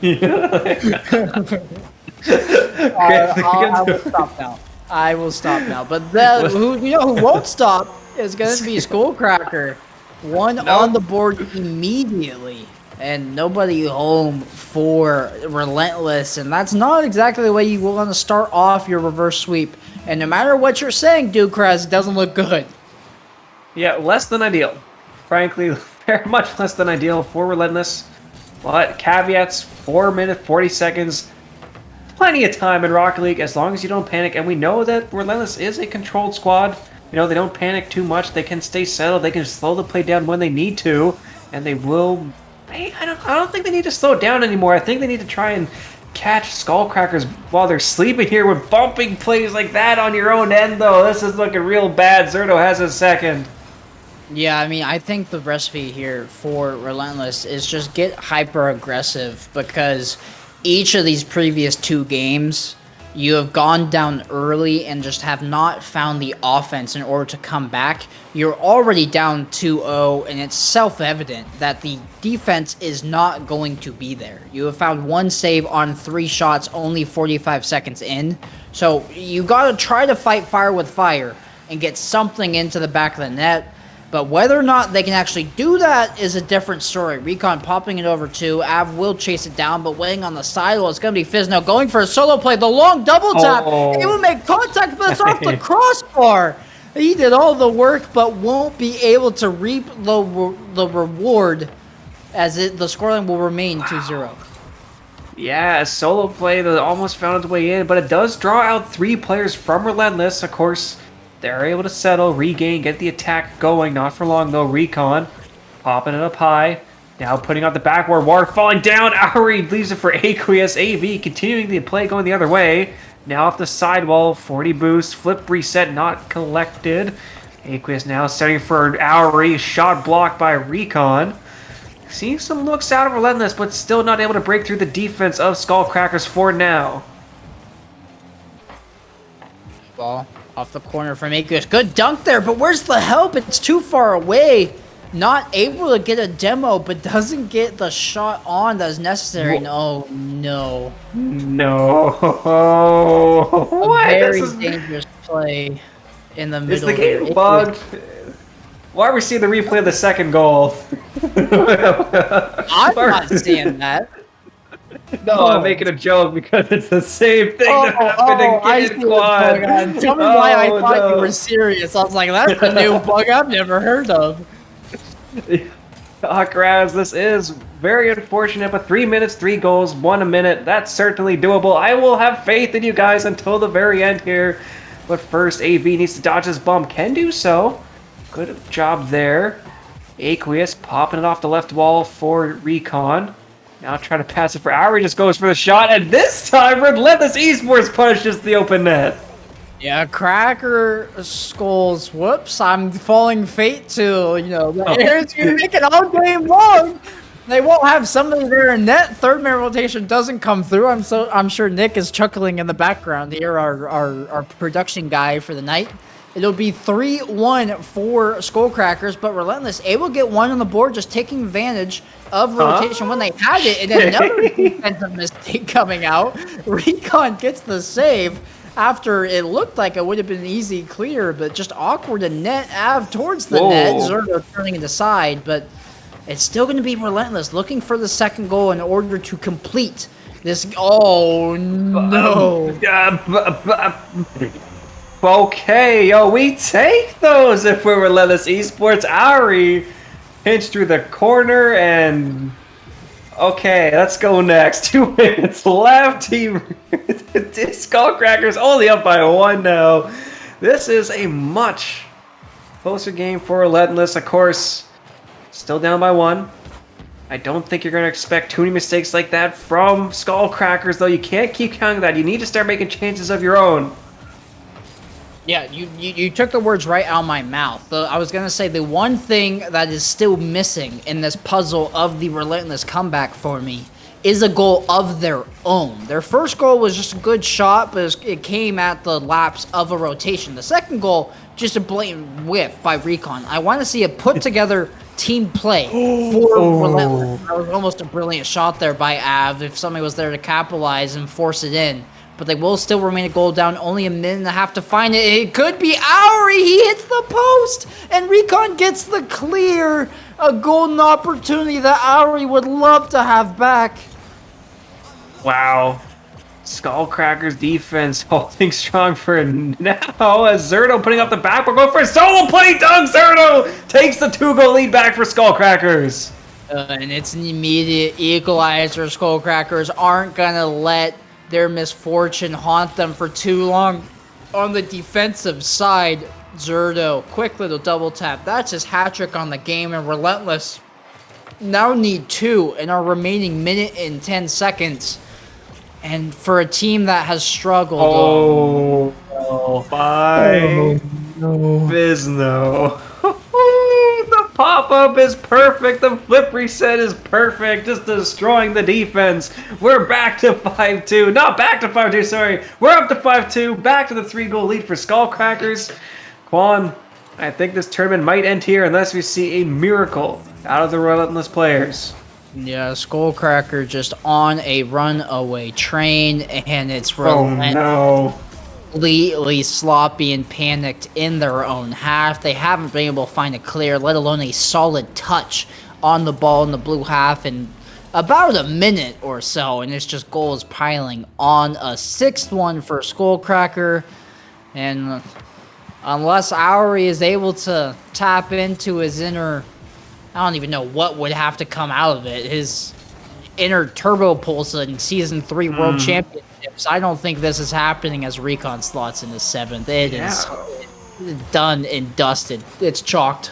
I will stop now. But who won't stop is going to be Skullcracker. On the board immediately, and nobody home for Relentless, and that's not exactly the way you want to start off your reverse sweep. And no matter what you're saying, Dukras, it doesn't look good. Yeah, less than ideal. Frankly, very much less than ideal for Relentless. But caveats, 4 minutes, 40 seconds. Plenty of time in Rocket League as long as you don't panic. And we know that Relentless is a controlled squad. They don't panic too much. They can stay settled. They can slow the play down when they need to. And they will... I don't think they need to slow it down anymore. I think they need to try and catch Skullcrackers while they're sleeping here with bumping plays like that on your own end, though. This is looking real bad. Zerto has a second. Yeah, I mean, I think the recipe here for Relentless is just get hyper-aggressive, because each of these previous 2 games, you have gone down early and just have not found the offense in order to come back. You're already down 2-0, and it's self-evident that the defense is not going to be there. You have found 1 save on 3 shots only 45 seconds in. So you got to try to fight fire with fire and get something into the back of the net. But whether or not they can actually do that is a different story. Recon popping it over 2. Av will chase it down, but waiting on the sidewall, it's going to be Fizno going for a solo play. The long double tap. He will make contact, but it's off the crossbar. He did all the work, but won't be able to reap the reward, as the scoreline will remain 2-0. Yeah, a solo play that almost found its way in, but it does draw out 3 players from Relentless. Of course, they're able to settle, regain, get the attack going. Not for long, though. Recon popping it up high. Now putting out the backboard. War falling down. Ari leaves it for Aqueous. AV continuing the play going the other way. Now off the sidewall. 40 boost. Flip reset not collected. Aqueous now setting for Ari. Shot blocked by Recon. Seeing some looks out of Relentless, but still not able to break through the defense of Skullcrackers for now. Ball off the corner from Aqueous. Good dunk there, but where's the help? It's too far away. Not able to get a demo, but doesn't get the shot on that's necessary. No, no. No. A very dangerous play in the middle. Is the game bugged? Why are we seeing the replay of the second goal? I'm not seeing that. No, I'm making a joke because it's the same thing that happened again, Quad. Tell me why I thought you were serious. I was like, that's a new bug I've never heard of. Raz, this is very unfortunate, but 3 minutes, 3 goals, 1 a minute. That's certainly doable. I will have faith in you guys until the very end here. But first, AV needs to dodge this bump. Can do so. Good job there. Aqueous popping it off the left wall for Recon. Now trying to pass it for Ari, just goes for the shot, and this time Relentless Esports punishes the open net. Yeah, Cracker Skulls. Whoops, I'm falling fate to, the Aries you make it all game long. They won't have somebody there in net. Third man rotation doesn't come through. I'm sure Nick is chuckling in the background here, our production guy for the night. It'll be 3-1 for Skullcrackers, but Relentless able to get one on the board, just taking advantage of rotation when they had it, and then another defensive mistake coming out. Recon gets the save after it looked like it would have been an easy clear, but just awkward and net Av towards the net. Zergo turning it aside, but it's still going to be Relentless looking for the second goal in order to complete this. Oh no! Okay, yo, we take those if we're Relentless Esports. Ari pinched through the corner and... Okay, let's go next. 2 minutes left. Skullcrackers only up by 1 now. This is a much closer game for Relentless. Of course, still down by 1. I don't think you're going to expect too many mistakes like that from Skullcrackers, though. You can't keep counting that. You need to start making chances of your own. Yeah, you took the words right out of my mouth. I was going to say the one thing that is still missing in this puzzle of the Relentless comeback for me is a goal of their own. Their first goal was just a good shot, but it came at the lapse of a rotation. The second goal, just a blatant whiff by Recon. I want to see a put-together team play for Relentless. That was almost a brilliant shot there by Av if somebody was there to capitalize and force it in. But they will still remain a goal down. Only a minute and a half to find it. It could be Auri. He hits the post. And Recon gets the clear. A golden opportunity that Auri would love to have back. Wow. Skullcrackers defense holding strong for now. As Zerto putting up the back. We're going for a solo play. Done. Zerto takes the 2-goal lead back for Skullcrackers. And it's an immediate equalizer. Skullcrackers aren't going to let their misfortune haunt them for too long. On the defensive side, Zerto, quick little double tap. That's his hat trick on the game, and Relentless now need 2 in our remaining minute and 10 seconds. And for a team that has struggled... Bizno. The pop-up is perfect. The flip reset is perfect. Just destroying the defense. We're back to 5-2. Not back to 5-2, sorry. We're up to 5-2. Back to the 3-goal lead for Skullcrackers. Quan, I think this tournament might end here unless we see a miracle out of the Relentless players. Yeah, Skullcracker just on a runaway train, and it's Relentless. Oh no. Completely sloppy and panicked in their own half. They haven't been able to find a clear, let alone a solid touch on the ball in the blue half in about a minute or so, and it's just goals piling on. A 6th one for Skullcracker, and unless Auri is able to tap into his inner, I don't even know what would have to come out of it, his inner turbo pulse in Season 3 World Championships. I don't think this is happening as Recon slots in the 7th. It is done and dusted. It's chalked.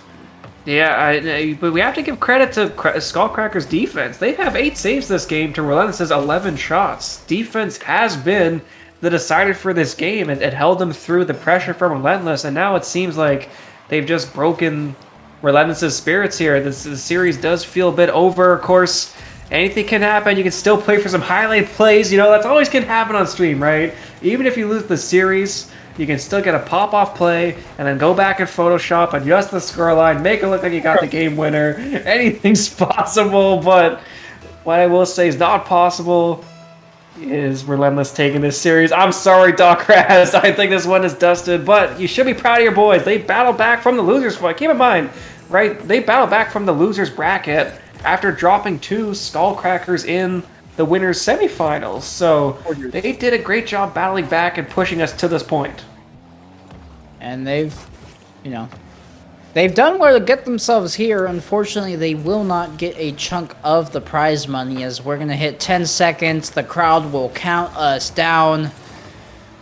Yeah, but we have to give credit to Skullcrackers' defense. They have 8 saves this game to Relentless's 11 shots. Defense has been the decider for this game. It held them through the pressure from Relentless, and now it seems like they've just broken Relentless's spirits here. This series does feel a bit over, of course. Anything can happen. You can still play for some highlight plays. You know, that's always can happen on stream, right? Even if you lose the series, you can still get a pop-off play and then go back in Photoshop, adjust the scoreline, make it look like you got the game winner. Anything's possible, but what I will say is not possible is Relentless taking this series. I'm sorry, Doc Raz. I think this one is dusted, but you should be proud of your boys. They battled back from the losers fight. Keep in mind, right? They battled back from the losers bracket after dropping 2 Skullcrackers in the winners semifinals. So they did a great job battling back and pushing us to this point. And they've, They've done well to get themselves here. Unfortunately, they will not get a chunk of the prize money as we're going to hit 10 seconds. The crowd will count us down.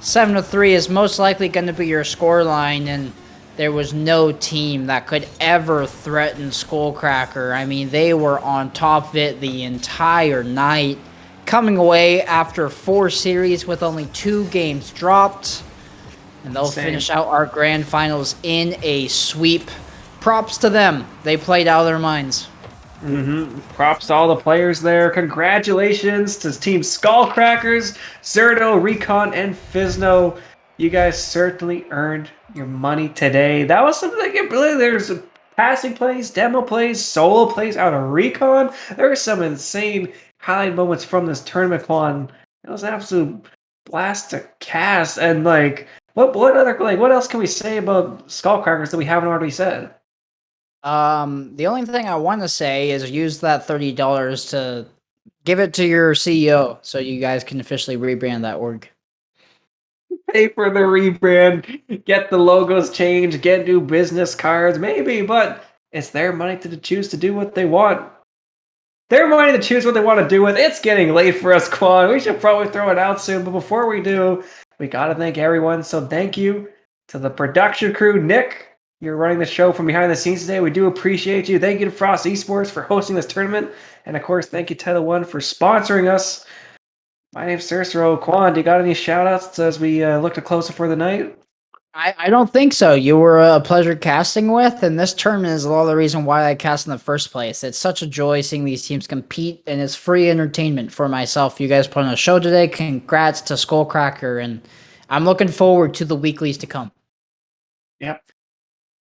7-3 is most likely going to be your scoreline, and there was no team that could ever threaten Skullcracker. I mean, they were on top of it the entire night, coming away after 4 series with only 2 games dropped. And they'll finish out our grand finals in a sweep. Props to them. They played out of their minds. Props to all the players there. Congratulations to Team Skullcrackers, Zerto, Recon, and Fizno. You guys certainly earned your money today. That was something that really, there's passing plays, demo plays, solo plays out of Recon. There were some insane highlight moments from this tournament, Quan. It was an absolute blast to cast. And what else can we say about Skullcrackers that we haven't already said? The only thing I want to say is use that $30 to give it to your CEO so you guys can officially rebrand that org. Pay for the rebrand, get the logos changed, get new business cards, maybe, but it's their money to choose to do what they want. Their money to choose what they want to do with. It's getting late for us, Quan. We should probably throw it out soon, but before we do, we gotta thank everyone. So thank you to the production crew. Nick, you're running the show from behind the scenes today. We do appreciate you. Thank you to Frost Esports for hosting this tournament. And of course, thank you Titl 1 for sponsoring us. My name's Cicero. Quan, do you got any shout outs as we look to close it for the night? I don't think so. You were a pleasure casting with, and this tournament is a lot of the reason why I cast in the first place. It's such a joy seeing these teams compete, and it's free entertainment for myself. You guys put on a show today. Congrats to Skullcracker, and I'm looking forward to the weeklies to come. Yep.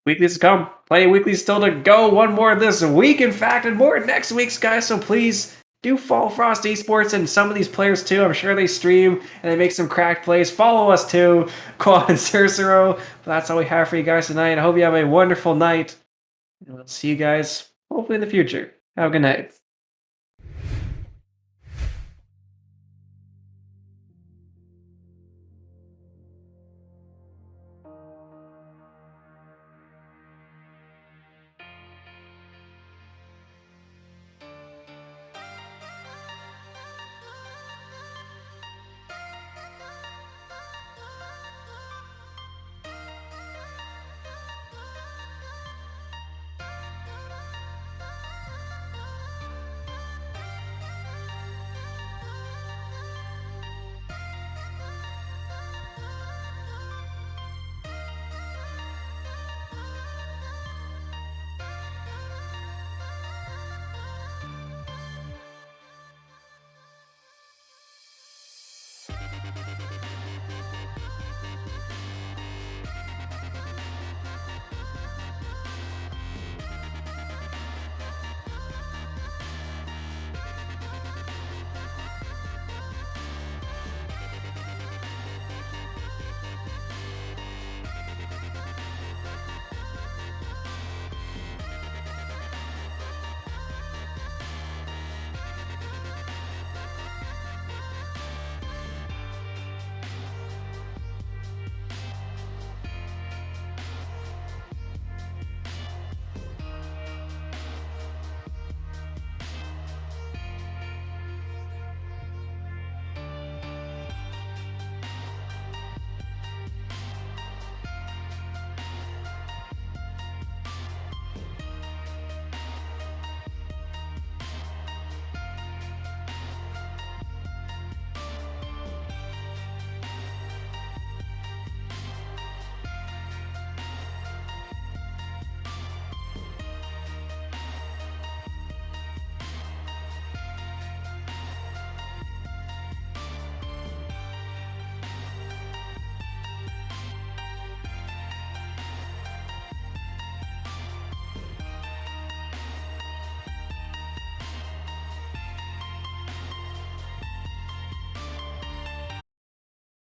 Weeklies to come. Plenty of weeklies still to go. One more this week, in fact, and more next week's, guys. So please do follow Frost Esports and some of these players too. I'm sure they stream and they make some cracked plays. Follow us too, Quan and Cicero. But that's all we have for you guys tonight. I hope you have a wonderful night. And we'll see you guys hopefully in the future. Have a good night.